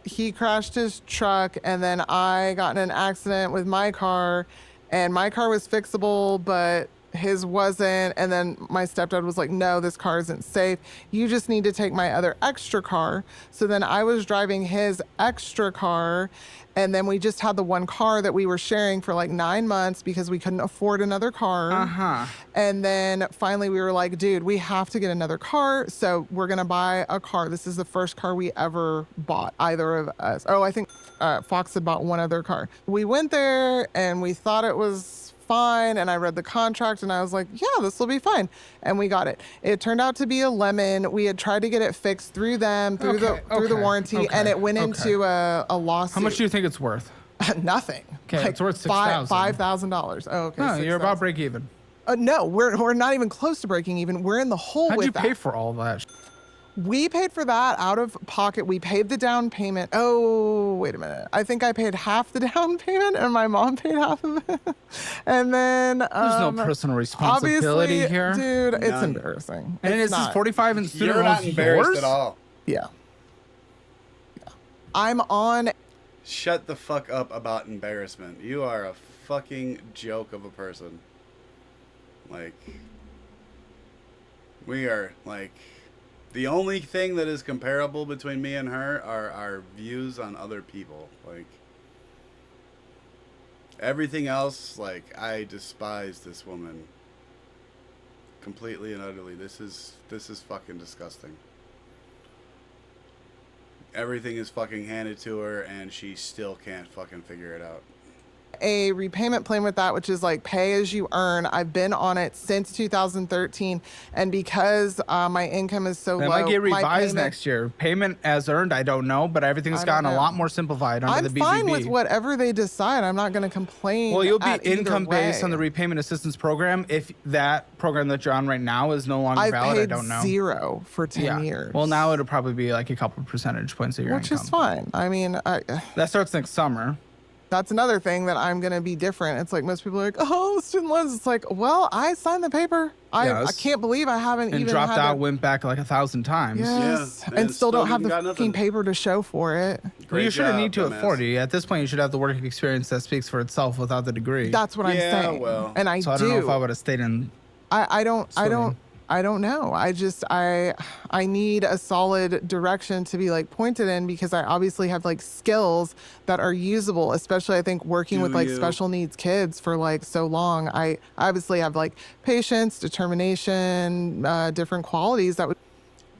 he crashed his truck, and then I got in an accident with my car, and my car was fixable, but his wasn't. And then my stepdad was like, no, this car isn't safe. You just need to take my other extra car. So then I was driving his extra car, and then we just had the one car that we were sharing for like 9 months because we couldn't afford another car. Uh-huh. And then finally we were like, dude, we have to get another car. So we're going to buy a car. This is the first car we ever bought, either of us. Oh, I think Fox had bought one other car. We went there and we thought it was fine. And I read the contract and I was like, yeah, this will be fine. And we got it. It turned out to be a lemon. We had tried to get it fixed through them, through the warranty, and it went into a lawsuit. How much do you think it's worth? Nothing. Okay, like it's worth $6,000. $5,000. Oh, okay. No, you're about $6,000. break even. No, we're not even close to breaking even. We're in the hole How'd with you that. pay for all that? We paid for that out of pocket. We paid the down payment. Oh, wait a minute. I think I paid half the down payment and my mom paid half of it. And then There's no personal responsibility obviously, here. Dude, it's None. embarrassing. And It's this is not. 45 and student You're not loans embarrassed yours? at all. Yeah. I'm on. Shut the fuck up about embarrassment. You are a fucking joke of a person. Like, we are, like, the only thing that is comparable between me and her are our views on other people. Like, everything else, like, I despise this woman completely and utterly. This is fucking disgusting. Everything is fucking handed to her, and she still can't fucking figure it out. A repayment plan with that, which is like pay as you earn. I've been on it since 2013, and because my income is so It low, might get my revised payment- next year. Payment as earned, I don't know, but everything's I don't gotten a know. lot more simplified under I'm the BBB. fine with whatever they decide. I'm not going to complain. Well, you'll be at either income based on the way. repayment assistance program. If that program that you're on right now is no longer I've valid, I paid don't know. 0 for 10 years. Well, now it'll probably be like a couple percentage points of your which income. is fine. I mean, That starts next summer. that's another thing that I'm going to be different. It's like most people are like, oh, student loans. It's like, well, I signed the paper. I Yes. can't believe I haven't And even dropped had out, to, went back like 1,000 times. yes, Yeah, and still don't have even the got fucking nothing. paper to show for it. Well, Great you shouldn't job, need to dumbass. afford it. At this point, you should have the work experience that speaks for itself without the degree. That's what I'm Yeah, saying. well. And I so I do. don't know if I would have stayed in. I don't know. I need a solid direction to be like pointed in, because I obviously have like skills that are usable, especially I think working with like you? special needs kids for like so long. I obviously have like patience, determination, different qualities that would.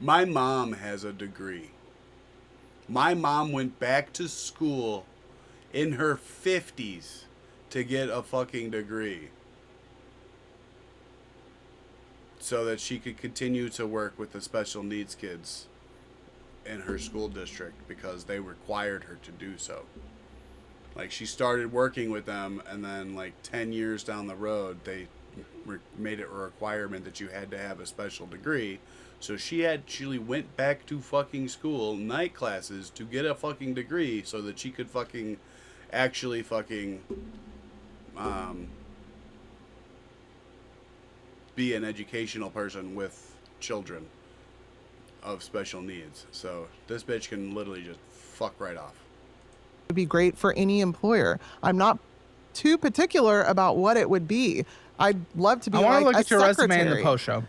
My mom has a degree. My mom went back to school in her 50s to get a fucking degree, so that she could continue to work with the special needs kids in her school district, because they required her to do so. Like, she started working with them, and then like 10 years down the road, they made it a requirement that you had to have a special degree. So she actually went back to fucking school, night classes, to get a fucking degree so that she could fucking actually fucking be an educational person with children of special needs. So this bitch can literally just fuck right off. Would be great for any employer. I'm not too particular about what it would be. I'd love to be I want like to look a at your resume in the secretary. post show.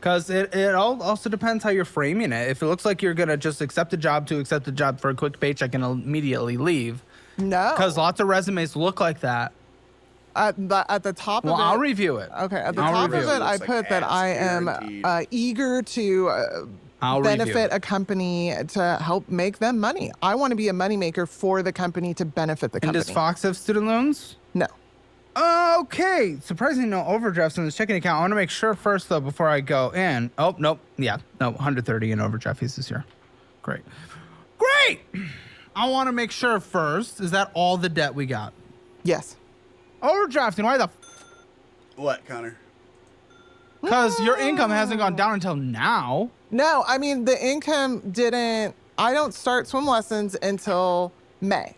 Because it all also depends how you're framing it. If it looks like you're going to just accept a job for a quick paycheck and immediately leave. No. Because lots of resumes look like that. At the top Well, of it. I'll review it. Okay, at the I'll top of review it, it. I Looks put like that ass, I am guaranteed. eager to I'll review benefit it. a company to help make them money. I want to be a moneymaker for the company to benefit the And company. does Fox have student loans? No. Okay. Surprisingly, no overdrafts in this checking account. I want to make sure first, though, before I go in. Oh, nope. Yeah. No, 130 in overdraft fees this year. Great. Great. I want to make sure first. Is that all the debt we got? Yes. Overdrafting. Why the What, Connor? Because your income hasn't gone down until now. No, I mean, the income didn't, I don't start swim lessons until May.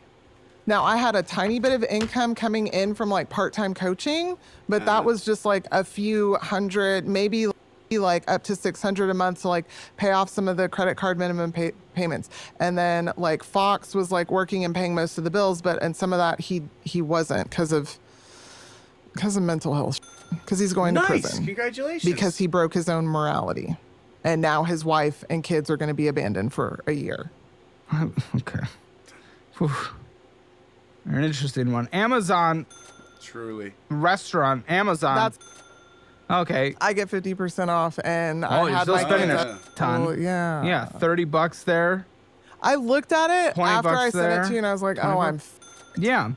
Now, I had a tiny bit of income coming in from like part-time coaching, but that was just like a few hundred, maybe like up to 600 a month to like pay off some of the credit card minimum payments. And then like Fox was like working and paying most of the bills, and some of that he wasn't because of mental health, because he's going to prison. Congratulations. Because he broke his own morality. And now his wife and kids are going to be abandoned for a year. Okay. Whew. An interesting one. Amazon Truly. restaurant. Amazon. That's okay. I get 50% off, and Oh, I you're had still my spending kids a at ton. school. Yeah. Yeah, $30 there. I looked at it 20 after I bucks sent there. it to you, and I was like, 20 oh, I'm. bucks. Yeah.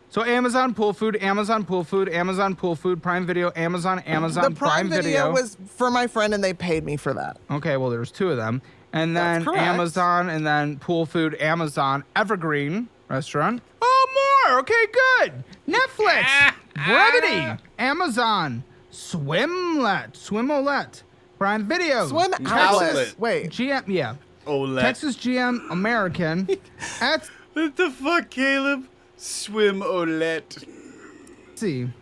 So Amazon Pool Food, Amazon Pool Food, Amazon Pool Food, Prime Video, Amazon The Prime Video was for my friend, and they paid me for that. Okay, well, there's two of them. And That's then correct. Amazon, and then Pool Food, Amazon, Evergreen Restaurant. Oh, more. Okay, good. Netflix, Brevity, Amazon, Swimolette, Prime Video. Swim Texas Outlet. Wait. GM, yeah. Olette. Texas GM American. Etsy. What the fuck, Caleb? Swim Olette. Swim.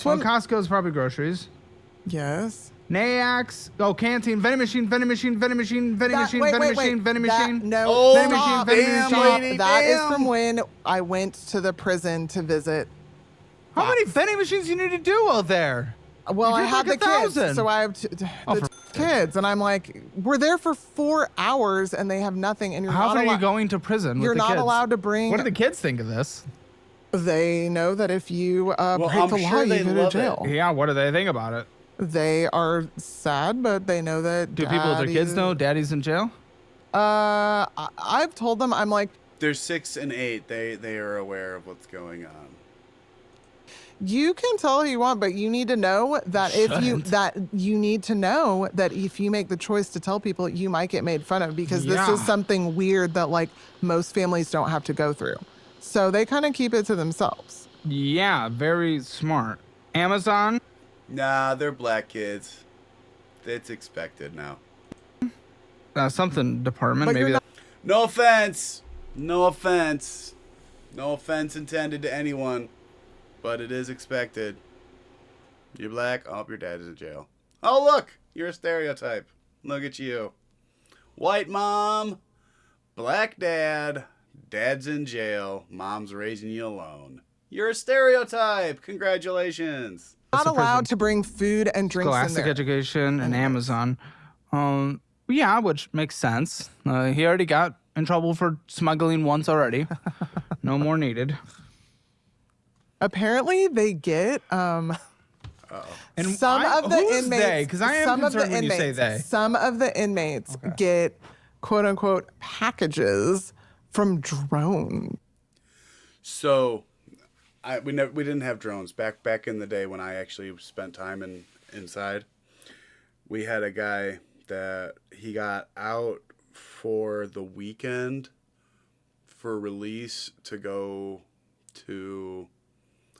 Well, Costco's probably groceries. Yes. Nayax. Oh, Canteen. Vending machine. Vending machine. Vending machine. Vending machine. Wait, Vending wait, machine. wait. Vending That- machine. No. Oh, vending machine. stop, Vending damn, machine. lady. That is Damn. from when I went to the prison to visit. How many vending machines you need to do out there? Well, You I did had like the kids, 1,000. so I have Oh, the for kids, and I'm like, we're there for 4 hours, and they have nothing, and you're How not often are allowed. you going to prison with You're the not kids? allowed to bring. What do the kids think of this? They know that if you break I'm the law, sure you they go to love it. jail. Yeah, what do they think about it? They are sad, but they know that. Do people with their kids Daddy- know daddy's in jail? I've told them, I'm like, They're 6 and 8. They are aware of what's going on. you can tell who you want, but you need to know that you need to know that if you make the choice to tell people, you might get made fun of, because this Yeah. is something weird that like most families don't have to go through. So they kind of keep it to themselves. Yeah, very smart. Amazon. Nah, they're black kids. It's expected now. Something department. But Maybe. you're not- No offense. No offense. No offense intended to anyone. But it is expected. You're black. Oh, your dad is in jail. Oh, look. You're a stereotype. Look at you. White mom. Black dad. Dad's in jail. Mom's raising you alone. You're a stereotype. Congratulations. not allowed to bring food and drinks in Scholastic there. Education and Amazon. Yeah, which makes sense. He already got in trouble for smuggling once already. No more needed. Apparently, they get And some of the who's inmates. they? Because I am some of the concerned when you say inmates- they. Some of the inmates get quote unquote packages from drone. So, we didn't have drones back in the day when I actually spent time inside. We had a guy that he got out for the weekend for release to go to,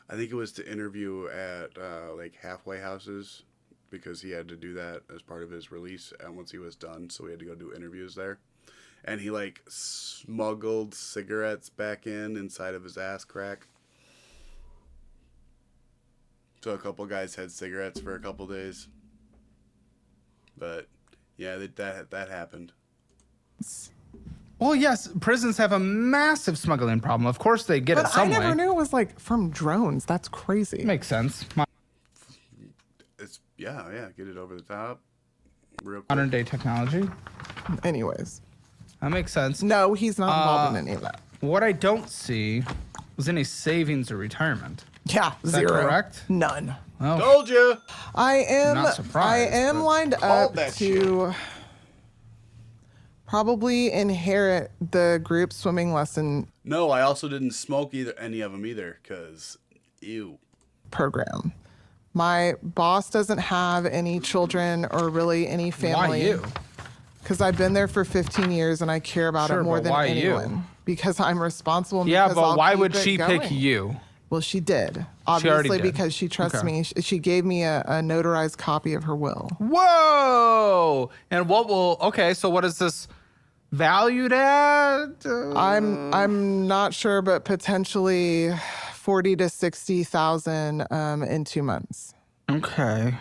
I think it was to interview at like halfway houses, because he had to do that as part of his release once he was done. So we had to go do interviews there. And he like smuggled cigarettes back inside of his ass crack. So a couple guys had cigarettes for a couple days. But yeah, that happened. Well, yes, prisons have a massive smuggling problem. Of course, they get it But I some never way. knew it was like from drones. That's crazy. Makes sense. It's yeah, get it over the top. Real quick. Modern day technology. Anyways, That makes sense. no, he's not involved in any of that. What I don't see was any savings or retirement. Yeah, Is that zero. correct? None. Oh, Told you. I am. Not surprised, I am but lined called up that to Probably inherit the group swimming lesson No, I also didn't smoke any of them either, because ew. program. My boss doesn't have any children or really any family. Why you? Because I've been there for 15 years and I care about Sure, it more but than why you? anyone. Because I'm responsible. And Yeah, because but I'll why keep would it she pick going. you? Well, she did. already Obviously, did. because she trusts Okay. me. She gave me a notarized copy of her will. Whoa! And okay, so what is this valued at? I'm not sure, but potentially 40 to 60,000 in 2 months. Okay.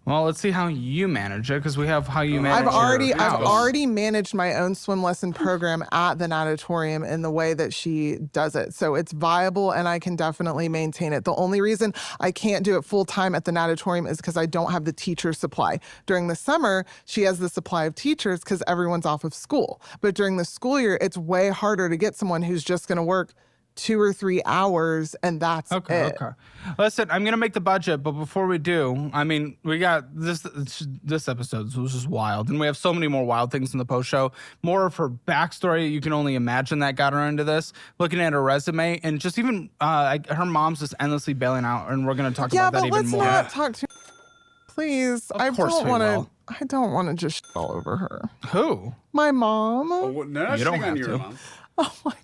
Well, let's see how you manage it, because we have how you manage I've your house. already managed my own swim lesson program at the natatorium in the way that she does it. So it's viable and I can definitely maintain it. The only reason I can't do it full time at the natatorium is because I don't have the teacher supply. During the summer, she has the supply of teachers because everyone's off of school. But during the school year, it's way harder to get someone who's just going to work 2 or 3 hours and that's it. Okay. Listen, I'm gonna make the budget, but before we do, I mean, we got this episode was just wild, and we have so many more wild things in the post show. More of her backstory, you can only imagine that got her into this. Looking at her resume, and just even her mom's just endlessly bailing out, and we're gonna talk about that even more. Yeah, but let's not talk too. Please, I course don't we want will. to. I don't want to just shit all over her. Who? My mom. Oh, no, You don't shitting on have your to. mom.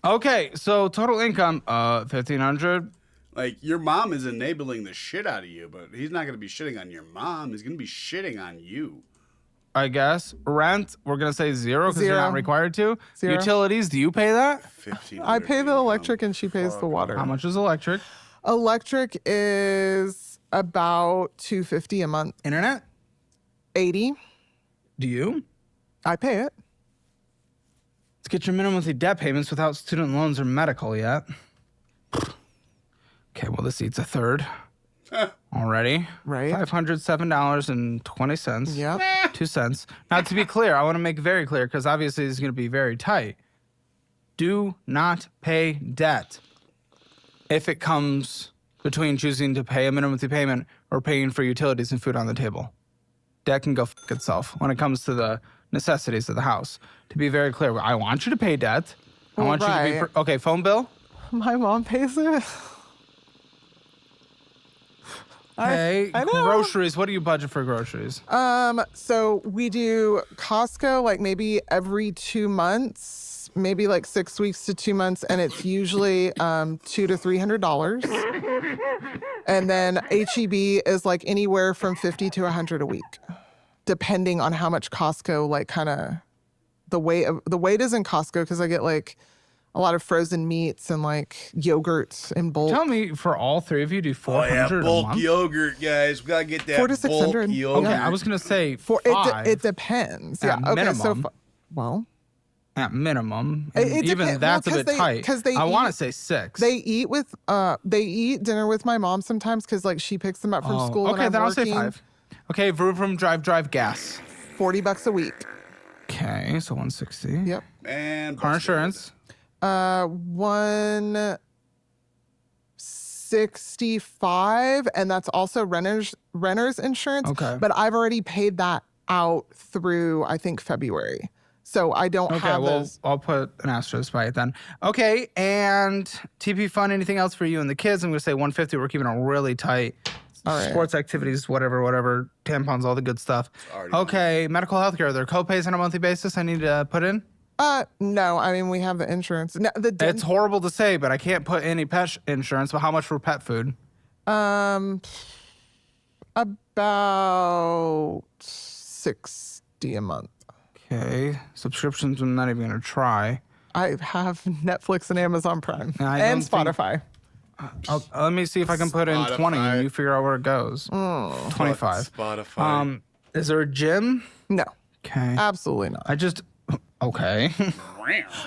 Okay, so total income, 1,500. Like, your mom is enabling the shit out of you, but he's not going to be shitting on your mom. He's going to be shitting on you. I guess. Rent, we're gonna say 0 because you're not Zero. required to. 0. Utilities, do you pay that? 15. I pay the electric and she pays the water. How much is electric? Electric is about $250 a month. Internet? 80. Do you? I pay it. Let's get your minimum monthly debt payments without student loans or medical yet. Okay, well, this eats a third already. Right. $507.20. Yep. 2 cents. Now, to be clear, I want to make it very clear because obviously this is going to be very tight. Do not pay debt if it comes between choosing to pay a minimum monthly payment or paying for utilities and food on the table. Debt can go f itself when it comes to the necessities of the house. To be very clear, I want you to pay debt. I want you to be... right. Okay, phone bill? My mom pays it. Okay, I know. groceries. What do you budget for groceries? So we do Costco like maybe every 2 months, maybe like 6 weeks to 2 months, and it's usually $200 to $300. And then HEB is like anywhere from $50 to $100 a week, depending on how much Costco like kind of the weight is in Costco because I get like a lot of frozen meats and like yogurt in bulk. Tell me, for all three of you, do Oh, yeah, 400 a bulk month? yogurt, guys. We got to get that 400 to bulk 600. yogurt. Okay, I was gonna say For five it depends. At Yeah. Okay. So minimum. well. at minimum. It And even depends. that's Well, a bit tight. 'cause they I want to eat- say 6. They eat dinner with my mom sometimes because like she picks them up from school. Okay, and I'm then I'll say working. 5. Okay, vroom drive gas. $40 a week. Okay, so 160. Yep. And Car insurance. 165, and that's also renter's insurance. Okay. But I've already paid that out through I think February, so I don't Okay, have well, those. I'll put an asterisk by it then. Okay, and TP fund, anything else for you and the kids? I'm going to say 150. We're keeping it really tight. All right. Sports activities, whatever, tampons, all the good stuff. Okay, medical health care. Are there co-pays on a monthly basis I need to put in? No, I mean we have the insurance. No, It's horrible to say, but I can't put any pet insurance. But how much for pet food? About 60 a month. Okay, subscriptions I'm not even going to try. I have Netflix and Amazon Prime I and don't think- Spotify. Let me see if I can put in 20 Spotify. and you figure out where it goes. 25. Spotify. Is there a gym? No, Okay. absolutely not. Okay.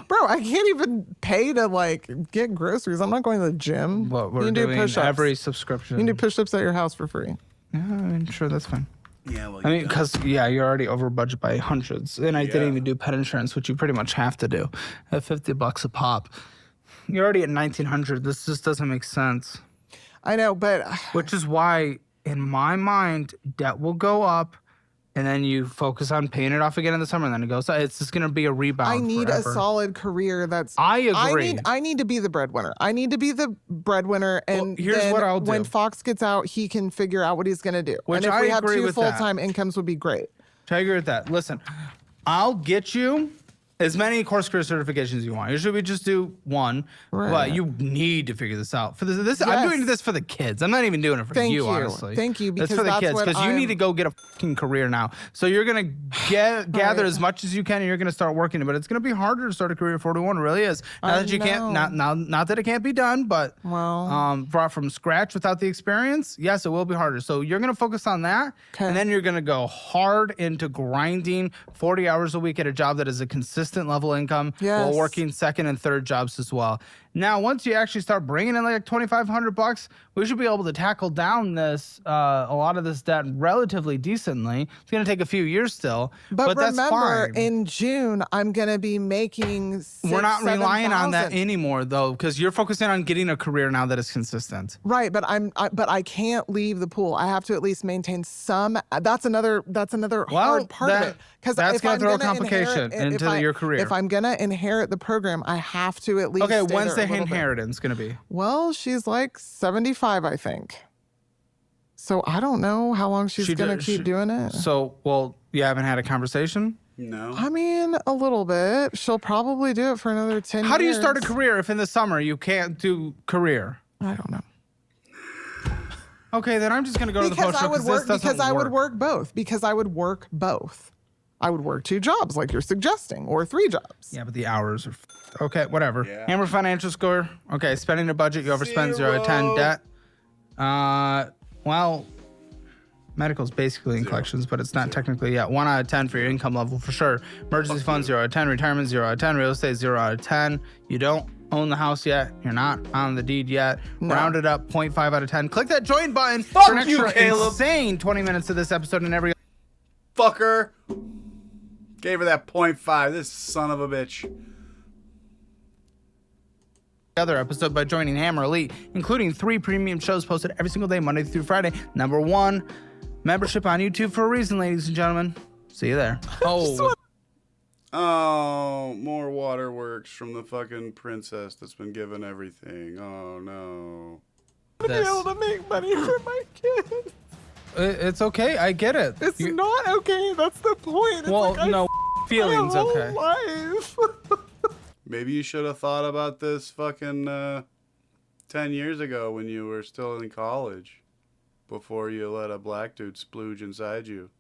Bro, I can't even pay to like get groceries. I'm not going to the gym. Well, you we're can do doing push-ups. every subscription. You can do push-ups at your house for free. Yeah, I'm sure that's fine. Yeah, well, I mean, because, you're already over budget by hundreds. And I didn't even do pet insurance, which you pretty much have to do at $50 a pop. You're already at $1,900. This just doesn't make sense. I know, but Which is why, in my mind, debt will go up and then you focus on paying it off again in the summer, and then it goes. It's just gonna be a rebound. I need forever. a solid career. I agree. I need to be the breadwinner. I need to be the breadwinner, and here's then what I'll do. when Fox gets out, he can figure out what he's gonna do. Which and if I we have agree 2 with that. full-time incomes, would be great. I agree with that. Listen, I'll get you as many course career certifications as you want. Usually we just do 1, but you need to figure this out. For this, I'm doing this for the kids. I'm not even doing it for you, honestly. Thank you, because it's for the kids, what because you need to go get a fucking career now. So you're gonna gather as much as you can, and you're gonna start working. But it's gonna be harder to start a career at 41. It really is. Not that you can't. Not that it can't be done, but brought from scratch without the experience. Yes, it will be harder. So you're gonna focus on that, and then you're gonna go hard into grinding 40 hours a week at a job that is a consistent level income while working second and third jobs as well. Now, once you actually start bringing in like $2,500, we should be able to tackle down this a lot of this debt relatively decently. It's going to take a few years still, but that's remember, fine. in June, I'm going to be making We're not relying on that 7,000. anymore, though, because you're focusing on getting a career now that is consistent. Right, but I can't leave the pool. I have to at least maintain some. That's another hard part of it. Because that's going to throw a complication into your career. If I'm going to inherit the program, I have to at least. Okay, stay when's there the a little bit. inheritance going to be? Well, she's like 75, I think. So I don't know how long she's going to keep doing it. So, well, you haven't had a conversation? No. I mean, a little bit. She'll probably do it for another 10 years. How do you start a career if in the summer you can't do career? I don't know. Okay, then I'm just going to go to the post show because I would work both. Because I would work both. I would work 2 jobs like you're suggesting, or 3 jobs. Yeah, but the hours are okay, whatever. Yeah. Hammer financial score. Okay, spending a budget, you overspend 0 to 10. Debt. Well, medical's basically in collections, but it's not technically yet. 1 out of 10 for your income level for sure. Emergency fund 0 out of 10. Retirement 0 out of 10. Real estate 0 out of 10. You don't own the house yet. You're not on the deed yet. No. Round it up 0.5 out of 10. Click that join button Fuck for an you, extra Caleb. insane 20 minutes of this episode and every Fucker. Gave her that 0.5. This son of a bitch. other episode by joining Hammer Elite, including 3 premium shows posted every single day, Monday through Friday. Number 1, membership on YouTube for a reason, ladies and gentlemen. See you there. Oh, more waterworks from the fucking princess that's been given everything. Oh, no. To be able to make money for my kids. It's okay. I get it. It's not okay. That's the point. It's well, like no, feelings okay. Life. Maybe you should have thought about this fucking 10 years ago when you were still in college, before you let a black dude splooge inside you.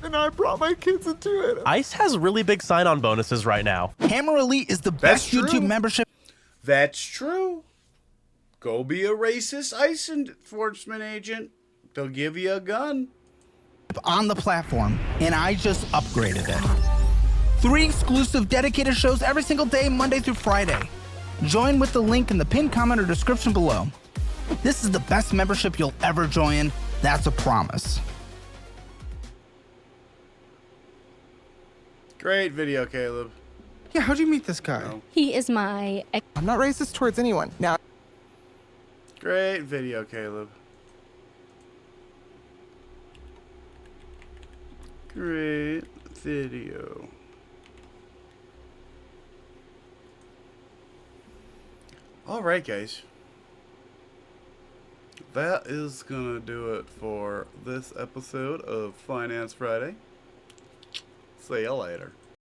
And I brought my kids into it. ICE has really big sign-on bonuses right now. Hammer Elite is the best YouTube membership. That's true. Go be a racist ICE enforcement agent. They'll give you a gun. On the platform, and I just upgraded it. 3 exclusive dedicated shows every single day, Monday through Friday. Join with the link in the pinned comment or description below. This is the best membership you'll ever join. That's a promise. Great video, Caleb. Yeah, how'd you meet this guy? No. He is my I'm not racist towards anyone. Now, Great video, Caleb. Great video. All right, guys. That is gonna do it for this episode of Finance Friday. See you later.